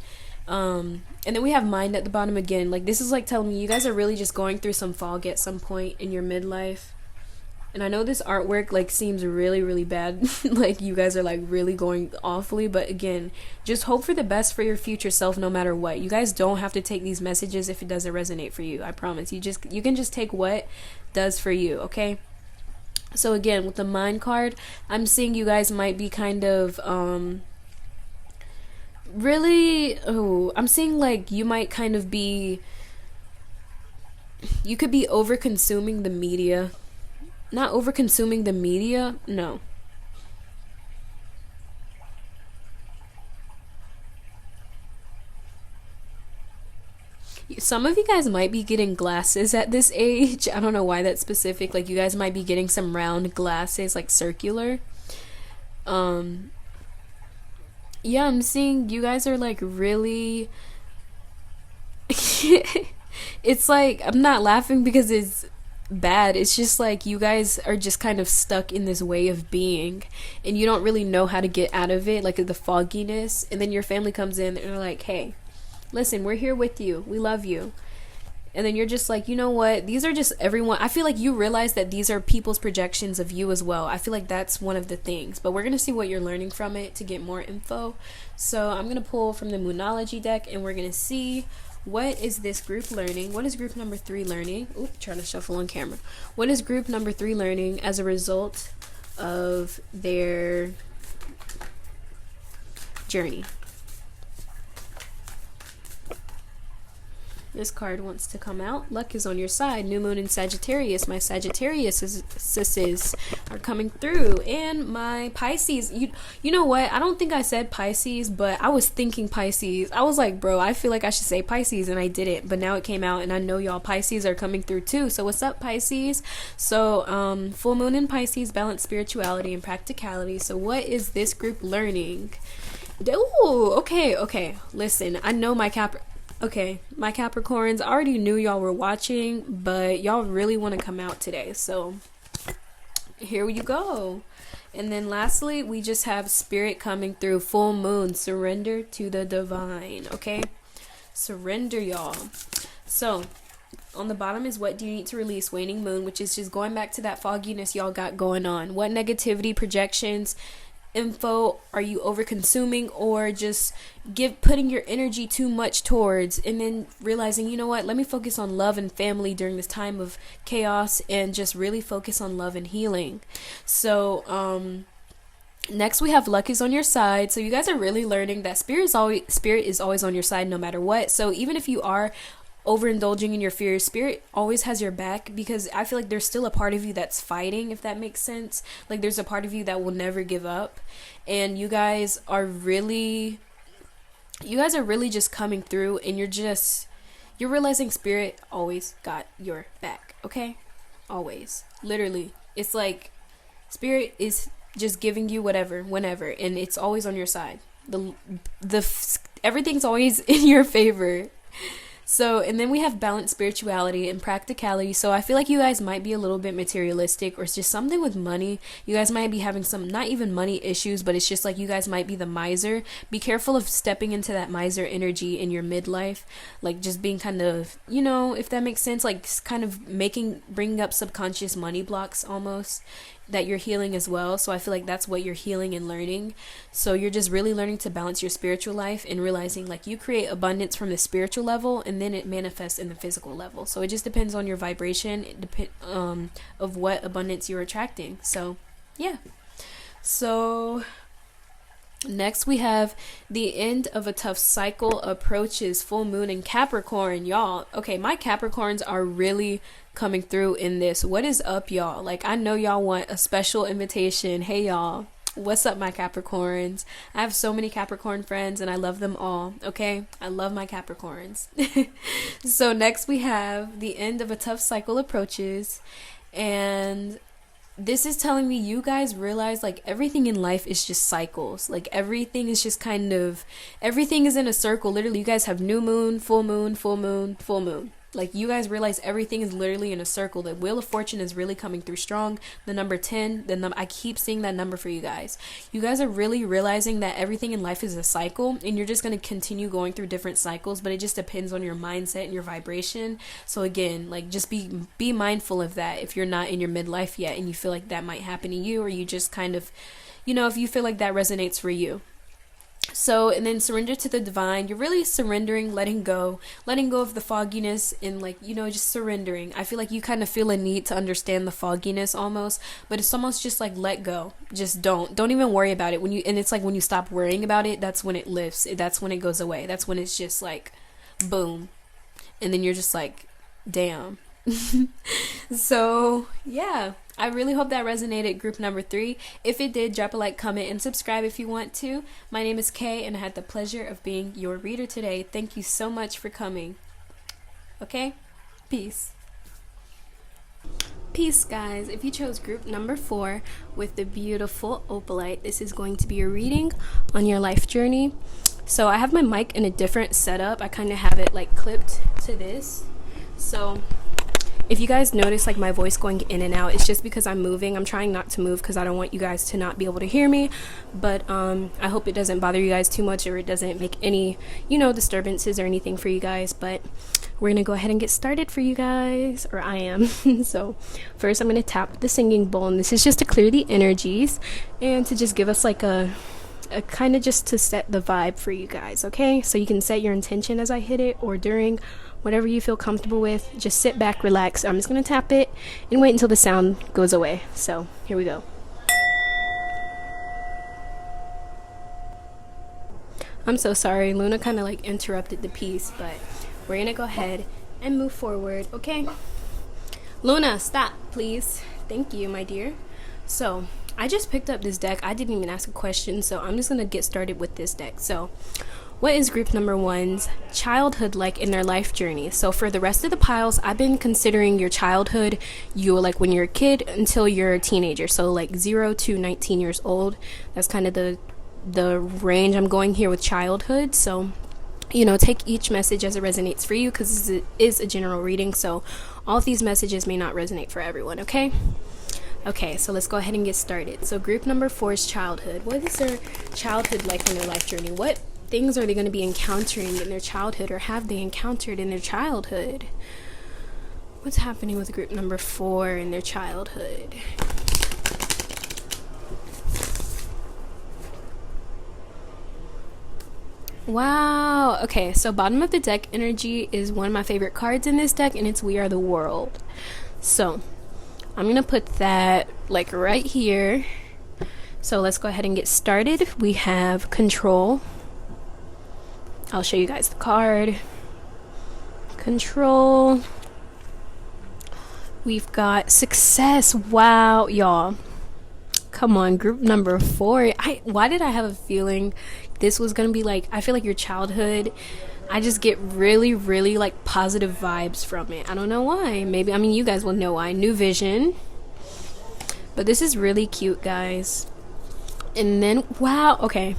And then we have mind at the bottom again. Like, this is like telling me you guys are really just going through some fog at some point in your midlife. And I know this artwork like seems really, really bad. Like, you guys are like really going awfully, but again, just hope for the best for your future self no matter what. You guys don't have to take these messages if it doesn't resonate for you. I promise. You can just take what does for you, okay? So again, with the mind card, I'm seeing you guys might be kind of I'm seeing like you might kind of be, you could be over consuming the media. Not over consuming the media, no. Some of you guys might be getting glasses at this age. I don't know why that's specific. Like, you guys might be getting some round glasses, like circular. Yeah, I'm seeing you guys are like really it's like, I'm not laughing because it's bad. It's just like you guys are just kind of stuck in this way of being, and you don't really know how to get out of it, like the fogginess. And then your family comes in and they're like, hey, listen, we're here with you, we love you, And then you're just like, you know what? These are just everyone. I feel like you realize that these are people's projections of you as well. I feel like that's one of the things. But we're going to see what you're learning from it to get more info. So I'm going to pull from the Moonology deck, and we're going to see what is this group learning. What is group number 3 learning? Oop, trying to shuffle on camera. What is group number 3 learning as a result of their journey? This card wants to come out. Luck is on your side. New moon in Sagittarius. My Sagittarius are coming through. And my Pisces. You know what? I don't think I said Pisces, but I was thinking Pisces. I was like, bro, I feel like I should say Pisces, and I didn't. But now it came out, and I know y'all Pisces are coming through too. So what's up, Pisces? So full moon in Pisces, balanced spirituality and practicality. So what is this group learning? Ooh, okay. Listen, I know my my Capricorns, I already knew y'all were watching, but y'all really want to come out today. So here you go. And then lastly, we just have Spirit coming through. Full moon, surrender to the divine. Okay, surrender, y'all. So on the bottom is what do you need to release? Waning moon, which is just going back to that fogginess y'all got going on. What negativity, projections, info are you over consuming, or just putting your energy too much towards, and then realizing, you know what, let me focus on love and family during this time of chaos, and just really focus on love and healing. So next we have luck is on your side. So you guys are really learning that spirit is always on your side no matter what. So even if you are overindulging in your fears, spirit always has your back, because I feel like there's still a part of you that's fighting, if that makes sense. Like there's a part of you that will never give up, and you guys are really just coming through, and you're realizing spirit always got your back. Okay, always, literally. It's like spirit is just giving you whatever, whenever, and it's always on your side. Everything's always in your favor. So, and then we have balanced spirituality and practicality. So I feel like you guys might be a little bit materialistic, or it's just something with money. You guys might be having some, not even money issues, but it's just like you guys might be the miser. Be careful of stepping into that miser energy in your midlife. Like just being kind of, you know, if that makes sense, like kind of bringing up subconscious money blocks almost, that you're healing as well. So I feel like that's what you're healing and learning. So you're just really learning to balance your spiritual life and realizing like you create abundance from the spiritual level, and then it manifests in the physical level. So it just depends on your vibration of what abundance you're attracting. So yeah. So next we have the end of a tough cycle approaches. Full moon in Capricorn, y'all. Okay, my Capricorns are really coming through in this. What is up, y'all? Like, I know y'all want a special invitation. Hey, y'all. What's up, my Capricorns? I have so many Capricorn friends, and I love them all. Okay, I love my Capricorns. So next we have the end of a tough cycle approaches, and this is telling me you guys realize like everything in life is just cycles. Like everything is just kind of, everything is in a circle. Literally, you guys have new moon, full moon, full moon, full moon. Like you guys realize everything is literally in a circle. The Wheel of Fortune is really coming through strong. The number 10, I keep seeing that number for you guys. You guys are really realizing that everything in life is a cycle, and you're just going to continue going through different cycles, but it just depends on your mindset and your vibration. So again, like just be mindful of that if you're not in your midlife yet and you feel like that might happen to you, or you just kind of, you know, if you feel like that resonates for you. So, and then surrender to the divine. You're really surrendering, letting go of the fogginess, and like, you know, just surrendering. I feel like you kind of feel a need to understand the fogginess almost, but it's almost just like let go. Just don't even worry about it. And it's like when you stop worrying about it, that's when it lifts. That's when it goes away. That's when it's just like boom. And then you're just like, damn. So yeah, I really hope that resonated, group number 3. If it did, drop a like, comment, and subscribe if you want to. My name is Kay, and I had the pleasure of being your reader today. Thank you so much for coming. Okay, peace. Peace, guys. If you chose group number 4 with the beautiful opalite, this is going to be a reading on your life journey. So I have my mic in a different setup. I kind of have it like clipped to this. So If you guys notice like my voice going in and out, it's just because I'm moving. I'm trying not to move because I don't want you guys to not be able to hear me, but I hope it doesn't bother you guys too much, or it doesn't make any, disturbances or anything for you guys. But we're gonna go ahead and get started for you guys, or I am. So first I'm gonna tap the singing bowl, and this is just to clear the energies and to just give us like a kind of just to set the vibe for you guys. Okay, so you can set your intention as I hit it, or during, whatever you feel comfortable with. Just sit back, relax. I'm just gonna tap it and wait until the sound goes away. So here we go. I'm so sorry, Luna kind of like interrupted the piece, but we're gonna go ahead and move forward. Okay, Luna, stop please. Thank you, my dear. So I just picked up this deck. I didn't even ask a question, so I'm just gonna get started with this deck. So what is group number one's childhood like in their life journey? So for the rest of the piles, I've been considering your childhood, like when you're a kid until you're a teenager. So like 0 to 19 years old. That's kind of the range I'm going here with childhood. So take each message as it resonates for you, because this is a general reading, so all of these messages may not resonate for everyone. Okay, so let's go ahead and get started. So group number 4 is childhood. What is their childhood like in their life journey? What things are they going to be encountering in their childhood, or have they encountered in their childhood? What's happening with group number 4 in their childhood? Wow. Okay, so bottom of the deck energy is one of my favorite cards in this deck, and it's We Are the World. So I'm gonna put that like right here. So let's go ahead and get started. We have control. I'll show you guys the card. Control. We've got success. Wow, y'all. Come on, group number 4. Why did I have a feeling this was gonna be like, I feel like your childhood, I just get really, really like positive vibes from it. I don't know why. Maybe, you guys will know why. New vision. But this is really cute, guys. And then, wow, okay.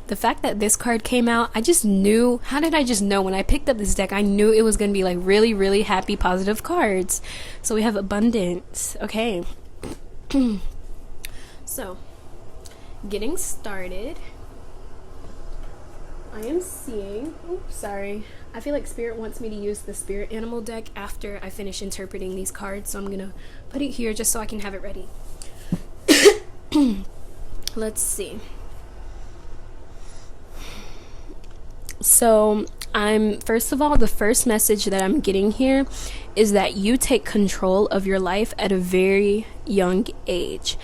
The fact that this card came out, I just knew. How did I just know? When I picked up this deck, I knew it was going to be like really, really happy, positive cards. So we have abundance. Okay. So, getting started. I am seeing, oops, sorry. I feel like Spirit wants me to use the Spirit Animal deck after I finish interpreting these cards. So I'm going to put it here just so I can have it ready. Let's see. So first of all, the first message that I'm getting here is that you take control of your life at a very young age.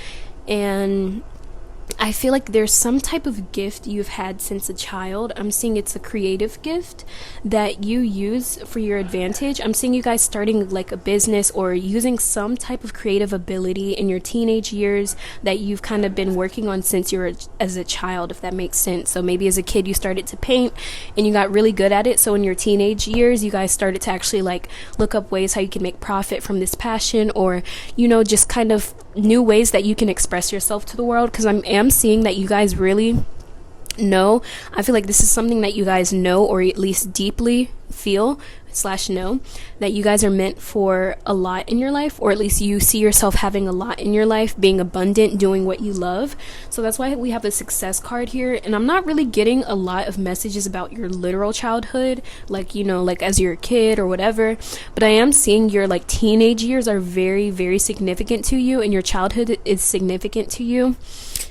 And I feel like there's some type of gift you've had since a child. I'm seeing it's a creative gift that you use for your advantage. I'm seeing you guys starting like a business or using some type of creative ability in your teenage years that you've kind of been working on since you were as a child, if that makes sense. So maybe as a kid you started to paint and you got really good at it. So in your teenage years you guys started to actually like look up ways how you can make profit from this passion, or just kind of new ways that you can express yourself to the world. Because I'm seeing that you guys really know. I feel like this is something that you guys know, or at least deeply feel / know that you guys are meant for a lot in your life, or at least you see yourself having a lot in your life, being abundant, doing what you love. So that's why we have the success card here. And I'm not really getting a lot of messages about your literal childhood, like like as you're a kid or whatever, but I am seeing your like teenage years are very, very significant to you, and your childhood is significant to you.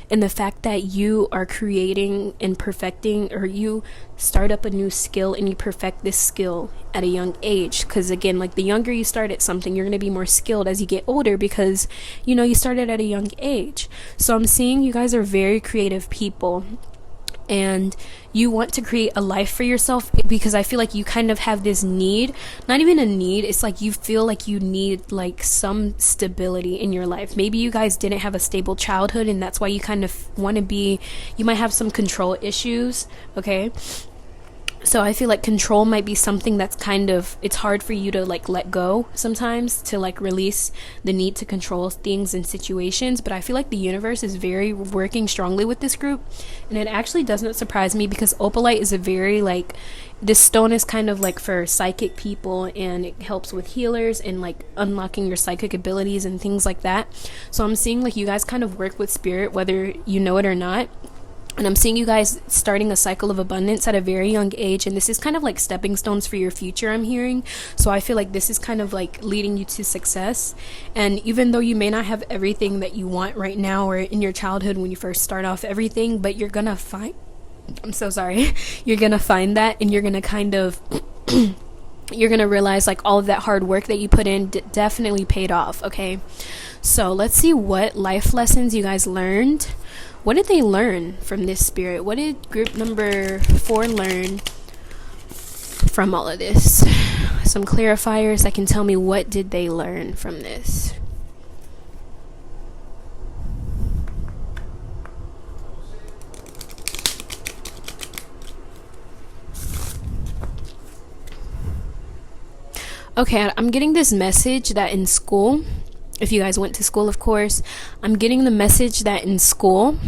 And the fact that you are creating and perfecting, or you start up a new skill and you perfect this skill at a young age. Because again, like the younger you start at something, you're going to be more skilled as you get older, because you started at a young age. So I'm seeing you guys are very creative people, and you want to create a life for yourself, because I feel like you kind of have this need, not even a need, it's like you feel like you need like some stability in your life. Maybe you guys didn't have a stable childhood, and that's why you kind of want to be, you might have some control issues, okay? So I feel like control might be something that's kind of, it's hard for you to like let go sometimes, to like release the need to control things and situations. But I feel like the universe is very working strongly with this group, and it actually doesn't surprise me, because opalite is a very like, this stone is kind of like for psychic people, and it helps with healers and like unlocking your psychic abilities and things like that. So I'm seeing like you guys kind of work with spirit whether you know it or not. And I'm seeing you guys starting a cycle of abundance at a very young age. And this is kind of like stepping stones for your future, I'm hearing. So I feel like this is kind of like leading you to success. And even though you may not have everything that you want right now or in your childhood when you first start off everything, but you're going to find, I'm so sorry, you're going to find that, and you're going to kind of, you're going to realize like all of that hard work that you put in definitely paid off. Okay. So let's see what life lessons you guys learned. What did they learn from this spirit? What did group number 4 learn from all of this? Some clarifiers that can tell me what did they learn from this. Okay, I'm getting this message that in school, if you guys went to school, of course, I'm getting the message that in school,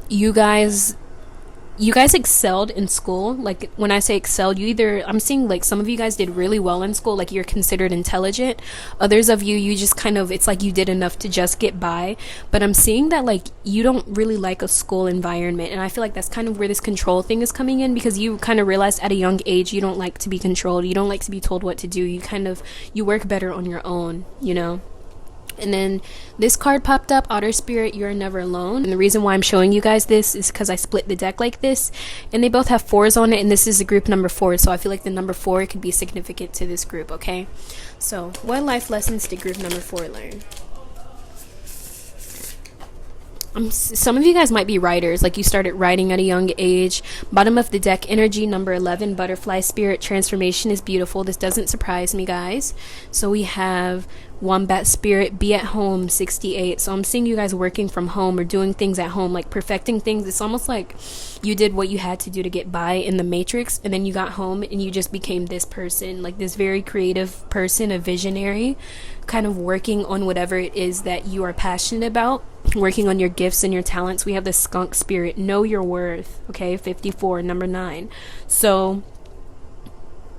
you guys excelled in school. Like when I say excelled, I'm seeing like some of you guys did really well in school, like you're considered intelligent. Others of you just kind of, it's like you did enough to just get by. But I'm seeing that like you don't really like a school environment, and I feel like that's kind of where this control thing is coming in, because you kind of realized at a young age you don't like to be controlled, you don't like to be told what to do, you work better on your own, you know. And then this card popped up, Otter Spirit, you're never alone. And the reason why I'm showing you guys this is because I split the deck like this, and they both have 4s on it, and this is the group number 4, so I feel like the number 4 could be significant to this group. Okay, so what life lessons did group number 4 learn? Some of you guys might be writers, like you started writing at a young age. Bottom of the deck energy, number 11, Butterfly Spirit, transformation is beautiful. This doesn't surprise me, guys. So we have Wombat Spirit, be at home, 68. So I'm seeing you guys working from home or doing things at home, like perfecting things. It's almost like you did what you had to do to get by in the Matrix, and then you got home and you just became this person, like this very creative person, a visionary, kind of working on whatever it is that you are passionate about, working on your gifts and your talents. We have the Skunk Spirit, know your worth. Okay, 54, number 9. So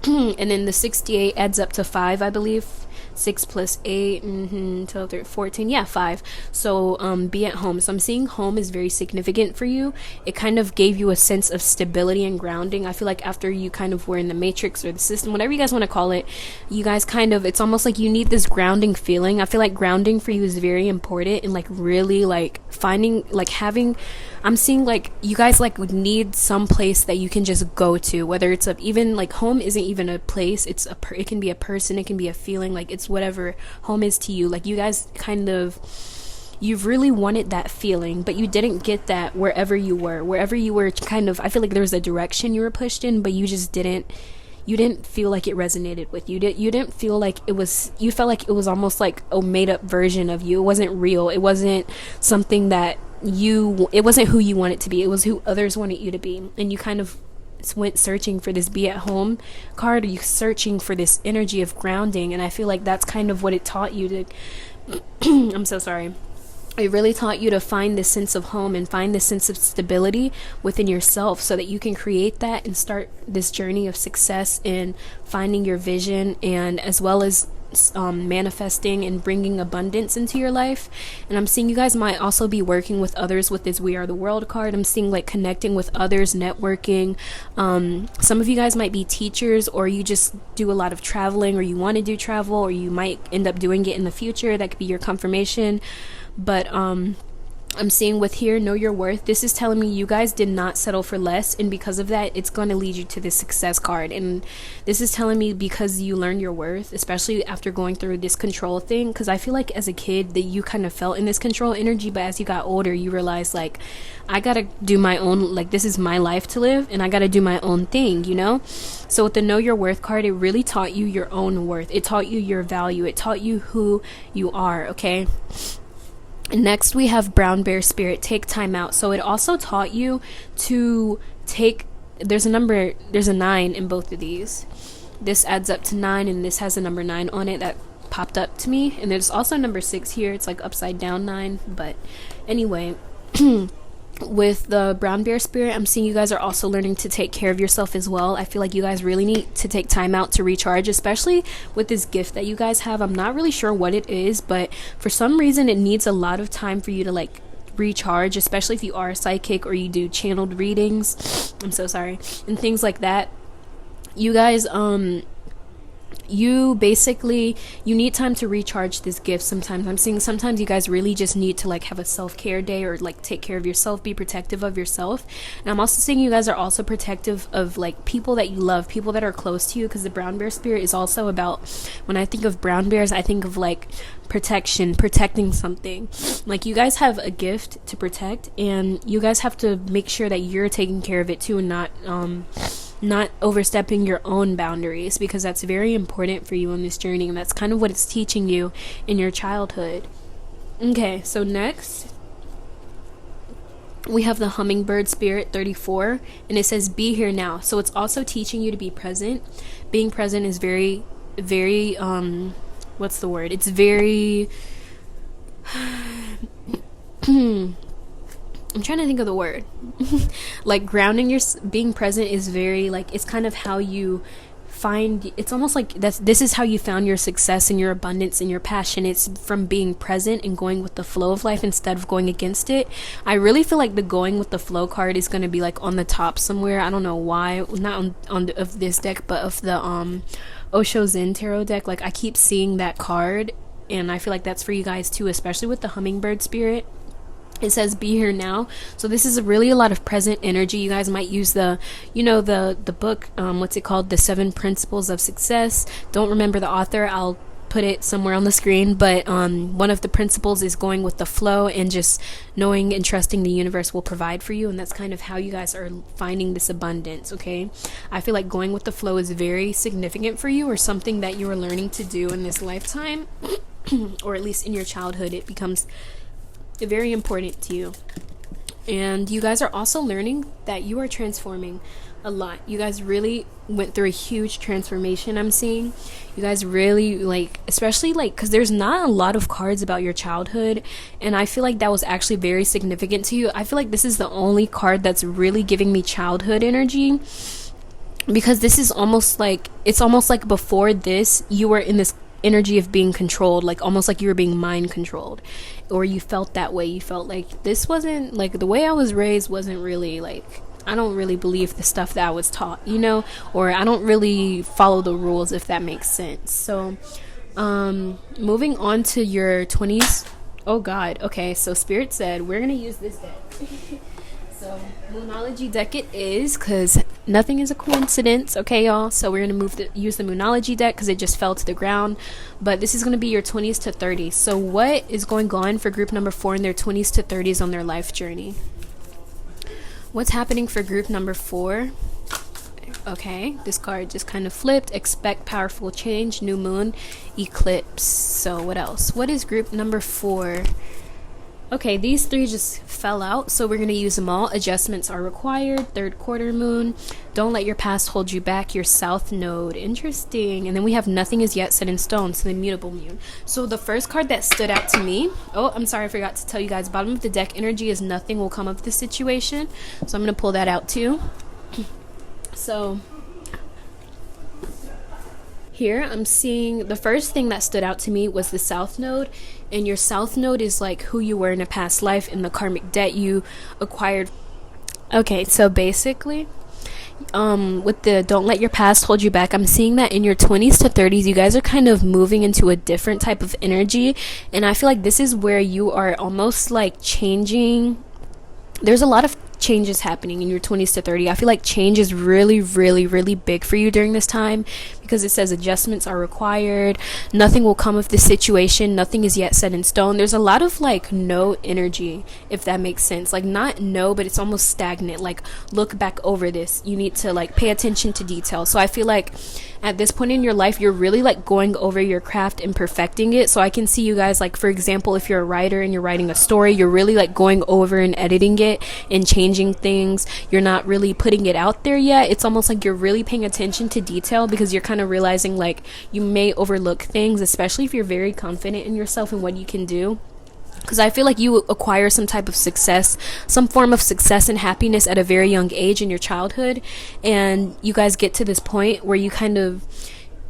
and then the 68 adds up to 5, I believe. 6 plus 8, 12, 13, 14, yeah, 5. So be at home. So I'm seeing home is very significant for you. It kind of gave you a sense of stability and grounding. I feel like after you kind of were in the Matrix or the system, whatever you guys want to call it, you guys kind of, it's almost like you need this grounding feeling. I feel like grounding for you is very important, and like really like finding, like having, I'm seeing like you guys like would need some place that you can just go to, whether it's even like home isn't even a place, it can be a person, it can be a feeling, like it's whatever home is to you. Like you guys kind of, you've really wanted that feeling, but you didn't get that wherever you were kind of, I feel like there was a direction you were pushed in, but you just didn't feel like it resonated with you. You didn't feel like it was, you felt like it was almost like a made up version of you. It wasn't real. It wasn't something that it wasn't who you wanted to be. It was who others wanted you to be. And you kind of went searching for this be at home card. You searching for this energy of grounding, and I feel like that's kind of what it taught you to I'm so sorry. It really taught you to find this sense of home and find this sense of stability within yourself, so that you can create that and start this journey of success in finding your vision, and as well as manifesting and bringing abundance into your life. And I'm seeing you guys might also be working with others with this We Are the World card. I'm seeing like connecting with others, networking. Some of you guys might be teachers, or you just do a lot of traveling, or you want to do travel, or you might end up doing it in the future. That could be your confirmation. But I'm seeing with here, know your worth. This is telling me you guys did not settle for less, and because of that, it's going to lead you to this success card. And this is telling me because you learned your worth, especially after going through this control thing, because I feel like as a kid that you kind of felt in this control energy, but as you got older, you realized like, I gotta do my own, like this is my life to live, and I gotta do my own thing, you know? So with the know your worth card, it really taught you your own worth. It taught you your value. It taught you who you are, okay? Next, we have Brown Bear Spirit, take time out. So it also taught you to take, there's a 9 in both of these. This adds up to 9, and this has a number 9 on it that popped up to me. And there's also number 6 here. It's like upside down 9. But anyway, with the brown bear spirit, I'm seeing you guys are also learning to take care of yourself as well. I feel like you guys really need to take time out to recharge, especially with this gift that you guys have. I'm not really sure what it is, but for some reason it needs a lot of time for you to like recharge, especially if you are a psychic or you do channeled readings. I'm so sorry. And things like that. You guys, you need time to recharge this gift. Sometimes I'm seeing sometimes you guys really just need to like have a self-care day, or like take care of yourself, be protective of yourself. And I'm also seeing you guys are also protective of like people that you love, people that are close to you, because the brown bear spirit is also about, when I think of brown bears, I think of like protection, protecting something. Like you guys have a gift to protect, and you guys have to make sure that you're taking care of it too, and not overstepping your own boundaries, because that's very important for you on this journey, and that's kind of what it's teaching you in your childhood. Okay, so next we have the hummingbird spirit 34, and it says be here now. So it's also teaching you to be present. Being present is very what's the word, it's very I'm trying to think of the word. Like grounding being present is very like, it's kind of how you find, it's almost like this is how you found your success and your abundance and your passion. It's from being present and going with the flow of life instead of going against it. I really feel like the going with the flow card is going to be like on the top somewhere. I don't know why, not on of this deck, but of the Osho Zen tarot deck. Like I keep seeing that card, and I feel like that's for you guys too, especially with the hummingbird spirit. It says be here now. So this is really a lot of present energy. You guys might use the book, what's it called, The 7 Principles of Success. Don't remember the author. I'll put it somewhere on the screen, but one of the principles is going with the flow and just knowing and trusting the universe will provide for you. And that's kind of how you guys are finding this abundance. Okay, I feel like going with the flow is very significant for you, or something that you are learning to do in this lifetime or at least in your childhood. It becomes very important to you. And you guys are also learning that you are transforming a lot. You guys really went through a huge transformation. I'm seeing you guys really like, especially like, because there's not a lot of cards about your childhood, and I feel like that was actually very significant to you. I feel like this is the only card that's really giving me childhood energy, because this is almost like, it's almost like before this you were in this energy of being controlled, like almost like you were being mind controlled, or you felt that way. You felt like this wasn't like the way I was raised, wasn't really like, I don't really believe the stuff that I was taught, or I don't really follow the rules, if that makes sense. So moving on to your 20s. Oh god, okay, so Spirit said we're gonna use this deck. So Moonology deck it is, because nothing is a coincidence, okay y'all? So we're going to use the Moonology deck because it just fell to the ground. But this is going to be your 20s to 30s. So what is going on for group number 4 in their 20s to 30s on their life journey? What's happening for group number 4? Okay, this card just kind of flipped. Expect powerful change, new moon, eclipse. So what else? What is group number 4? Okay, these 3 just fell out, so we're going to use them all. Adjustments are required. Third quarter moon. Don't let your past hold you back. Your south node. Interesting. And then we have nothing is yet set in stone, so the mutable moon. So the first card that stood out to me, oh, I'm sorry, I forgot to tell you guys, bottom of the deck energy is nothing will come of this situation. So I'm going to pull that out too. So here I'm seeing the first thing that stood out to me was the south node. And your south node is like who you were in a past life and the karmic debt you acquired. Okay, so basically with the don't let your past hold you back, I'm seeing that in your 20s to 30s you guys are kind of moving into a different type of energy, and I feel like this is where you are almost like changing. There's a lot of changes happening in your 20s to 30. I feel like change is really, really, really big for you during this time, because it says adjustments are required. Nothing will come of this situation. Nothing is yet set in stone. There's a lot of like no energy, if that makes sense. Like not no, but it's almost stagnant. Like look back over this. You need to like pay attention to detail. So I feel like at this point in your life, you're really like going over your craft and perfecting it. So I can see you guys, like for example, if you're a writer and you're writing a story, you're really like going over and editing it and changing things. You're not really putting it out there yet. It's almost like you're really paying attention to detail, because you're kind of realizing like you may overlook things, especially if you're very confident in yourself and what you can do. because I feel like you acquire some type of success, some form of success and happiness at a very young age in your childhood, and you guys get to this point where you kind of,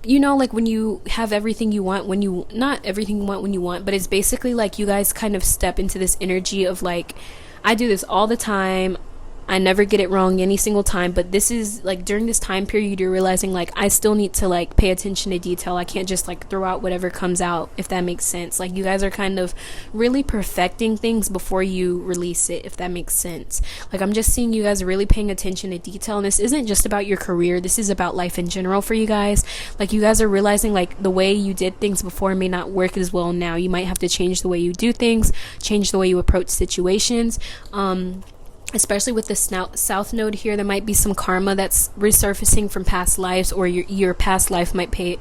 like when you have everything you want, not everything you want when you want, but it's basically like you guys kind of step into this energy of like, I do this all the time, I never get it wrong any single time, but this is like during this time period you're realizing like I still need to like pay attention to detail. I can't just like throw out whatever comes out, if that makes sense. Like you guys are kind of really perfecting things before you release it, if that makes sense. Like I'm just seeing you guys really paying attention to detail, and this isn't just about your career, this is about life in general for you guys. Like you guys are realizing like the way you did things before may not work as well now. You might have to change the way you do things, change the way you approach situations. Especially with the south node here, there might be some karma that's resurfacing from past lives, or your past life might play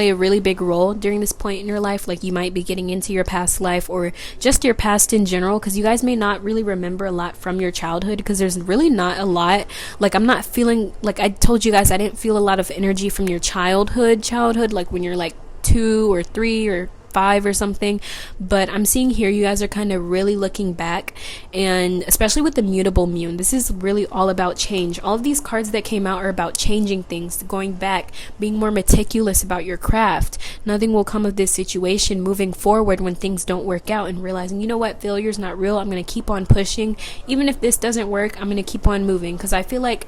a really big role during this point in your life. Like you might be getting into your past life or just your past in general, because you guys may not really remember a lot from your childhood, because there's really not a lot. Like I'm not feeling, like I told you guys, I didn't feel a lot of energy from your childhood, like when you're like 2 or 3 or 5 or something. But I'm seeing here you guys are kind of really looking back, and especially with the mutable moon, this is really all about change. All of these cards that came out are about changing things, going back, being more meticulous about your craft. Nothing will come of this situation moving forward when things don't work out, and realizing, you know what, failure's not real. I'm going to keep on pushing. Even if this doesn't work, I'm going to keep on moving, because I feel like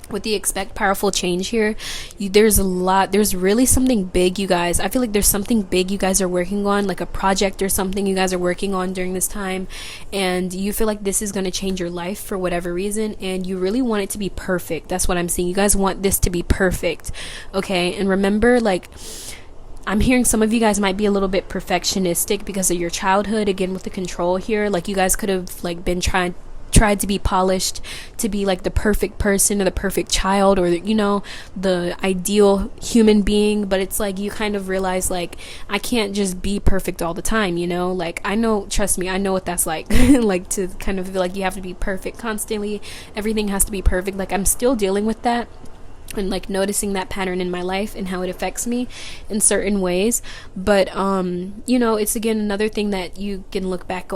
with the expect powerful change here, there's really something big, you guys. I feel like there's something big you guys are working on, like a project or something you guys are working on during this time, and you feel like this is going to change your life for whatever reason, and you really want it to be perfect. That's what I'm seeing. You guys want this to be perfect, okay? And remember, like, I'm hearing some of you guys might be a little bit perfectionistic because of your childhood. Again, with the control here, like you guys could have like been tried to be polished, to be like the perfect person or the perfect child, or the ideal human being. But it's like you kind of realize like I can't just be perfect all the time, like I know, trust me, I know what that's like like to kind of feel like you have to be perfect constantly, everything has to be perfect. Like I'm still dealing with that, and like noticing that pattern in my life and how it affects me in certain ways. But it's again another thing that you can look back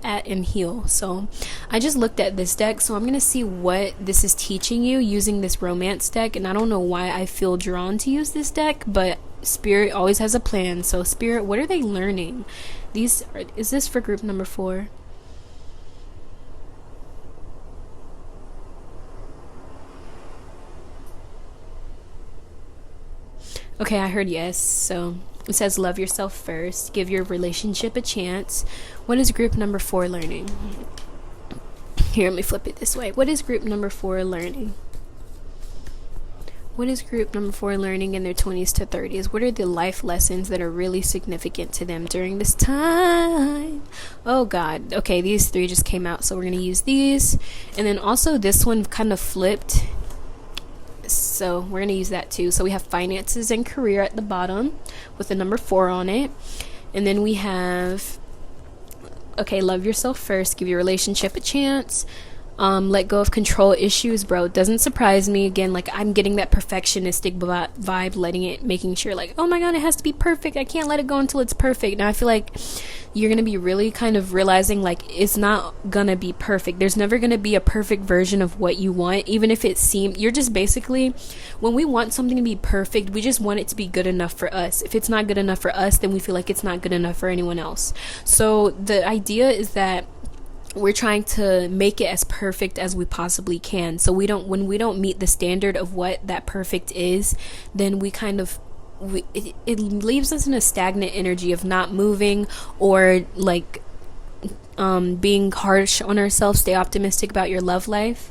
at and heal. So I just looked at this deck, so I'm gonna see what this is teaching you using this romance deck. And I don't know why I feel drawn to use this deck, but Spirit always has a plan. So Spirit, what are they learning? Is this for group number 4? Okay, I heard yes. So it says love yourself first, give your relationship a chance. What is group number 4 learning? Here, let me flip it this way. What is group number 4 learning? What is group number 4 learning in their 20s to 30s? What are the life lessons that are really significant to them during this time? Oh God. Okay, these 3 just came out, so we're going to use these. And then also this one kind of flipped, so we're going to use that too. So we have finances and career at the bottom with the number 4 on it. And then we have, okay, love yourself first, give your relationship a chance, let go of control issues. Bro, it doesn't surprise me. Again, like I'm getting that perfectionistic vibe, making sure like, oh my God, it has to be perfect, I can't let it go until it's perfect. Now I feel like you're gonna be really kind of realizing like it's not gonna be perfect. There's never gonna be a perfect version of what you want, even if it seems, you're just basically, when we want something to be perfect, we just want it to be good enough for us. If it's not good enough for us, then we feel like it's not good enough for anyone else. So the idea is that we're trying to make it as perfect as we possibly can. So when we don't meet the standard of what that perfect is, then we kind of, it leaves us in a stagnant energy of not moving, or like being harsh on ourselves. Stay optimistic about your love life,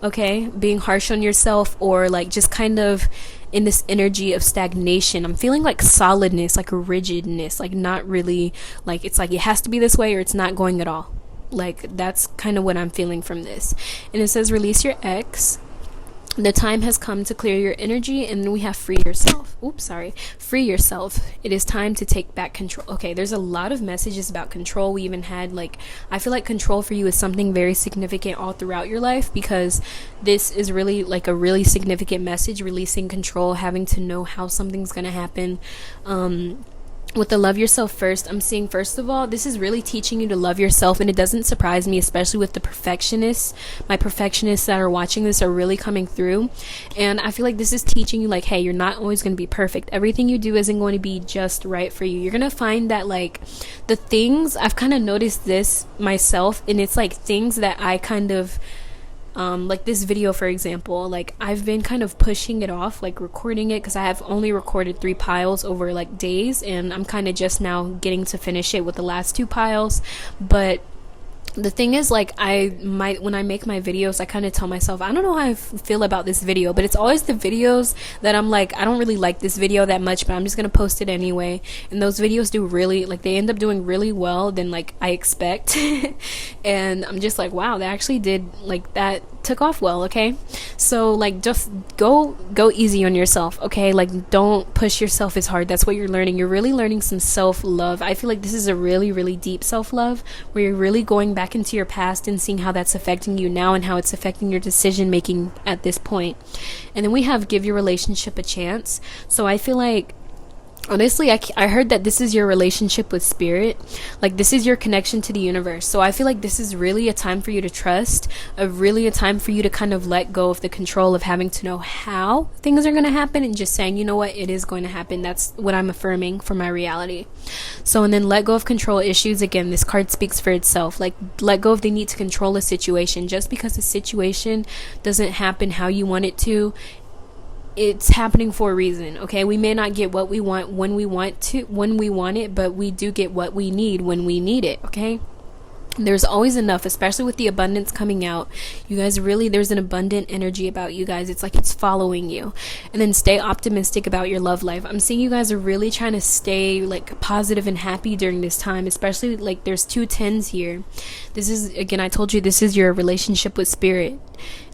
okay? Being harsh on yourself, or like just kind of in this energy of stagnation. I'm feeling like solidness, like a rigidness, like not really, like it's like it has to be this way or it's not going at all. Like that's kind of what I'm feeling from this. And it says release your ex, the time has come to clear your energy. And then we have free yourself. Free yourself. It is time to take back control. Okay, there's a lot of messages about control. We even had like, I feel like control for you is something very significant all throughout your life, because this is really like a really significant message. Releasing control, having to know how something's gonna happen, with the love yourself first, I'm seeing, first of all, this is really teaching you to love yourself. And it doesn't surprise me, especially with the perfectionists. My perfectionists that are watching this are really coming through. And I feel like this is teaching you, like, hey, you're not always going to be perfect. Everything you do isn't going to be just right for you. You're going to find that, like, the things, I've kind of noticed this myself, and it's like things that I kind of like this video, for example, like I've been kind of pushing it off, like recording it, because I have only recorded 3 piles over like days, and I'm kind of just now getting to finish it with the last 2 piles. But the thing is, like, when I make my videos, I kind of tell myself, I don't know how I feel about this video, but it's always the videos that I'm like, I don't really like this video that much, but I'm just gonna post it anyway. And those videos do really, like, they end up doing really well than like I expect. And I'm just like, wow, they actually did, like, that took off well. Okay, so like, just go easy on yourself, okay? Like, don't push yourself as hard. That's what you're learning. You're really learning some self-love. I feel like this is a really deep self-love, where you're really going back into your past and seeing how that's affecting you now and how it's affecting your decision making at this point. And then we have give your relationship a chance. So I feel like, honestly, I heard that this is your relationship with spirit. Like, this is your connection to the universe. So I feel like this is really a time for you to trust, a time for you to kind of let go of the control of having to know how things are going to happen, and just saying, you know what, it is going to happen. That's what I'm affirming for my reality. So, and then let go of control issues. Again, this card speaks for itself. Like, let go of the need to control a situation. Just because a situation doesn't happen how you want it to, it's happening for a reason. Okay, we may not get what we want when we want it, but we do get what we need when we need it. Okay, there's always enough, especially with the abundance coming out. You guys, really, there's an abundant energy about you guys. It's like it's following you. And then stay optimistic about your love life. I'm seeing you guys are really trying to stay like positive and happy during this time, especially like there's 2 10s here. This is, again, I told you, this is your relationship with spirit.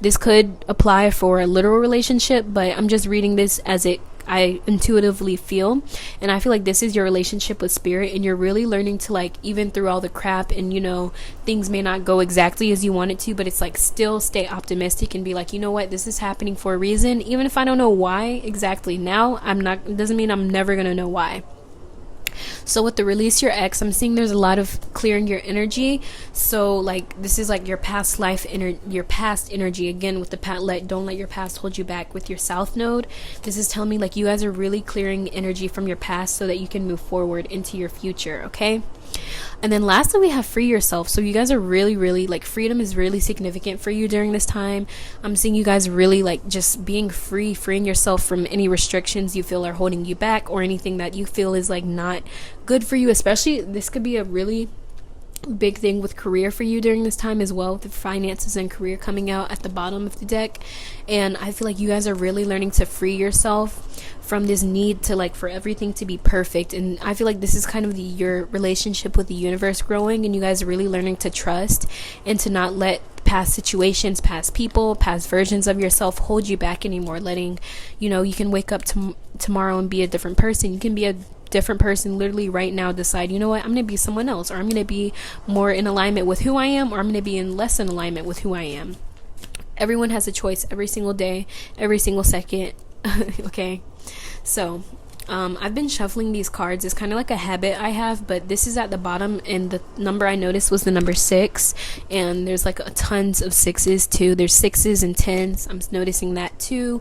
This could apply for a literal relationship, but I'm just reading this as I intuitively feel. And I feel like this is your relationship with spirit, and you're really learning to, like, even through all the crap, and, you know, things may not go exactly as you want it to, but it's like, still stay optimistic and be like, you know what, this is happening for a reason, even if I don't know why exactly now. It doesn't mean I'm never gonna know why. So with the release your ex, I'm seeing there's a lot of clearing your energy. So like, this is like your past life, your past energy. Again, with the don't let your past hold you back. With your south node, this is telling me like you guys are really clearing energy from your past so that you can move forward into your future. Okay. And then lastly, we have free yourself. So you guys are really like, freedom is really significant for you during this time. I'm seeing you guys really like just being freeing yourself from any restrictions you feel are holding you back, or anything that you feel is like not good for you. Especially, this could be a really big thing with career for you during this time as well, with the finances and career coming out at the bottom of the deck. And I feel like you guys are really learning to free yourself from this need to, like, for everything to be perfect. And I feel like this is kind of your relationship with the universe growing, and you guys are really learning to trust and to not let past situations, past people, past versions of yourself hold you back anymore. Letting, you know, you can wake up tomorrow and be a different person. You can be a different person literally right now. Decide, you know what, I'm gonna be someone else, or I'm gonna be more in alignment with who I am, or I'm gonna be in less in alignment with who I am. Everyone has a choice every single day, every single second. Okay, so I've been shuffling these cards. It's kind of like a habit I have, but this is at the bottom, and the number I noticed was the number 6, and there's like tons of 6s too. There's 6s and 10s. I'm noticing that too.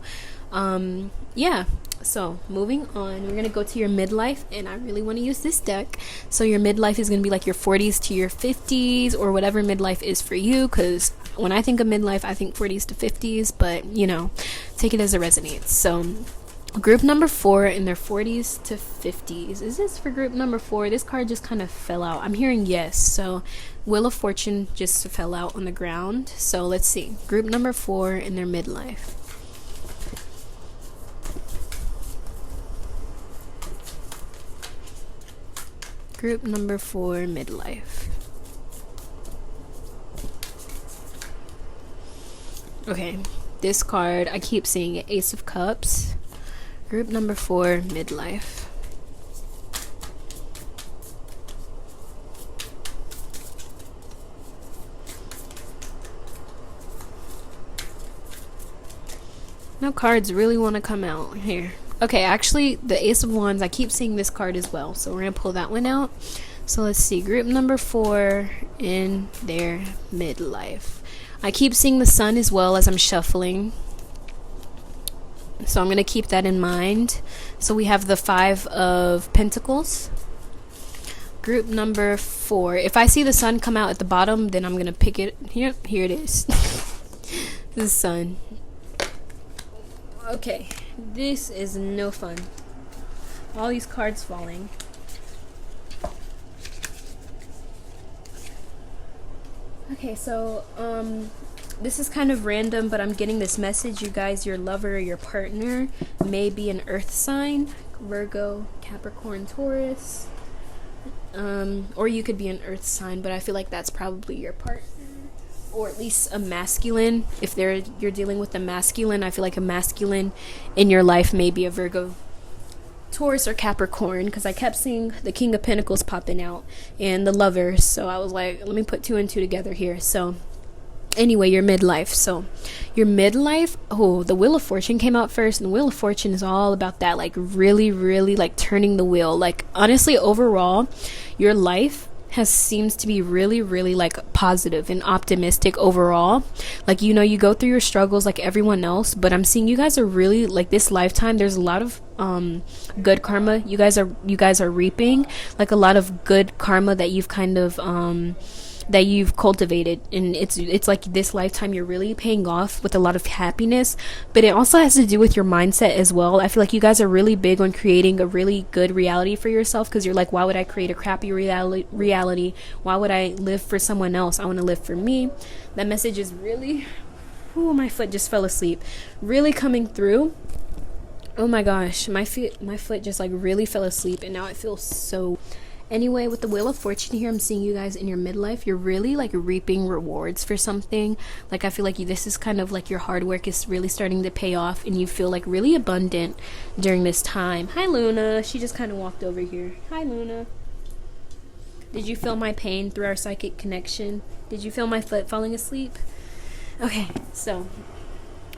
Yeah. So moving on, we're going to go to your midlife, and I really want to use this deck. So your midlife is going to be like your 40s to your 50s, or whatever midlife is for you, because when I think of midlife, I think 40s to 50s, but, you know, take it as it resonates. So group number 4 in their 40s to 50s. Is this for group number 4? This card just kind of fell out. I'm hearing yes. So Wheel of Fortune just fell out on the ground. So let's see. Group number 4 in their midlife. Group number 4, midlife. Okay, this card, I keep seeing it, Ace of Cups. Group number 4, midlife. Now cards really want to come out here. Okay, actually, the Ace of Wands, I keep seeing this card as well. So we're going to pull that one out. So let's see. Group number 4 in their midlife. I keep seeing the Sun as well as I'm shuffling. So I'm going to keep that in mind. So we have the 5 of Pentacles. Group number 4. If I see the Sun come out at the bottom, then I'm going to pick it. Here it is. The Sun. Okay. This is no fun. All these cards falling. Okay, so this is kind of random, but I'm getting this message. You guys, your lover or your partner may be an earth sign, Virgo, Capricorn, Taurus, or you could be an earth sign, but I feel like that's probably your partner, or at least a masculine. If you're dealing with a masculine, I feel like a masculine in your life may be a Virgo, Taurus, or Capricorn, because I kept seeing the King of Pentacles popping out and the Lovers, so I was like, let me put 2 and 2 together here. So anyway, your midlife. So your midlife, the Wheel of Fortune came out first, and the Wheel of Fortune is all about that, like really, really like turning the wheel. Like honestly, overall, your life seems to be really, really like positive and optimistic overall. Like, you know, you go through your struggles like everyone else, but I'm seeing you guys are really like this lifetime, there's a lot of good karma you guys are reaping, like a lot of good karma that you've kind of that you've cultivated, and it's like this lifetime you're really paying off with a lot of happiness. But it also has to do with your mindset as well. I feel like you guys are really big on creating a really good reality for yourself, because you're like, why would I create a crappy reality? Why would I live for someone else? I want to live for me. That message is really, my foot just fell asleep, really coming through. Oh my gosh, my foot just like really fell asleep, and now it feels so. Anyway, with the Wheel of Fortune here, I'm seeing you guys in your midlife. You're really like reaping rewards for something. Like I feel like this is kind of like your hard work is really starting to pay off, and you feel like really abundant during this time. Hi Luna, she just kind of walked over here. Hi Luna. Did you feel my pain through our psychic connection? Did you feel my foot falling asleep? Okay, so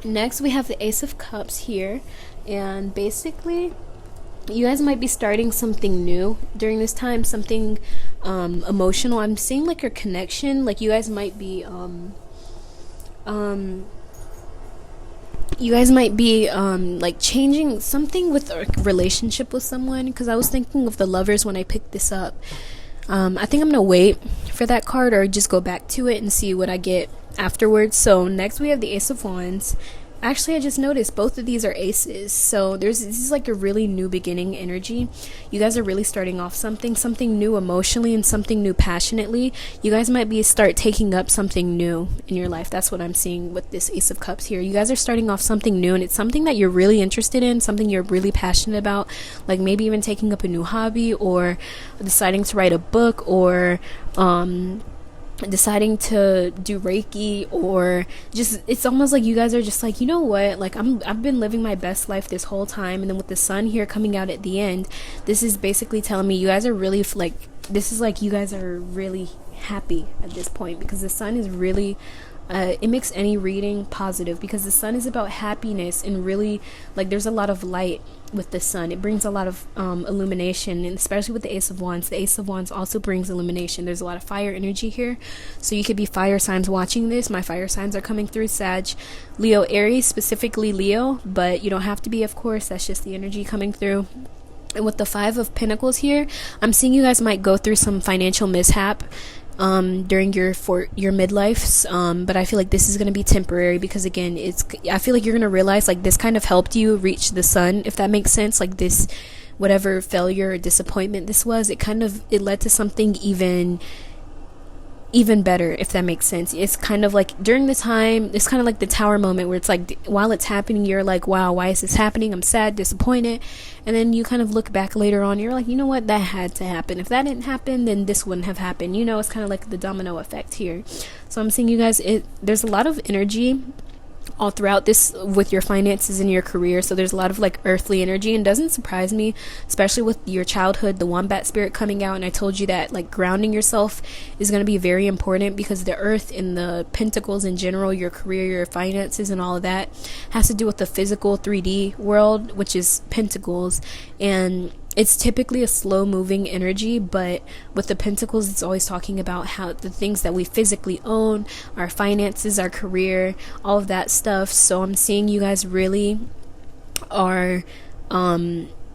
next we have the Ace of Cups here, and basically you guys might be starting something new during this time, something emotional. I'm seeing like your connection, like you guys might be like changing something with a relationship with someone, because I was thinking of the Lovers when I picked this up. I think I'm gonna wait for that card, or just go back to it and see what I get afterwards. So next we have the Ace of Wands. Actually, I just noticed both of these are aces, so this is like a really new beginning energy. You guys are really starting off something new emotionally and something new passionately. You guys might start taking up something new in your life. That's what I'm seeing with this Ace of Cups here. You guys are starting off something new, and it's something that you're really interested in, something you're really passionate about, like maybe even taking up a new hobby, or deciding to write a book, or deciding to do Reiki, or just, it's almost like you guys are just like, you know what, like I've been living my best life this whole time, and then with the Sun here coming out at the end, this is basically telling me you guys are really like, this is like you guys are really happy at this point, because the Sun is really it makes any reading positive, because the Sun is about happiness, and really like there's a lot of light with the Sun. It brings a lot of illumination, and especially with the Ace of Wands. The Ace of Wands also brings illumination. There's a lot of fire energy here, so you could be fire signs watching this. My fire signs are coming through: Sag, Leo, Aries, specifically Leo, but you don't have to be, of course. That's just the energy coming through. And with the 5 of Pentacles here, I'm seeing you guys might go through some financial mishap during your midlife, but I feel like this is going to be temporary, because again, I feel like you're going to realize like this kind of helped you reach the Sun, if that makes sense. Like this, whatever failure or disappointment this was, it led to something even better, if that makes sense. It's kind of like during the time, it's kind of like the Tower moment, where it's like while it's happening, you're like, wow, why is this happening? I'm sad, disappointed. And then you kind of look back later on, you're like, you know what, that had to happen. If that didn't happen, then this wouldn't have happened. You know, it's kind of like the domino effect here. So I'm seeing you guys, there's a lot of energy all throughout this with your finances and your career. So there's a lot of like earthly energy, and doesn't surprise me, especially with your childhood, the wombat spirit coming out. And I told you that like grounding yourself is going to be very important, because the earth and the pentacles in general, your career, your finances, and all of that has to do with the physical 3D world, which is pentacles. And it's typically a slow moving energy, but with the pentacles, it's always talking about how the things that we physically own, our finances, our career, all of that stuff. So I'm seeing you guys really are,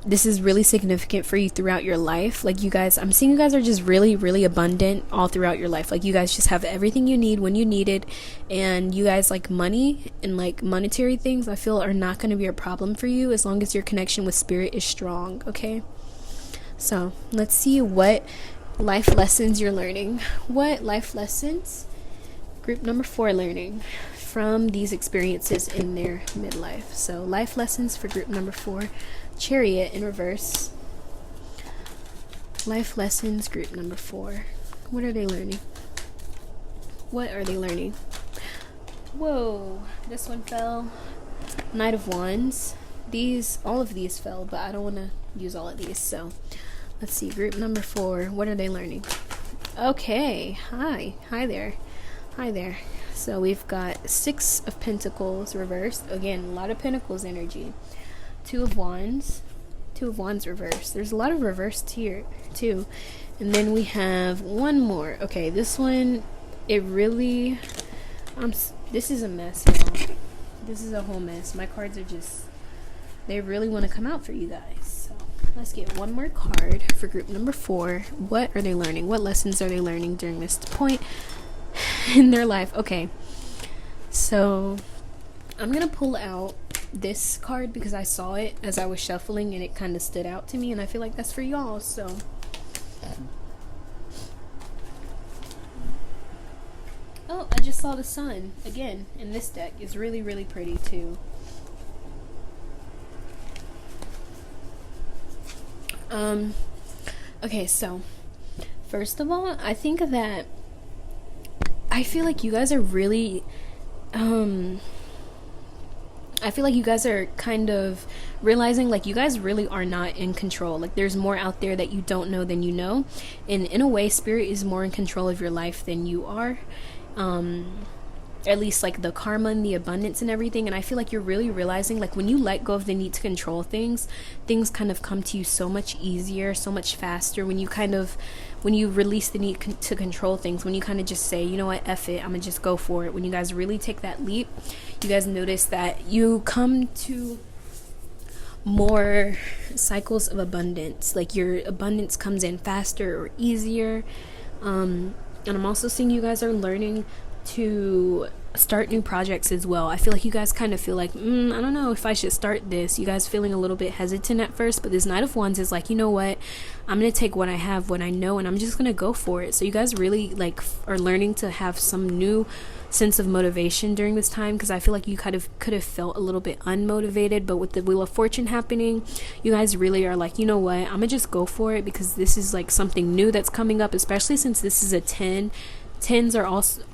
this is really significant for you throughout your life. Like you guys, I'm seeing you guys are just really, really abundant all throughout your life. Like you guys just have everything you need when you need it. And you guys, like money and like monetary things, I feel are not going to be a problem for you as long as your connection with spirit is strong. Okay. So let's see what life lessons you're learning. What life lessons group number 4 learning from these experiences in their midlife. So life lessons for group number 4, Chariot in reverse. Life lessons group number 4. What are they learning? What are they learning? Whoa, this one fell. Knight of Wands. All of these fell, but I don't want to use all of these. So let's see, group number 4, what are they learning? Okay, hi there. So we've got 6 of Pentacles reversed. Again, a lot of Pentacles energy. 2 of Wands reversed. There's a lot of reversed here too. And then we have one more. Okay, this one, it really, this is a mess, y'all. This is a whole mess. My cards are just, they really want to come out for you guys. So let's get one more card for group number 4. What are they learning? What lessons are they learning during this point in their life? Okay, so I'm gonna pull out this card because I saw it as I was shuffling and it kind of stood out to me, and I feel like that's for y'all. So oh, I just saw the sun again in this deck. It's really, really pretty too. Okay, so first of all, I think that I feel like you guys are really I feel like you guys are kind of realizing like you guys really are not in control. Like there's more out there that you don't know than you know, and in a way spirit is more in control of your life than you are, at least like the karma and the abundance and everything. And I feel like you're really realizing like when you let go of the need to control things kind of come to you so much easier, so much faster, when you release the need to control things, when you kind of just say, you know what, F it, I'm gonna just go for it. When you guys really take that leap, you guys notice that you come to more cycles of abundance. Like your abundance comes in faster or easier. And I'm also seeing you guys are learning to start new projects as well. I feel like you guys kind of feel like, I don't know if I should start this. You guys feeling a little bit hesitant at first, but this Knight of Wands is like, you know what, I'm gonna take what I have, what I know, and I'm just gonna go for it. So you guys really like are learning to have some new sense of motivation during this time, because I feel like you kind of could have felt a little bit unmotivated, but with the Wheel of Fortune happening, you guys really are like, you know what, I'm gonna just go for it, because this is like something new that's coming up, especially since this is a 10. 10s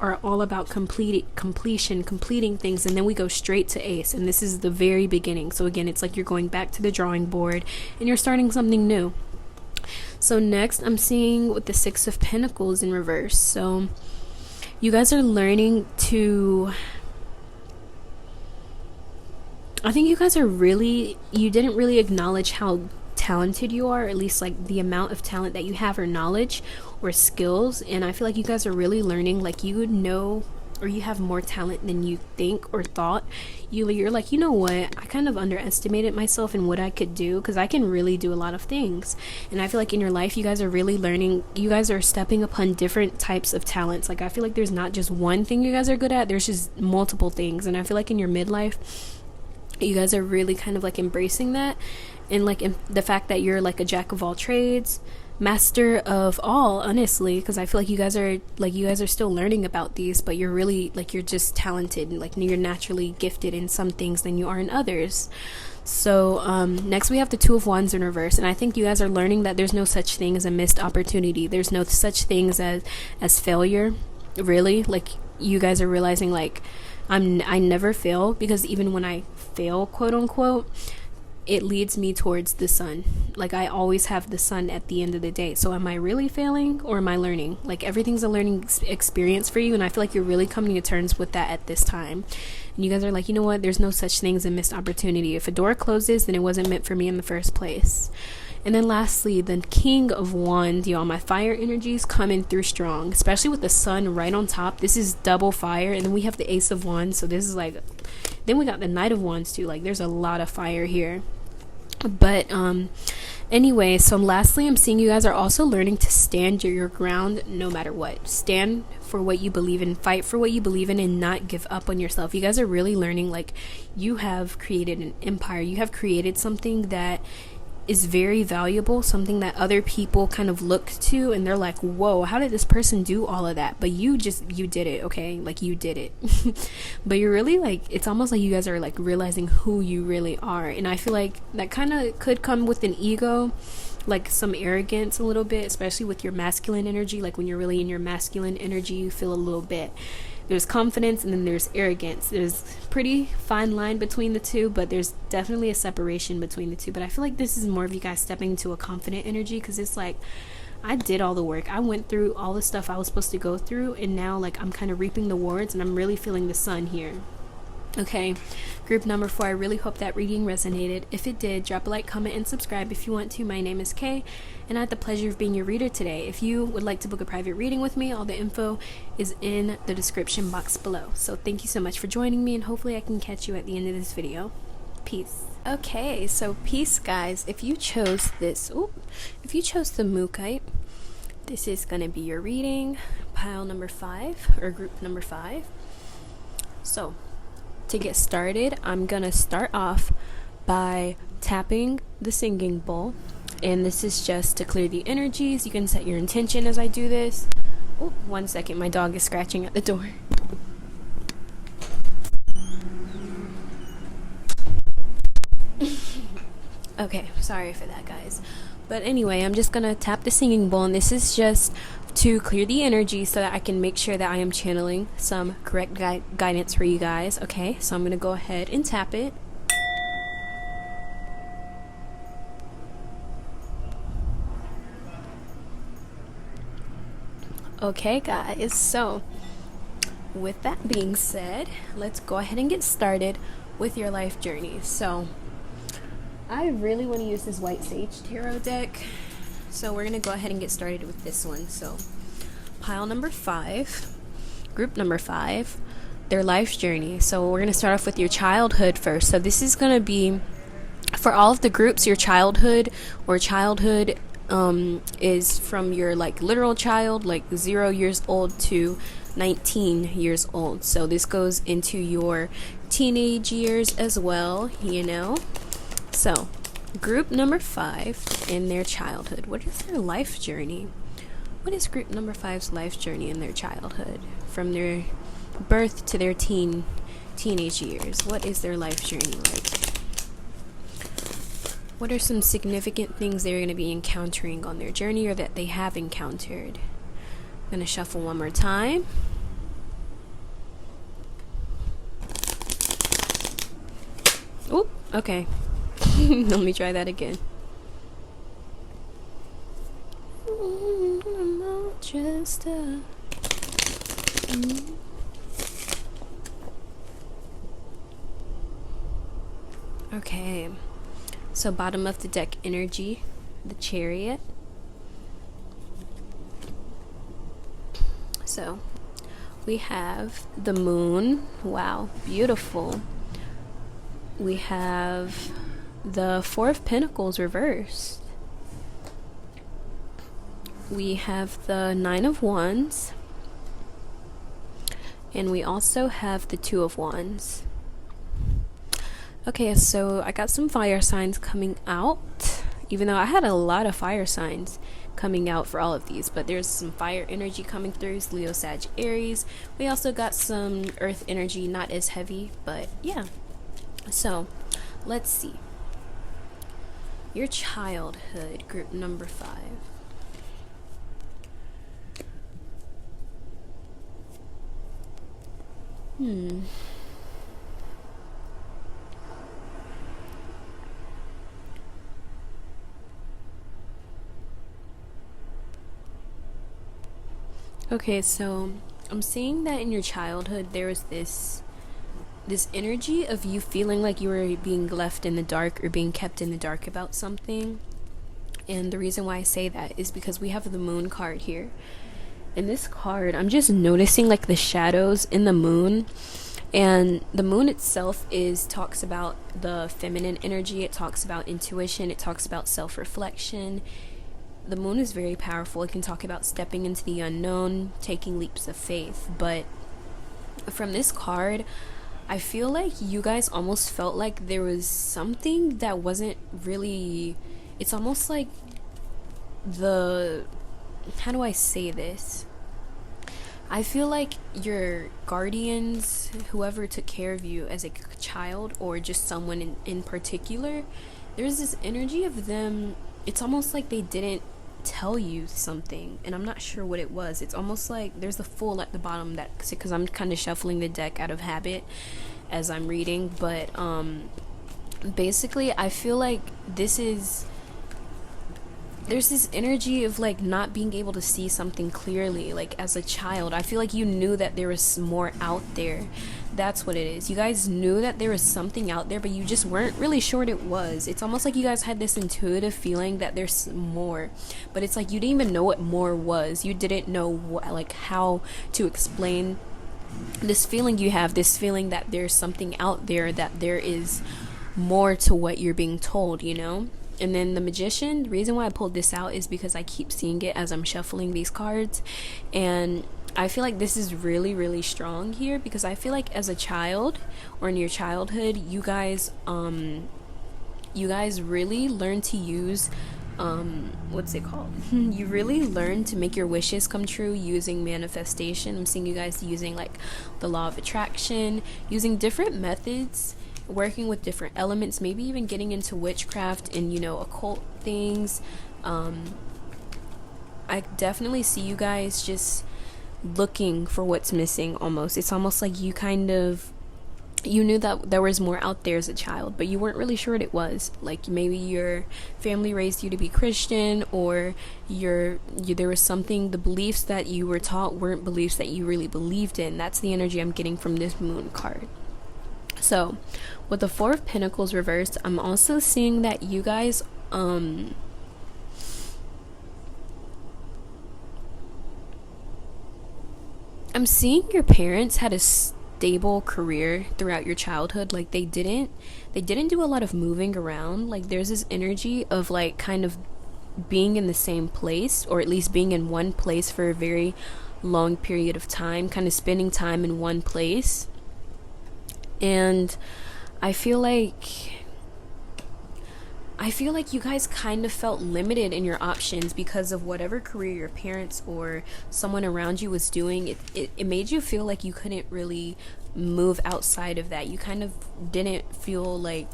are all about completing things, and then we go straight to Ace, and this is the very beginning. So again, it's like you're going back to the drawing board and you're starting something new. So next I'm seeing with the 6 of Pentacles in reverse. So you guys are learning to, I think you guys are really, you didn't really acknowledge how talented you are, or at least like the amount of talent that you have, or knowledge or skills. And I feel like you guys are really learning, like you know, or you have more talent than you think or thought. You're like, you know what, I kind of underestimated myself and what I could do, because I can really do a lot of things. And I feel like in your life you guys are really learning, you guys are stepping upon different types of talents. Like I feel like there's not just one thing you guys are good at, there's just multiple things. And I feel like in your midlife you guys are really kind of like embracing that, and like in the fact that you're like a jack of all trades, master of all, honestly, because I feel like you guys are still learning about these, but you're really like, you're just talented, and like you're naturally gifted in some things than you are in others. So next we have the 2 of Wands in reverse, and I think you guys are learning that there's no such thing as a missed opportunity. There's no such things as failure, really. Like you guys are realizing like I never fail, because even when I fail, quote unquote, it leads me towards the sun. Like, I always have the sun at the end of the day. So am I really failing, or am I learning? Like, everything's a learning experience for you, and I feel like you're really coming to terms with that at this time. And you guys are like, you know what, there's no such thing as a missed opportunity. If a door closes, then it wasn't meant for me in the first place. And then lastly, the King of Wands, y'all, my fire energies coming through strong, especially with the sun right on top. This is double fire. And then we have the Ace of Wands, so this is like, then we got the Knight of Wands too. Like, there's a lot of fire here. But anyway, so lastly, I'm seeing you guys are also learning to stand your ground no matter what. Stand for what you believe in, fight for what you believe in, and not give up on yourself. You guys are really learning, like, you have created an empire. You have created something that is very valuable, something that other people kind of look to and they're like, whoa, how did this person do all of that? But you did it, okay? Like, you did it. But you're really, like, it's almost like you guys are like realizing who you really are. And I feel like that kind of could come with an ego, like some arrogance a little bit, especially with your masculine energy. Like, when you're really in your masculine energy, you feel a little bit, there's confidence and then there's arrogance. There's pretty fine line between the two, but there's definitely a separation between the two. But I feel like this is more of you guys stepping into a confident energy, because it's like, I did all the work. I went through all the stuff I was supposed to go through, and now, like, I'm kind of reaping the rewards, and I'm really feeling the sun here. Okay, group number 4, I really hope that reading resonated. If it did, drop a like, comment, and subscribe if you want to. My name is Kay, and I had the pleasure of being your reader today. If you would like to book a private reading with me, all the info is in the description box below. So thank you so much for joining me, and hopefully I can catch you at the end of this video. Peace. Okay, so peace, guys. If you chose this, if you chose the Mookite, this is going to be your reading, pile number 5, or group number 5. So to get started, I'm gonna start off by tapping the singing bowl, and this is just to clear the energies. You can set your intention as I do this. Oh, 1 second, my dog is scratching at the door. Okay, sorry for that, guys. But anyway, I'm just gonna tap the singing bowl, and this is just to clear the energy so that I can make sure that I am channeling some correct guidance for you guys. Okay, so I'm gonna go ahead and tap it. Okay, guys, so with that being said, let's go ahead and get started with your life journey. So I really want to use this White Sage Tarot deck, so we're going to go ahead and get started with this one. So pile number 5, group number 5, their life journey. So we're going to start off with your childhood first. So this is going to be, for all of the groups, your childhood is from your, like, literal child, like 0 years old to 19 years old. So this goes into your teenage years as well, you know. So group number 5 in their childhood, what is their life journey? What is group number 5's life journey in their childhood, from their birth to their teenage years? What is their life journey like? What are some significant things they're going to be encountering on their journey, or that they have encountered? I'm going to shuffle one more time. Oh, okay. Let me try that again. Okay, so bottom of the deck energy, the Chariot. So we have the Moon. Wow, beautiful. We have the 4 of Pentacles reversed. We have the 9 of Wands, and we also have the 2 of Wands. Okay, so I got some fire signs coming out, even though I had a lot of fire signs coming out for all of these, but there's some fire energy coming through. It's Leo, Sag, Aries. We also got some earth energy, not as heavy, but yeah. So let's see. Your childhood, group number 5. Okay, so I'm seeing that in your childhood there was this energy of you feeling like you were being left in the dark or being kept in the dark about something. And the reason why I say that is because we have the moon card here. In this card, I'm just noticing like the shadows in the moon. And the moon itself talks about the feminine energy. It talks about intuition. It talks about self-reflection. The moon is very powerful. It can talk about stepping into the unknown, taking leaps of faith. But from this card, I feel like you guys almost felt like there was something that wasn't really... It's almost like how do I say this? I feel like your guardians, whoever took care of you as a child, or just someone in particular, there's this energy of them. It's almost like they didn't tell you something, and I'm not sure what it was. It's almost like there's the Fool at the bottom, that because I'm kind of shuffling the deck out of habit as I'm reading, but basically I feel like there's this energy of like not being able to see something clearly. Like as a child, I feel like you knew that there was more out there. That's what it is. You guys knew that there was something out there, but you just weren't really sure what it was. It's almost like you guys had this intuitive feeling that there's more, but it's like you didn't even know what more was. You didn't know like how to explain this feeling you have, this feeling that there's something out there, that there is more to what you're being told, you know? And then the Magician, the reason why I pulled this out is because I keep seeing it as I'm shuffling these cards. And I feel like this is really, really strong here, because I feel like as a child or in your childhood, you guys really learn to use, what's it called? You really learn to make your wishes come true using manifestation. I'm seeing you guys using like the law of attraction, using different methods, working with different elements, maybe even getting into witchcraft and, you know, occult things. I definitely see you guys just looking for what's missing almost. It's almost like you knew that there was more out there as a child, but you weren't really sure what it was. Like maybe your family raised you to be Christian, or there was something, the beliefs that you were taught weren't beliefs that you really believed in. That's the energy I'm getting from this moon card. So, with the Four of Pentacles reversed, I'm also seeing that you guys, I'm seeing your parents had a stable career throughout your childhood. Like they didn't do a lot of moving around. Like there's this energy of like kind of being in the same place, or at least being in one place for a very long period of time, kind of spending time in one place. And I feel like you guys kind of felt limited in your options because of whatever career your parents or someone around you was doing. It made you feel like you couldn't really move outside of that. You kind of didn't really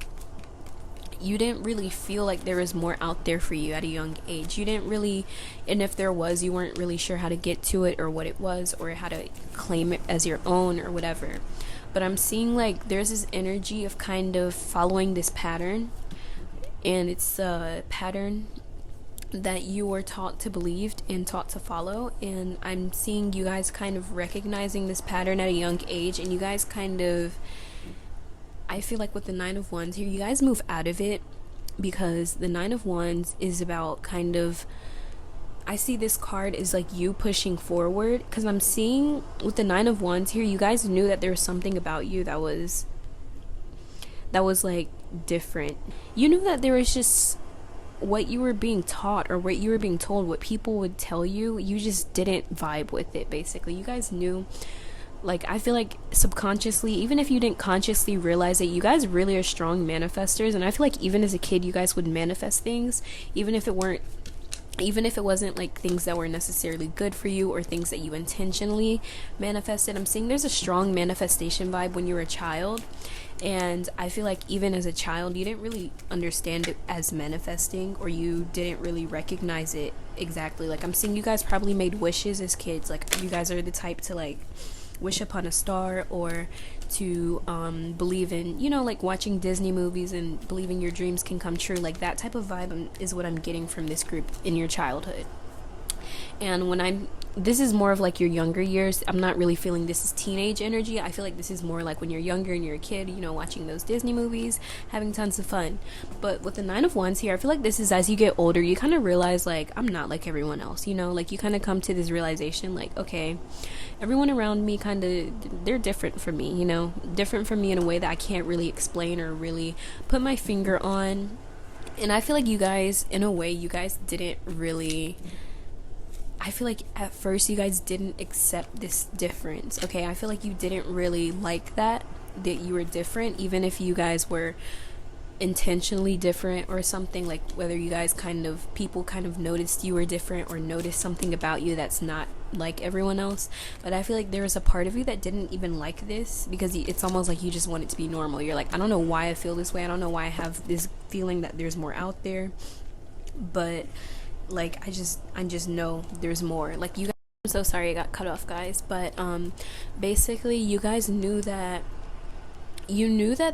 feel like there was more out there for you at a young age. You didn't really, and if there was, you weren't really sure how to get to it or what it was or how to claim it as your own or whatever. But I'm seeing like there's this energy of kind of following this pattern, and it's a pattern that you were taught to believe and taught to follow. And I'm seeing you guys kind of recognizing this pattern at a young age, and you guys kind of, I feel like with the Nine of Wands here, you guys move out of it, because the Nine of Wands is about kind of, I see this card is like you pushing forward, because I'm seeing with the Nine of Wands here, you guys knew that there was something about you that was like different. You knew that there was just what you were being taught or what you were being told, what people would tell you, you just didn't vibe with it. Basically, you guys knew, like, I feel like subconsciously, even if you didn't consciously realize it, you guys really are strong manifestors. And I feel like even as a kid, you guys would manifest things, even if it wasn't like things that were necessarily good for you or things that you intentionally manifested. I'm seeing there's a strong manifestation vibe when you were a child, and I feel like even as a child you didn't really understand it as manifesting, or you didn't really recognize it exactly. Like I'm seeing you guys probably made wishes as kids. Like you guys are the type to like wish upon a star, or to believe in, you know, like watching Disney movies and believing your dreams can come true. Like that type of vibe is what I'm getting from this group in your childhood. And this is more of like your younger years. I'm not really feeling this is teenage energy. I feel like this is more like when you're younger and you're a kid, you know, watching those Disney movies, having tons of fun. But with the Nine of Wands here, I feel like this is as you get older, you kind of realize like, I'm not like everyone else, you know, like you kind of come to this realization like, okay, everyone around me kind of, they're different from me, you know, different from me in a way that I can't really explain or really put my finger on. And I feel like you guys, in a way, you guys didn't really, I feel like at first you guys didn't accept this difference, okay? I feel like you didn't really like that you were different, even if you guys were intentionally different or something, like whether you guys people kind of noticed you were different or noticed something about you that's not like everyone else. But I feel like there was a part of you that didn't even like this, because it's almost like you just want it to be normal. You're like, I don't know why I feel this way. I don't know why I have this feeling that there's more out there. But like I just know there's more. Like you guys, I'm so sorry I got cut off, guys, but basically you guys knew that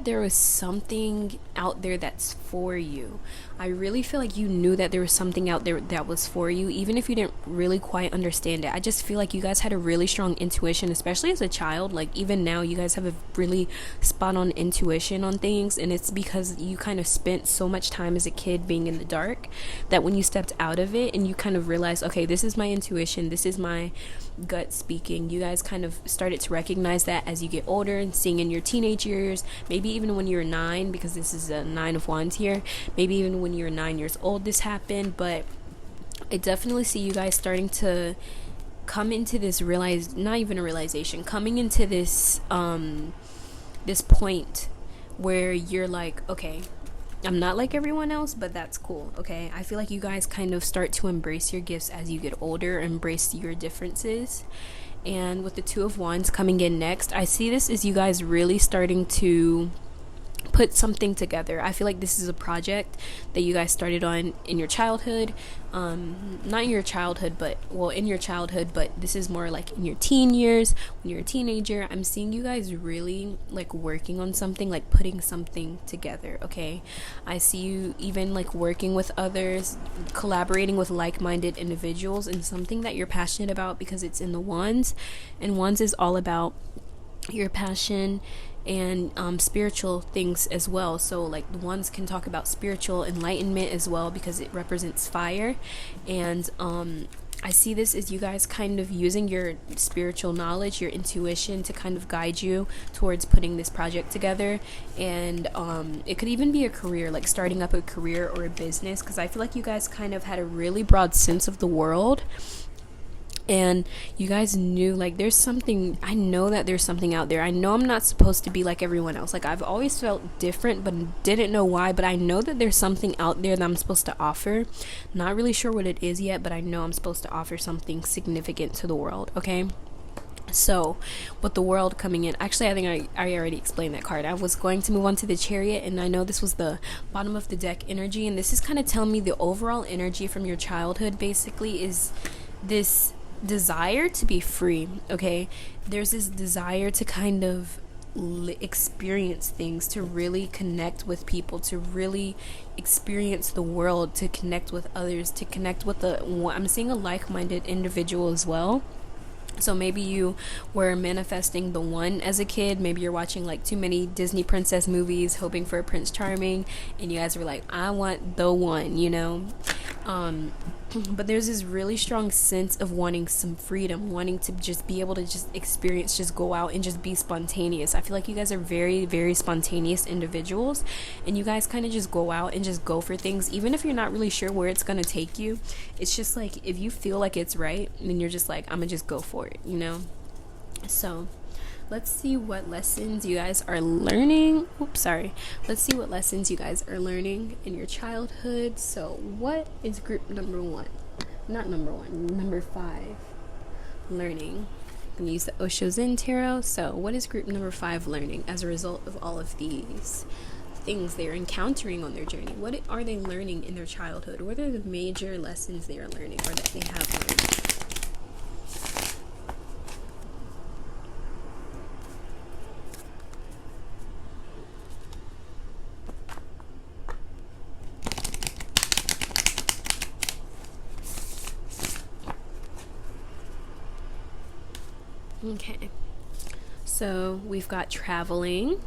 there was something out there that's for you. I really feel like you knew that there was something out there that was for you, even if you didn't really quite understand it. I just feel like you guys had a really strong intuition, especially as a child. Like even now, you guys have a really spot on intuition on things, and it's because you kind of spent so much time as a kid being in the dark that when you stepped out of it and you kind of realized, okay, this is my intuition, this is my gut speaking, you guys kind of started to recognize that as you get older and seeing in your teenage years, maybe even when you're 9, because this is a 9 of Wands here, maybe even when you're 9 years old this happened. But I definitely see you guys starting to come into this coming into this this point where you're like, okay, I'm not like everyone else, but that's cool, okay? I feel like you guys kind of start to embrace your gifts as you get older, embrace your differences. And with the Two of Wands coming in next, I see this as you guys really starting to put something together. I feel like this is a project that you guys started on in your childhood, not in your childhood, but in your childhood, but this is more like in your teen years when you're a teenager. I'm seeing you guys really like working on something, like putting something together, okay? I see you even like working with others, collaborating with like-minded individuals in something that you're passionate about, because it's in the Wands, and Wands is all about your passion and spiritual things as well. So like the Wands can talk about spiritual enlightenment as well, because it represents fire. And I see this as you guys kind of using your spiritual knowledge, your intuition, to kind of guide you towards putting this project together. And it could even be a career, like starting up a career or a business, because I feel like you guys kind of had a really broad sense of the world. And you guys knew, like, there's something, I know that there's something out there. I know I'm not supposed to be like everyone else. Like, I've always felt different, but didn't know why. But I know that there's something out there that I'm supposed to offer. Not really sure what it is yet, but I know I'm supposed to offer something significant to the world, okay? So, with the World coming in, actually, I think I already explained that card. I was going to move on to the Chariot, and I know this was the bottom of the deck energy, and this is kind of telling me the overall energy from your childhood, basically, is this desire to be free, okay? There's this desire to kind of experience things, to really connect with people, to really experience the world, to connect with others, to connect with I'm seeing a like-minded individual as well. So maybe you were manifesting the one as a kid. Maybe you're watching like too many Disney princess movies, hoping for a Prince Charming, and you guys were like, I want the one, you know? But there's this really strong sense of wanting some freedom, wanting to just be able to just experience, just go out and just be spontaneous. I feel like you guys are very, very spontaneous individuals, and you guys kind of just go out and just go for things, even if you're not really sure where it's going to take you. It's just like, if you feel like it's right, then you're just like, I'm going to just go for it, you know? So let's see what lessons you guys are learning. Let's see what lessons you guys are learning in your childhood. So what is group number 5 learning? I'm going to use the Osho Zen Tarot. So what is group number 5 learning as a result of all of these things they're encountering on their journey? What are they learning in their childhood? What are the major lessons they are learning, or that they have learned? Okay. So we've got traveling,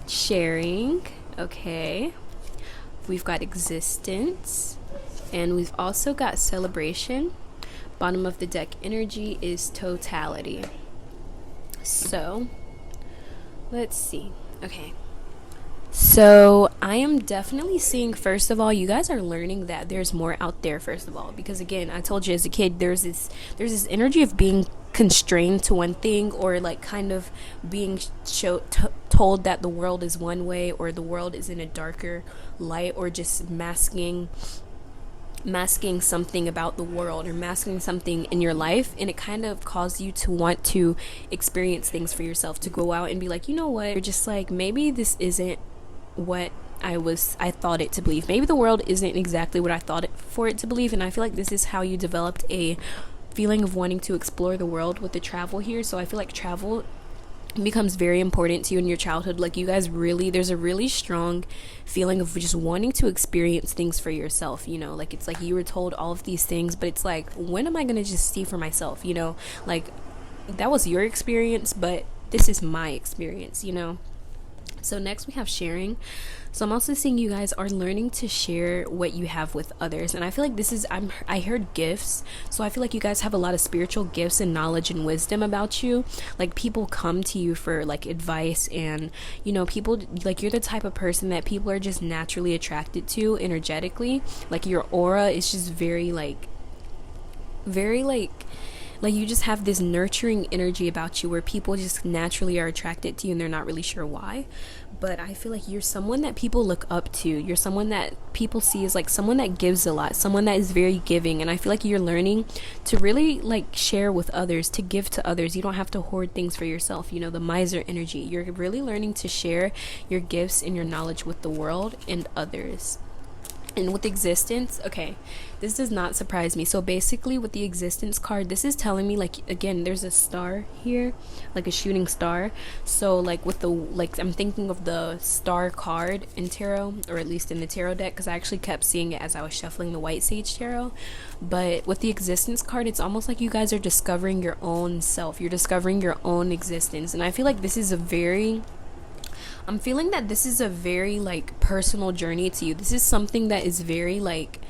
sharing, okay. We've got existence, and we've also got celebration. Bottom of the deck energy is totality. So let's see. Okay. So I am definitely seeing, first of all, you guys are learning that there's more out there, first of all, because again, I told you as a kid, there's this energy of being constrained to one thing, or like kind of being told that the world is one way, or the world is in a darker light, or just masking something about the world, or masking something in your life, and it kind of caused you to want to experience things for yourself, to go out and be like, you know what, you're just like, maybe this isn't what I thought it to believe. Maybe the world isn't exactly what I thought it for it to believe. And I feel like this is how you developed a feeling of wanting to explore the world with the travel here. So I feel like travel becomes very important to you in your childhood. Like, you guys really, there's a really strong feeling of just wanting to experience things for yourself, you know, like it's like you were told all of these things, but it's like, when am I gonna just see for myself, you know, like that was your experience, but this is my experience, you know. So next we have sharing. So I'm also seeing you guys are learning to share what you have with others. And I feel like this is, I heard gifts. So I feel like you guys have a lot of spiritual gifts and knowledge and wisdom about you. Like, people come to you for like advice, and, you know, people, like, you're the type of person that people are just naturally attracted to energetically. Like, your aura is just very like you just have this nurturing energy about you, where people just naturally are attracted to you and they're not really sure why. But I feel like you're someone that people look up to. You're someone that people see as like someone that gives a lot, someone that is very giving. And I feel like you're learning to really like share with others, to give to others. You don't have to hoard things for yourself, you know, the miser energy. You're really learning to share your gifts and your knowledge with the world and others. And with existence, okay, this does not surprise me. So basically with the existence card, this is telling me, like, again, there's a star here, like a shooting star. So like with the, like, I'm thinking of the star card in tarot, or at least in the tarot deck, because I actually kept seeing it as I was shuffling the White Sage Tarot. But with the existence card, it's almost like you guys are discovering your own self. You're discovering your own existence. And I feel like this is I'm feeling that this is a very like personal journey to you. This is something that is very like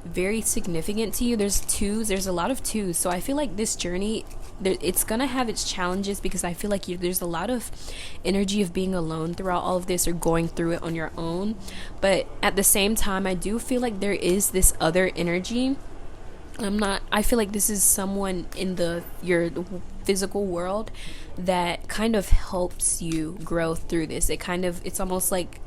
very significant to you. There's a lot of twos. So I feel like this journey, it's gonna have its challenges, because I feel like there's a lot of energy of being alone throughout all of this, or going through it on your own. But at the same time, I do feel like there is this other energy. I feel like this is someone in your physical world that kind of helps you grow through this. It's almost like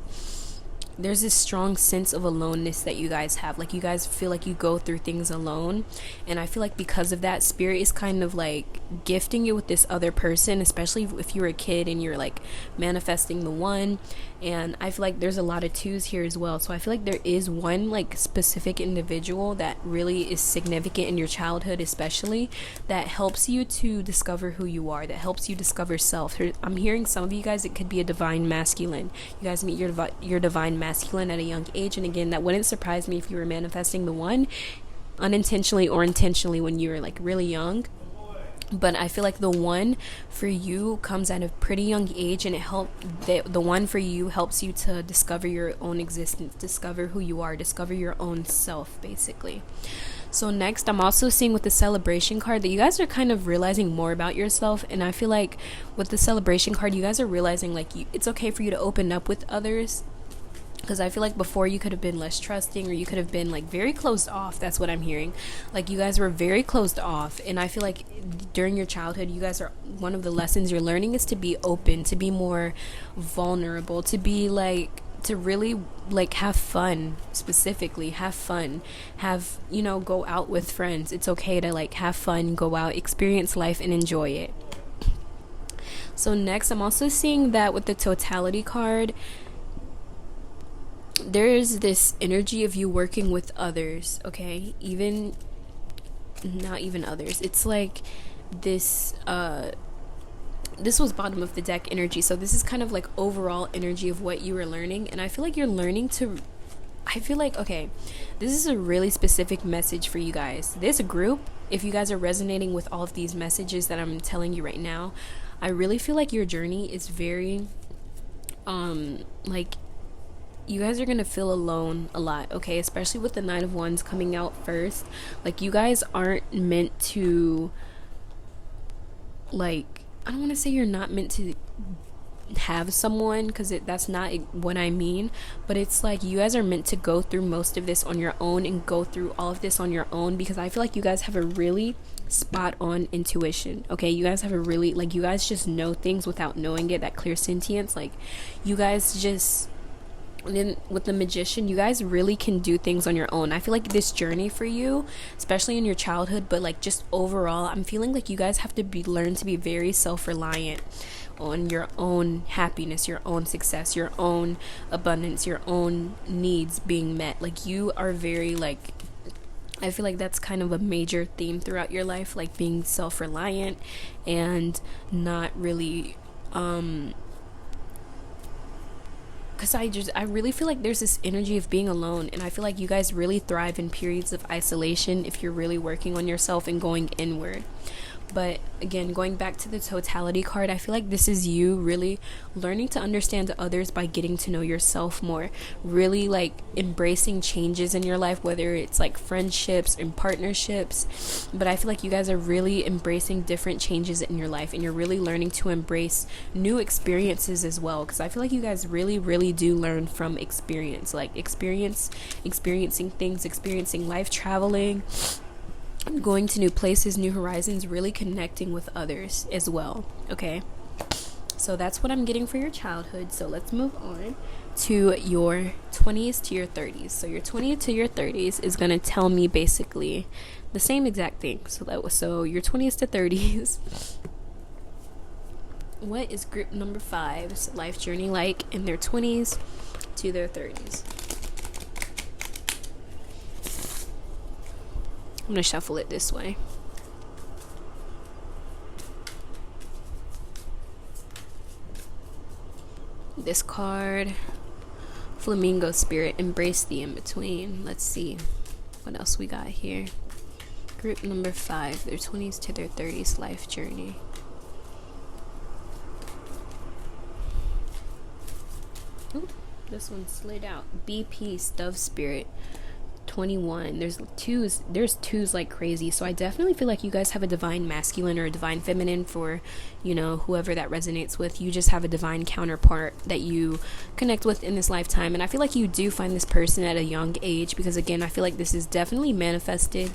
there's this strong sense of aloneness that you guys have. Like, you guys feel like you go through things alone. And I feel like because of that, Spirit is kind of like gifting you with this other person, especially if you're a kid and you're like manifesting the one. And I feel like there's a lot of twos here as well. So I feel like there is one like specific individual that really is significant in your childhood, especially, that helps you to discover who you are, that helps you discover self. I'm hearing some of you guys, it could be a divine masculine. You guys meet your divine masculine at a young age. And again, that wouldn't surprise me if you were manifesting the one unintentionally or intentionally when you were like really young. But I feel like the one for you comes at a pretty young age, and the one for you helps you to discover your own existence, discover who you are, discover your own self, basically. So next, I'm also seeing with the celebration card that you guys are kind of realizing more about yourself. And I feel like with the celebration card, you guys are realizing like it's okay for you to open up with others. Because I feel like before you could have been less trusting, or you could have been like very closed off. That's what I'm hearing. Like, you guys were very closed off. And I feel like during your childhood, you guys are, one of the lessons you're learning is to be open, to be more vulnerable, to be like, to really like have fun, specifically have fun, you know, go out with friends. It's okay to like have fun, go out, experience life, and enjoy it. So next, I'm also seeing that with the totality card, there's this energy of you working with others, okay? Not even others. It's like this, this was bottom of the deck energy. So this is kind of like overall energy of what you were learning. And I feel like you're learning okay, this is a really specific message for you guys. This group, if you guys are resonating with all of these messages that I'm telling you right now, I really feel like your journey is very like you guys are gonna feel alone a lot, okay? Especially with the Nine of Wands coming out first. Like, you guys aren't meant to, like, I don't want to say you're not meant to have someone, because that's not what I mean, but it's like you guys are meant to go through most of this on your own and go through all of this on your own, because I feel like you guys have a really spot on intuition, okay? You guys have a really, like, you guys just know things without knowing it, that clear sentience. Like, you guys just, and then with the Magician, you guys really can do things on your own. I feel like this journey for you, especially in your childhood, but like just overall, I'm feeling like you guys have to learn to be very self-reliant on your own happiness, your own success, your own abundance, your own needs being met. Like, you are very, like, I feel like that's kind of a major theme throughout your life, like being self-reliant and not really because I really feel like there's this energy of being alone, and I feel like you guys really thrive in periods of isolation if you're really working on yourself and going inward. But again, going back to the totality card, I feel like this is you really learning to understand others by getting to know yourself more, really like embracing changes in your life, whether it's like friendships and partnerships. But I feel like you guys are really embracing different changes in your life, and you're really learning to embrace new experiences as well, because I feel like you guys really do learn from experience, like experiencing things, experiencing life, traveling, going to new places, new horizons, really connecting with others as well, okay? So that's what I'm getting for your childhood. So let's move on to your 20s to your 30s. So your 20s to your 30s is going to tell me basically the same exact thing. So your 20s to 30s, what is group number 5's life journey like in their 20s to their 30s? I'm going to shuffle it this way. This card, Flamingo Spirit, embrace the in-between. Let's see what else we got here. Group number 5, their 20s to their 30s life journey. Ooh, this one slid out. Be peace, Dove Spirit. 21. There's twos like crazy. So I definitely feel like you guys have a divine masculine or a divine feminine for, you know, whoever that resonates with. You just have a divine counterpart that you connect with in this lifetime. And I feel like you do find this person at a young age, because again, I feel like this is definitely manifested.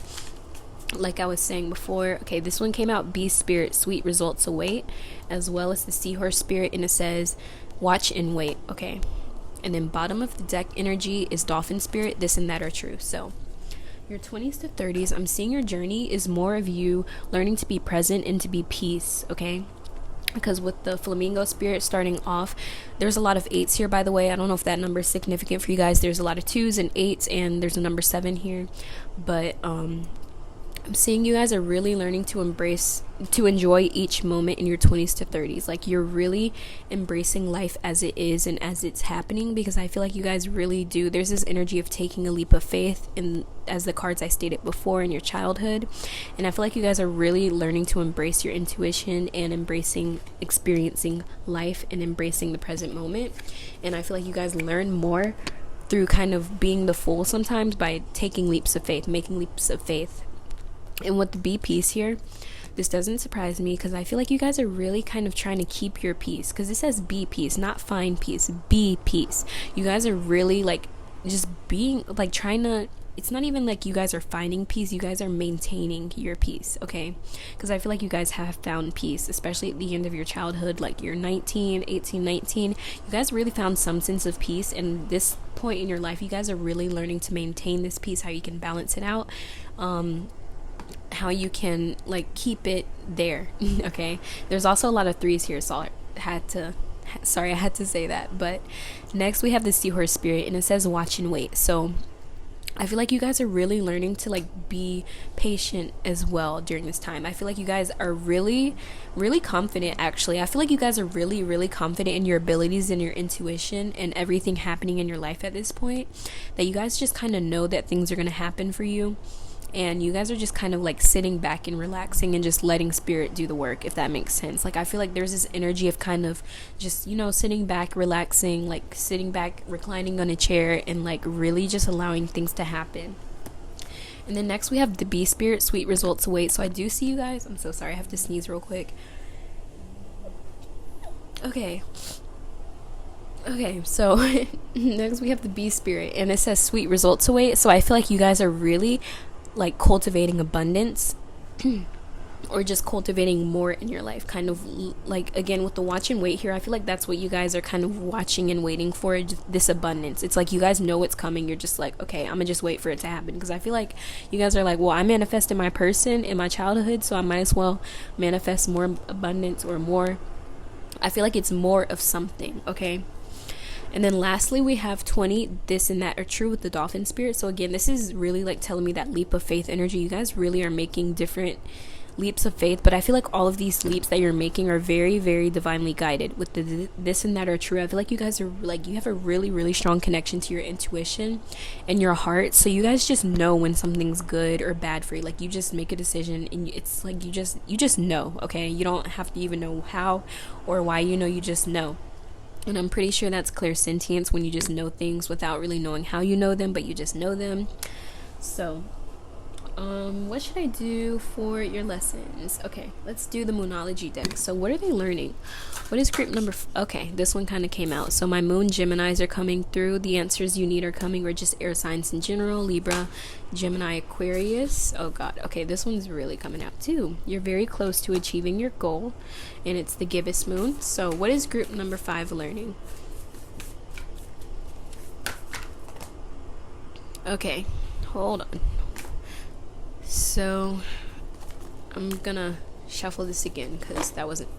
Like I was saying before, okay, this one came out, Beast Spirit, sweet results await, as well as the Seahorse Spirit, and it says watch and wait, okay? And then bottom of the deck energy is Dolphin Spirit, this and that are true. So your 20s to 30s, I'm seeing your journey is more of you learning to be present and to be peace, okay? Because with the Flamingo Spirit starting off, there's a lot of 8s here, by the way. I don't know if that number is significant for you guys. There's a lot of 2s and 8s, and there's a number 7 here. But I'm seeing you guys are really learning to enjoy each moment in your 20s to 30s. Like, you're really embracing life as it is and as it's happening, because I feel like you guys really do. There's this energy of taking a leap of faith, in as the cards I stated before, in your childhood. And I feel like you guys are really learning to embrace your intuition and experiencing life and embracing the present moment. And I feel like you guys learn more through kind of being the fool sometimes by taking leaps of faith, making leaps of faith. And with the be peace here, this doesn't surprise me, because I feel like you guys are really kind of trying to keep your peace, because it says be peace, not find peace, be peace. You guys are really like just being like trying to, it's not even like you guys are finding peace, you guys are maintaining your peace, okay? Because I feel like you guys have found peace, especially at the end of your childhood, like you're 19, 18, 19. You guys really found some sense of peace, and this point in your life, you guys are really learning to maintain this peace, how you can balance it out, how you can like keep it there. Okay, there's also a lot of 3s here, so I had to say that. But next we have the Seahorse Spirit, and it says watch and wait. So I feel like you guys are really learning to like be patient as well during this time. I feel like you guys are really confident. Actually, I feel like you guys are really confident in your abilities and your intuition and everything happening in your life at this point, that you guys just kind of know that things are going to happen for you. and you guys are just kind of like sitting back and relaxing and just letting spirit do the work, if that makes sense. Like I feel like there's this energy of kind of just, you know, sitting back, relaxing, like sitting back, reclining on a chair, and like really just allowing things to happen. And then next we have the bee spirit, sweet results await. So I do see you guys. I'm so sorry, I have to sneeze real quick. Okay, so next we have the bee spirit, and it says sweet results await. So I feel like you guys are really like cultivating abundance or just cultivating more in your life, kind of like, again, with the watch and wait here, I feel like that's what you guys are kind of watching and waiting for, this abundance. It's like you guys know it's coming. You're just like, okay, I'm gonna just wait for it to happen, because I feel like you guys are like, well, I manifested my person in my childhood, so I might as well manifest more abundance or more. I feel like it's more of something, okay? And then lastly, we have 20, this and that are true, with the dolphin spirit. So again, this is really like telling me that leap of faith energy. You guys really are making different leaps of faith, but I feel like all of these leaps that you're making are very, very divinely guided. With the this and that are true, I feel like you guys are like, you have a really, really strong connection to your intuition and your heart. So you guys just know when something's good or bad for you. Like you just make a decision, and it's like you just know, okay? You don't have to even know how or why, you know, you just know. And I'm pretty sure that's clairsentience, when you just know things without really knowing how you know them, but you just know them. So what should I do for your lessons? Okay, let's do the Moonology deck. So what are they learning? What is group number okay, this one kind of came out. So my moon Geminis are coming through. The answers you need are coming, or just air signs in general: Libra, Gemini, Aquarius. Oh god, okay, this one's really coming out too. You're very close to achieving your goal, and it's the gibbous moon. So what is group number 5 learning? Okay, hold on. So I'm gonna shuffle this again, because that wasn't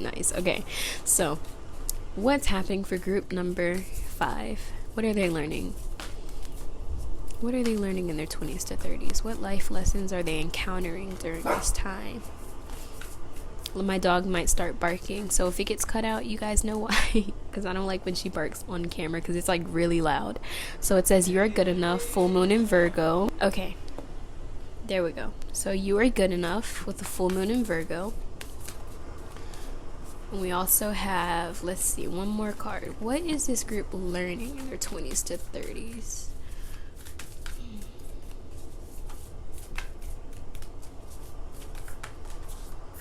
nice. Okay, so what's happening for group number 5? What are they learning? What are they learning in their 20s to 30s? What life lessons are they encountering during this time? My dog might start barking, so if it gets cut out, you guys know why. Because I don't like when she barks on camera, because it's like really loud. So it says you're good enough, full moon in Virgo. Okay, there we go. So you are good enough with the full moon in Virgo. And we also have, let's see, one more card. What is this group learning in their 20s to 30s?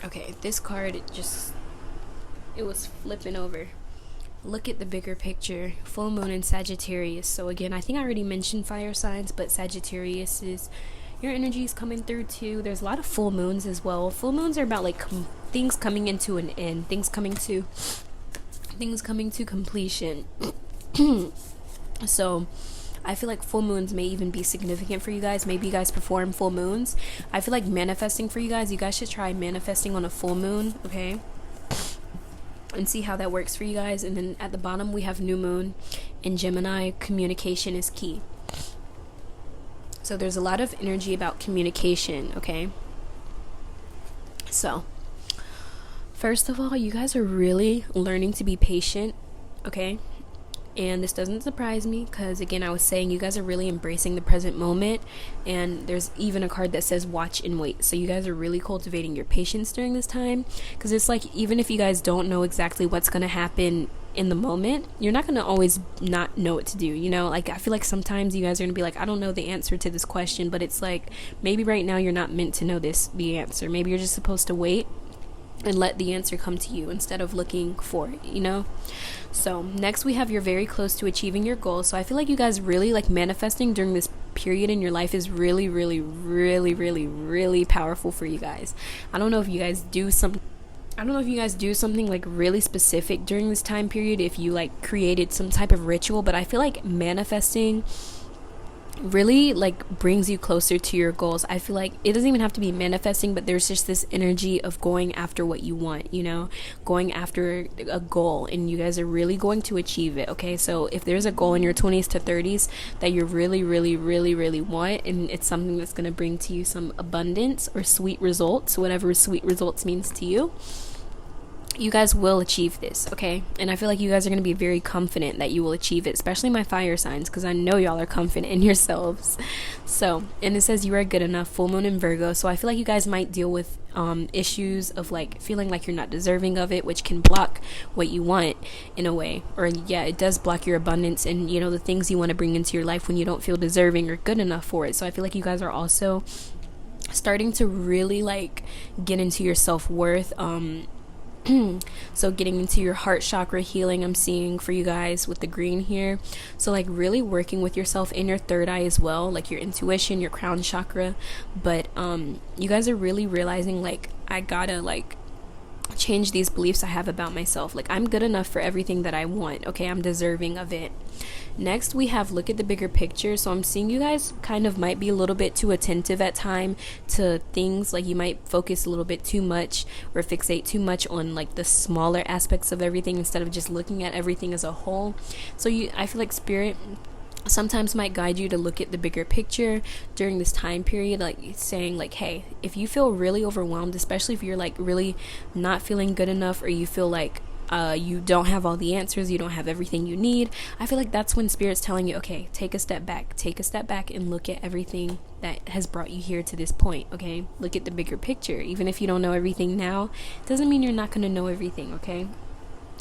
Okay, this card, it was flipping over. Look at the bigger picture. Full moon in Sagittarius. So again, I think I already mentioned fire signs, but Sagittarius is, your energy is coming through too. There's a lot of full moons as well. Full moons are about like things coming into an end, things coming to completion. So I feel like full moons may even be significant for you guys. Maybe you guys perform full moons. I feel like manifesting for you guys should try manifesting on a full moon, okay? And see how that works for you guys. And then at the bottom we have new moon in Gemini. Communication is key. So there's a lot of energy about communication, okay? So first of all, you guys are really learning to be patient, okay? And this doesn't surprise me, because again, I was saying you guys are really embracing the present moment, and there's even a card that says watch and wait. So you guys are really cultivating your patience during this time, because it's like, even if you guys don't know exactly what's going to happen in the moment, you're not going to always not know what to do, you know? Like I feel like sometimes you guys are going to be like, I don't know the answer to this question, but it's like, maybe right now you're not meant to know the answer. Maybe you're just supposed to wait and let the answer come to you instead of looking for it, you know? So next we have you're very close to achieving your goals. So I feel like you guys really like manifesting during this period in your life is really, really, really, really, really powerful for you guys. I don't know if you guys do something like really specific during this time period, if you like created some type of ritual, but I feel like manifesting really like brings you closer to your goals. I feel like it doesn't even have to be manifesting, but there's just this energy of going after what you want, you know, going after a goal, and you guys are really going to achieve it, okay? So if there's a goal in your 20s to 30s that you really, really, really, really want, and it's something that's going to bring to you some abundance or sweet results, whatever sweet results means to you, you guys will achieve this, okay? And I feel like you guys are going to be very confident that you will achieve it, especially my fire signs, because I know y'all are confident in yourselves. So, and it says you are good enough, full moon in Virgo. So I feel like you guys might deal with issues of like feeling like you're not deserving of it, which can block what you want in a way. Or yeah, it does block your abundance and, you know, the things you want to bring into your life when you don't feel deserving or good enough for it. So I feel like you guys are also starting to really like get into your self-worth. So getting into your heart chakra healing, I'm seeing for you guys with the green here. So like really working with yourself in your third eye as well, like your intuition, your crown chakra. But you guys are really realizing like I gotta like change these beliefs I have about myself. Like I'm good enough for everything that I want, okay? I'm deserving of it. Next we have look at the bigger picture. So I'm seeing you guys kind of might be a little bit too attentive at time to things. Like you might focus a little bit too much or fixate too much on like the smaller aspects of everything instead of just looking at everything as a whole. So I feel like spirit sometimes might guide you to look at the bigger picture during this time period, like saying like, hey, if you feel really overwhelmed, especially if you're like really not feeling good enough, or you feel like you don't have all the answers, you don't have everything you need, I feel like that's when spirit's telling you, okay, take a step back and look at everything that has brought you here to this point, okay? Look at the bigger picture. Even if you don't know everything now, it doesn't mean you're not going to know everything, okay,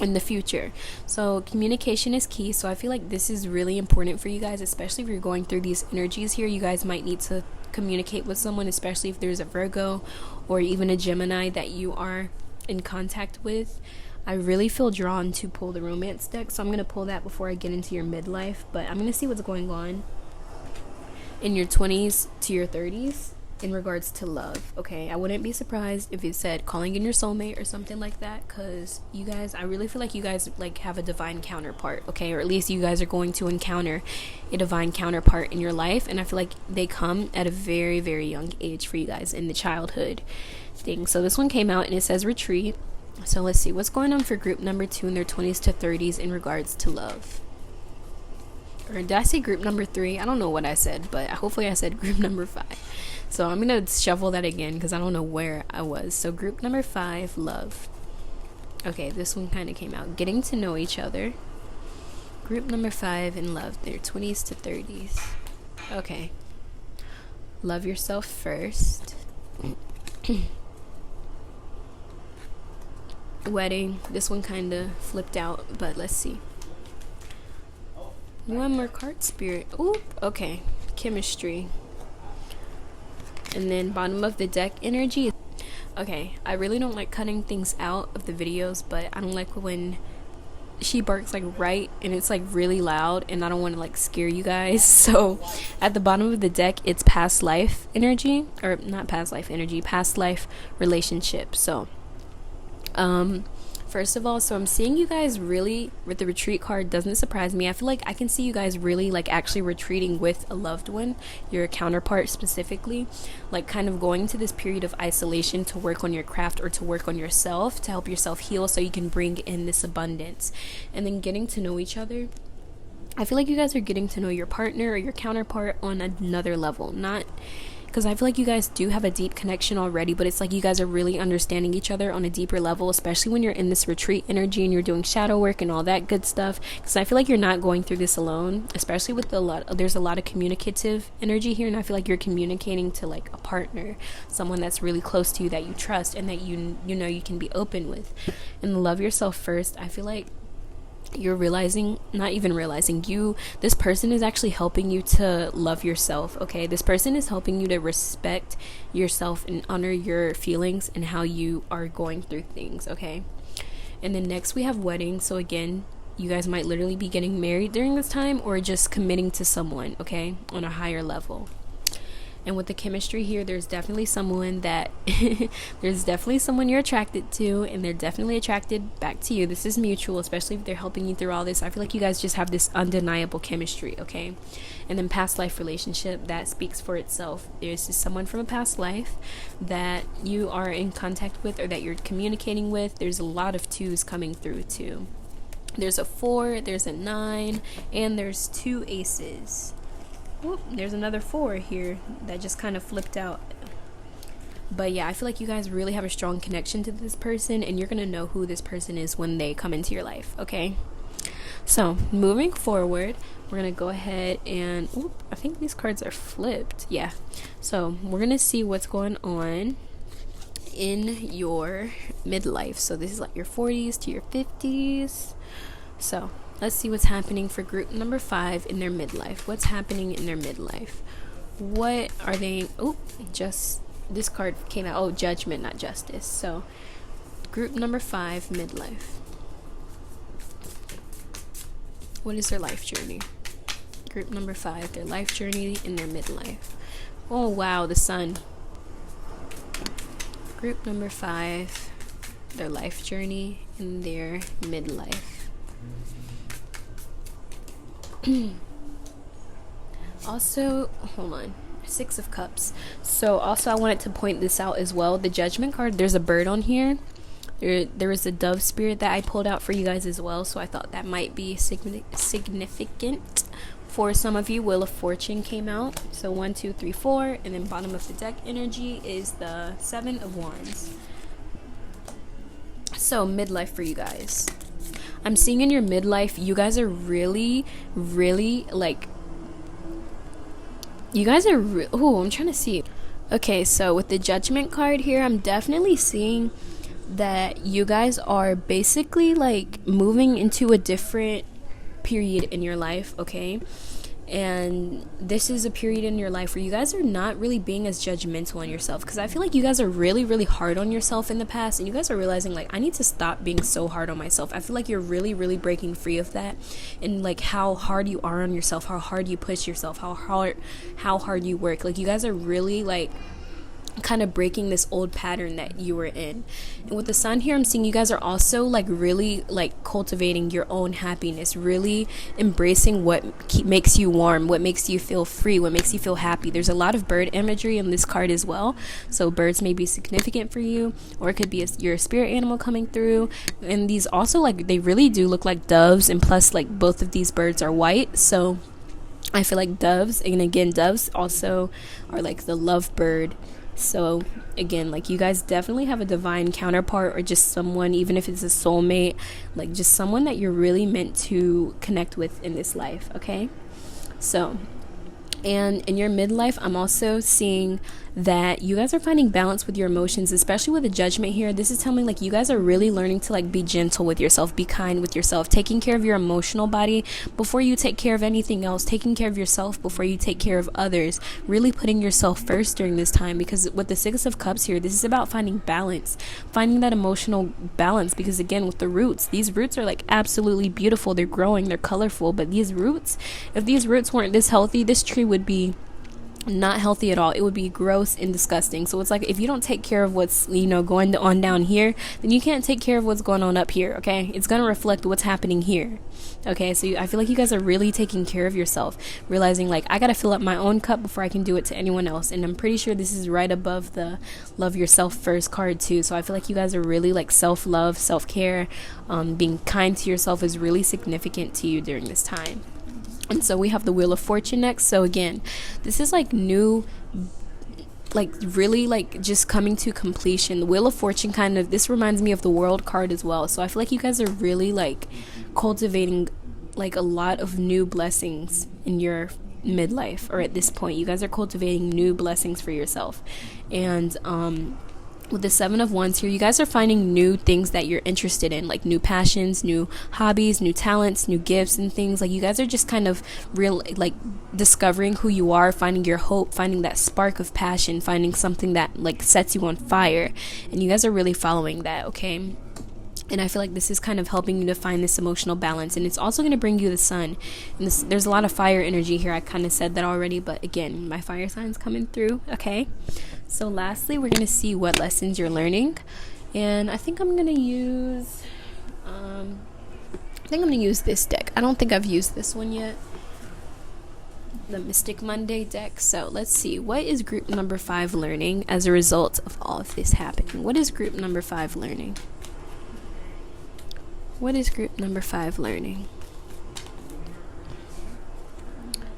in the future. So communication is key. So I feel like this is really important for you guys, especially if you're going through these energies here. You guys might need to communicate with someone, especially if there's a Virgo or even a Gemini that you are in contact with. I really feel drawn to pull the romance deck, so I'm going to pull that before I get into your midlife. But I'm going to see what's going on in your 20s to your 30s in regards to love, okay? I wouldn't be surprised if it said calling in your soulmate or something like that, because you guys, I really feel like you guys like have a divine counterpart, okay? Or at least you guys are going to encounter a divine counterpart in your life, and I feel like they come at a very, very young age for you guys in the childhood thing. So this one came out and it says retreat. So let's see what's going on for group number 2 in their 20s to 30s in regards to love. Or did I say group number 3? I don't know what I said, but hopefully I said group number 5. So I'm going to shuffle that again because I don't know where I was. So group number 5, love. Okay, this one kind of came out. Getting to know each other. Group number 5 in love, their 20s to 30s. Okay. Love yourself first. Wedding. This one kind of flipped out, but let's see. One more card, spirit. Oop, okay. Chemistry. And then bottom of the deck, energy. Okay, I really don't like cutting things out of the videos, but I don't like when she barks like right and it's like really loud, and I don't want to like scare you guys. So at the bottom of the deck, it's past life energy, or not past life energy, past life relationship. So first of all, so I'm seeing you guys really, with the retreat card, doesn't surprise me. I feel like I can see you guys really like actually retreating with a loved one, your counterpart specifically, like kind of going to this period of isolation to work on your craft or to work on yourself, to help yourself heal so you can bring in this abundance. And then getting to know each other. I feel like you guys are getting to know your partner or your counterpart on another level, not because I feel like you guys do have a deep connection already, but it's like you guys are really understanding each other on a deeper level, especially when you're in this retreat energy and you're doing shadow work and all that good stuff. Because I feel like you're not going through this alone, especially with there's a lot of communicative energy here, and I feel like you're communicating to like a partner, someone that's really close to you that you trust and that you know you can be open with. And love yourself first. I feel like you're realizing, not even realizing, this person is actually helping you to love yourself, okay? This person is helping you to respect yourself and honor your feelings and how you are going through things, okay? And then next we have wedding. So again, you guys might literally be getting married during this time or just committing to someone, okay, on a higher level. And with the chemistry here, there's definitely someone that there's definitely someone you're attracted to, and they're definitely attracted back to you. This is mutual, especially if they're helping you through all this. I feel like you guys just have this undeniable chemistry, okay? And then past life relationship, that speaks for itself. There's just someone from a past life that you are in contact with or that you're communicating with. There's a lot of 2s coming through too. There's a 4, there's a 9, and there's 2 aces. Whoop, there's another 4 here that just kind of flipped out. But yeah, I feel like you guys really have a strong connection to this person, and you're gonna know who this person is when they come into your life. Okay, so moving forward, we're gonna go ahead and I think these cards are flipped. Yeah, so we're gonna see what's going on in your midlife. So this is like your 40s to your 50s. So let's see what's happening for group number 5 in their midlife. What's happening in their midlife? What are they? Just this card came out. Judgment, not justice. So group number 5, midlife. What is their life journey? Group number 5, their life journey in their midlife. Oh wow, the sun. Group number 5, their life journey in their midlife. Also, hold on. 6 of Cups. So also I wanted to point this out as well. The Judgment card, there's a bird on here. There is a dove spirit that I pulled out for you guys as well. So I thought that might be significant for some of you. Wheel of Fortune came out. So 1, 2, 3, 4. And then bottom of the deck energy is the 7 of Wands. So midlife for you guys. I'm seeing in your midlife, you guys are really, really like... You guys are... I'm trying to see. Okay, so with the Judgment card here, I'm definitely seeing that you guys are basically like moving into a different period in your life, okay? And this is a period in your life where you guys are not really being as judgmental on yourself, because I feel like you guys are really, really hard on yourself in the past, and you guys are realizing like, I need to stop being so hard on myself. I feel like you're really, really breaking free of that, and like how hard you are on yourself, how hard you push yourself, how hard you work. Like you guys are really like kind of breaking this old pattern that you were in. And with the sun here, I'm seeing you guys are also like really like cultivating your own happiness, really embracing what makes you warm, what makes you feel free, what makes you feel happy. There's a lot of bird imagery in this card as well, so birds may be significant for you, or it could be your spirit animal coming through. And these also, like, they really do look like doves, and plus like both of these birds are white, so I feel like doves, and again doves also are like the love bird. So again, like, you guys definitely have a divine counterpart, or just someone, even if it's a soulmate, like just someone that you're really meant to connect with in this life, okay? So, and in your midlife, I'm also seeing that you guys are finding balance with your emotions, especially with the Judgment here. This is telling me like you guys are really learning to like be gentle with yourself, be kind with yourself, taking care of your emotional body before you take care of anything else, taking care of yourself before you take care of others, really putting yourself first during this time. Because with the 6 of Cups here, this is about finding balance, finding that emotional balance, because again, with the roots, these roots are like absolutely beautiful, they're growing, they're colorful, but these roots, if these roots weren't this healthy, this tree would be not healthy at all. It would be gross and disgusting. So it's like, if you don't take care of what's, going on down here, then you can't take care of what's going on up here, okay? It's going to reflect what's happening here, okay? So I feel like you guys are really taking care of yourself, realizing like, I got to fill up my own cup before I can do it to anyone else. And I'm pretty sure this is right above the love yourself first card too. So I feel like you guys are really like self-love, self-care, being kind to yourself is really significant to you during this time. And so we have the Wheel of Fortune next. So again, this is like new, like really like just coming to completion. The Wheel of Fortune kind of, this reminds me of the World card as well. So I feel like you guys are really like cultivating like a lot of new blessings in your midlife, or at this point you guys are cultivating new blessings for yourself. And with the 7 of Wands here, you guys are finding new things that you're interested in, like new passions, new hobbies, new talents, new gifts and things. Like, you guys are just kind of like discovering who you are, finding your hope, finding that spark of passion, finding something that like sets you on fire. And you guys are really following that, okay? And I feel like this is kind of helping you to find this emotional balance. And it's also going to bring you the sun. And there's a lot of fire energy here. I kind of said that already. But again, my fire sign's coming through. Okay. So lastly, we're going to see what lessons you're learning. And I think I'm going to use... this deck. I don't think I've used this one yet. The Mystic Monday deck. So let's see. What is group number 5 learning as a result of all of this happening? What is group number 5 learning? What is group number 5 learning?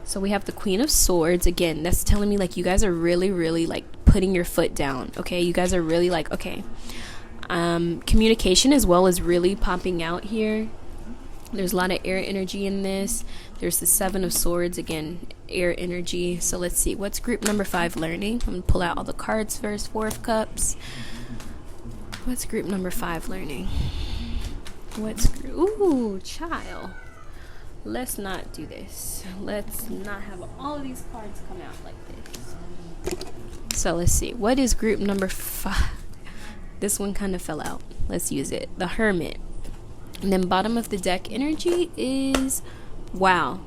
So we have the Queen of Swords. Again, that's telling me like you guys are really, really like putting your foot down. Okay, you guys are really like, okay, communication as well is really popping out here. There's a lot of air energy in this. There's the 7 of Swords, again, air energy. So let's see, what's group number 5 learning? I'm gonna pull out all the cards first. 4 of Cups. What's group number 5 learning? Ooh, child. Let's not do this. Let's not have all of these cards come out like this. So let's see, what is group number 5? This one kind of fell out. Let's use it. The Hermit. And then bottom of the deck energy is wow.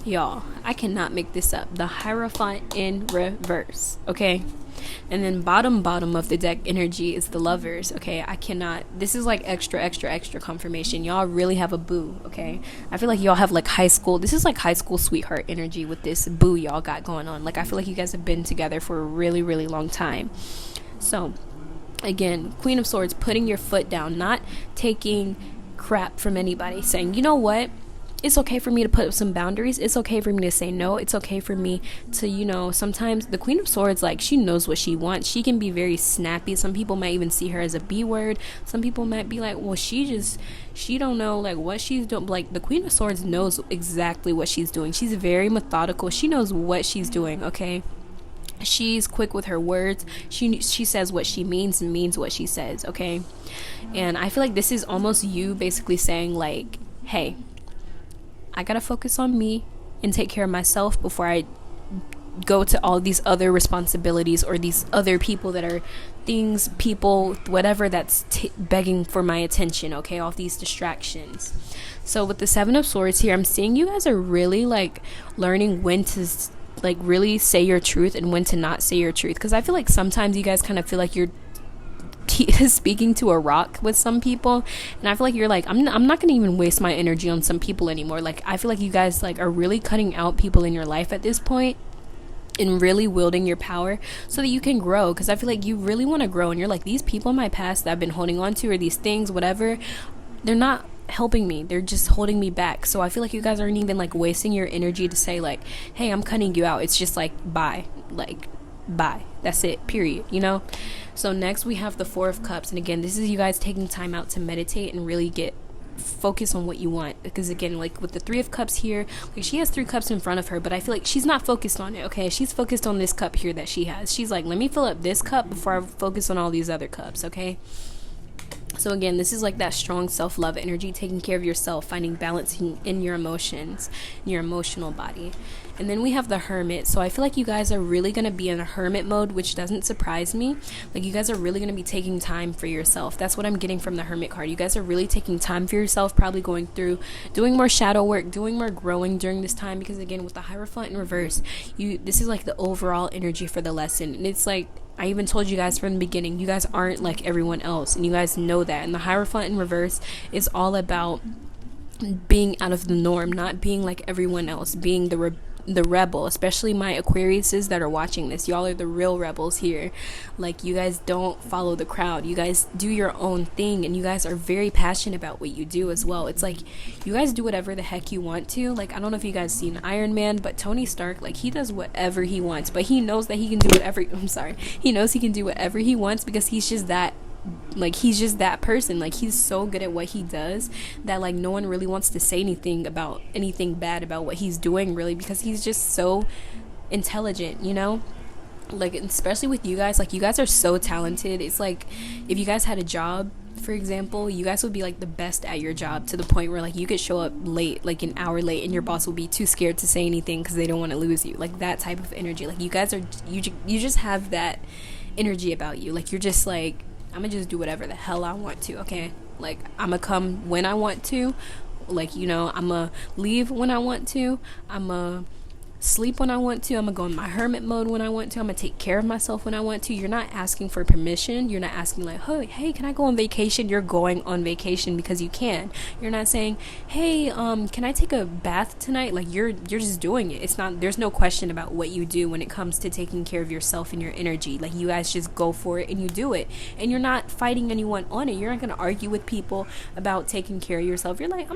Y'all, I cannot make this up. The Hierophant in reverse. Okay. And then bottom of the deck energy is the Lovers. Okay, I cannot. This is like extra confirmation. Y'all really have a boo. Okay, I feel like y'all have like high school. This is like high school sweetheart energy with this boo y'all got going on. Like I feel like you guys have been together for a really long time. So again, Queen of Swords, putting your foot down, not taking crap from anybody, saying, you know what, it's okay for me to put up some boundaries. It's okay for me to say no. It's okay for me to, you know, sometimes the Queen of Swords, like, she knows what she wants. She can be very snappy. Some people might even see her as a B word. Some people might be like, well, she don't know, like, what she's doing. Like, the Queen of Swords knows exactly what she's doing. She's very methodical. She knows what she's doing, okay? She's quick with her words. She says what she means and means what she says, okay? And I feel like this is almost you basically saying, like, hey, I gotta focus on me and take care of myself before I go to all these other responsibilities or these other people that are things, people, whatever that's begging for my attention, okay? All these distractions. So with the 7 of Swords here, I'm seeing you guys are really like learning when to like really say your truth and when to not say your truth, because I feel like sometimes you guys kind of feel like you're speaking to a rock with some people, and I feel like you're like, I'm not gonna even waste my energy on some people anymore. Like I feel like you guys like are really cutting out people in your life at this point and really wielding your power so that you can grow, because I feel like you really want to grow, and you're like, these people in my past that I've been holding on to, or these things, whatever, they're not helping me, they're just holding me back. So I feel like you guys aren't even like wasting your energy to say like, hey, I'm cutting you out. It's just like bye, that's it, period, you know? So next we have the 4 of Cups, and again, this is you guys taking time out to meditate and really get focus on what you want, because again, like with the 3 of Cups here, like she has 3 cups in front of her, but I feel like she's not focused on it, okay? She's focused on this cup here that she has. She's like, let me fill up this cup before I focus on all these other cups, okay? So again, this is like that strong self-love energy, taking care of yourself, finding balance in your emotions, in your emotional body. And then we have the Hermit. So I feel like you guys are really going to be in a hermit mode, which doesn't surprise me. Like you guys are really going to be taking time for yourself. That's what I'm getting from the Hermit card. You guys are really taking time for yourself, probably going through, doing more shadow work, doing more growing during this time, because again, with the Hierophant in reverse, this is like the overall energy for the lesson. And it's like, I even told you guys from the beginning, you guys aren't like everyone else, and you guys know that. And the Hierophant in reverse is all about being out of the norm, not being like everyone else, being the rebel. Especially my Aquariuses that are watching this, y'all are the real rebels here. Like you guys don't follow the crowd, you guys do your own thing, and you guys are very passionate about what you do as well. It's like you guys do whatever the heck you want to. Like I don't know if you guys seen Iron Man, but Tony Stark, like he does whatever he wants, but he knows that he can do whatever he knows he can do whatever he wants, because he's just that person. Like he's so good at what he does that like no one really wants to say anything bad about what he's doing, really, because he's just so intelligent, you know? Like especially with you guys, like you guys are so talented. It's like if you guys had a job, for example, you guys would be like the best at your job, to the point where like you could show up late, like an hour late, and your boss will be too scared to say anything because they don't want to lose you. Like that type of energy. Like you guys are, you just have that energy about you. Like you're just like, I'm gonna just do whatever the hell I want to, okay? Like I'm gonna come when I want to, like, you know, I'm gonna leave when I want to, I'm gonna sleep when I want to, I'm gonna go in my hermit mode when I want to, I'm gonna take care of myself when I want to. You're not asking for permission. You're not asking like, hey, can I go on vacation? You're going on vacation because you can. You're not saying, hey, can I take a bath tonight? Like you're just doing it. It's not, there's no question about what you do when it comes to taking care of yourself and your energy. Like you guys just go for it and you do it, and you're not fighting anyone on it. You're not gonna argue with people about taking care of yourself. You're like,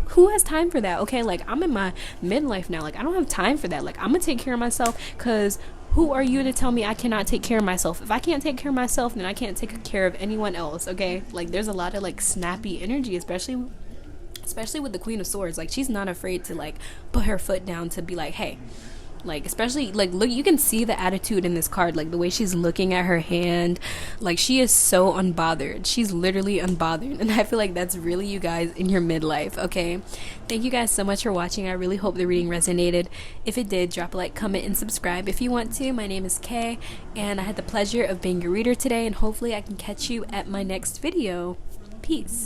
who has time for that? Okay, like I'm in my midlife now, like I don't have time for for that. Like, I'm gonna take care of myself, because who are you to tell me I cannot take care of myself? If I can't take care of myself, then I can't take care of anyone else, okay? Like, there's a lot of like snappy energy, especially with the Queen of Swords. Like, she's not afraid to like put her foot down to be like, hey, like, especially like, look, you can see the attitude in this card, like the way she's looking at her hand. Like, she is so unbothered. She's literally unbothered, and I feel like that's really you guys in your midlife. Okay, thank you guys so much for watching. I really hope the reading resonated. If it did, drop a like, comment, and subscribe if you want to. My name is Kay, and I had the pleasure of being your reader today, and hopefully I can catch you at my next video. Peace.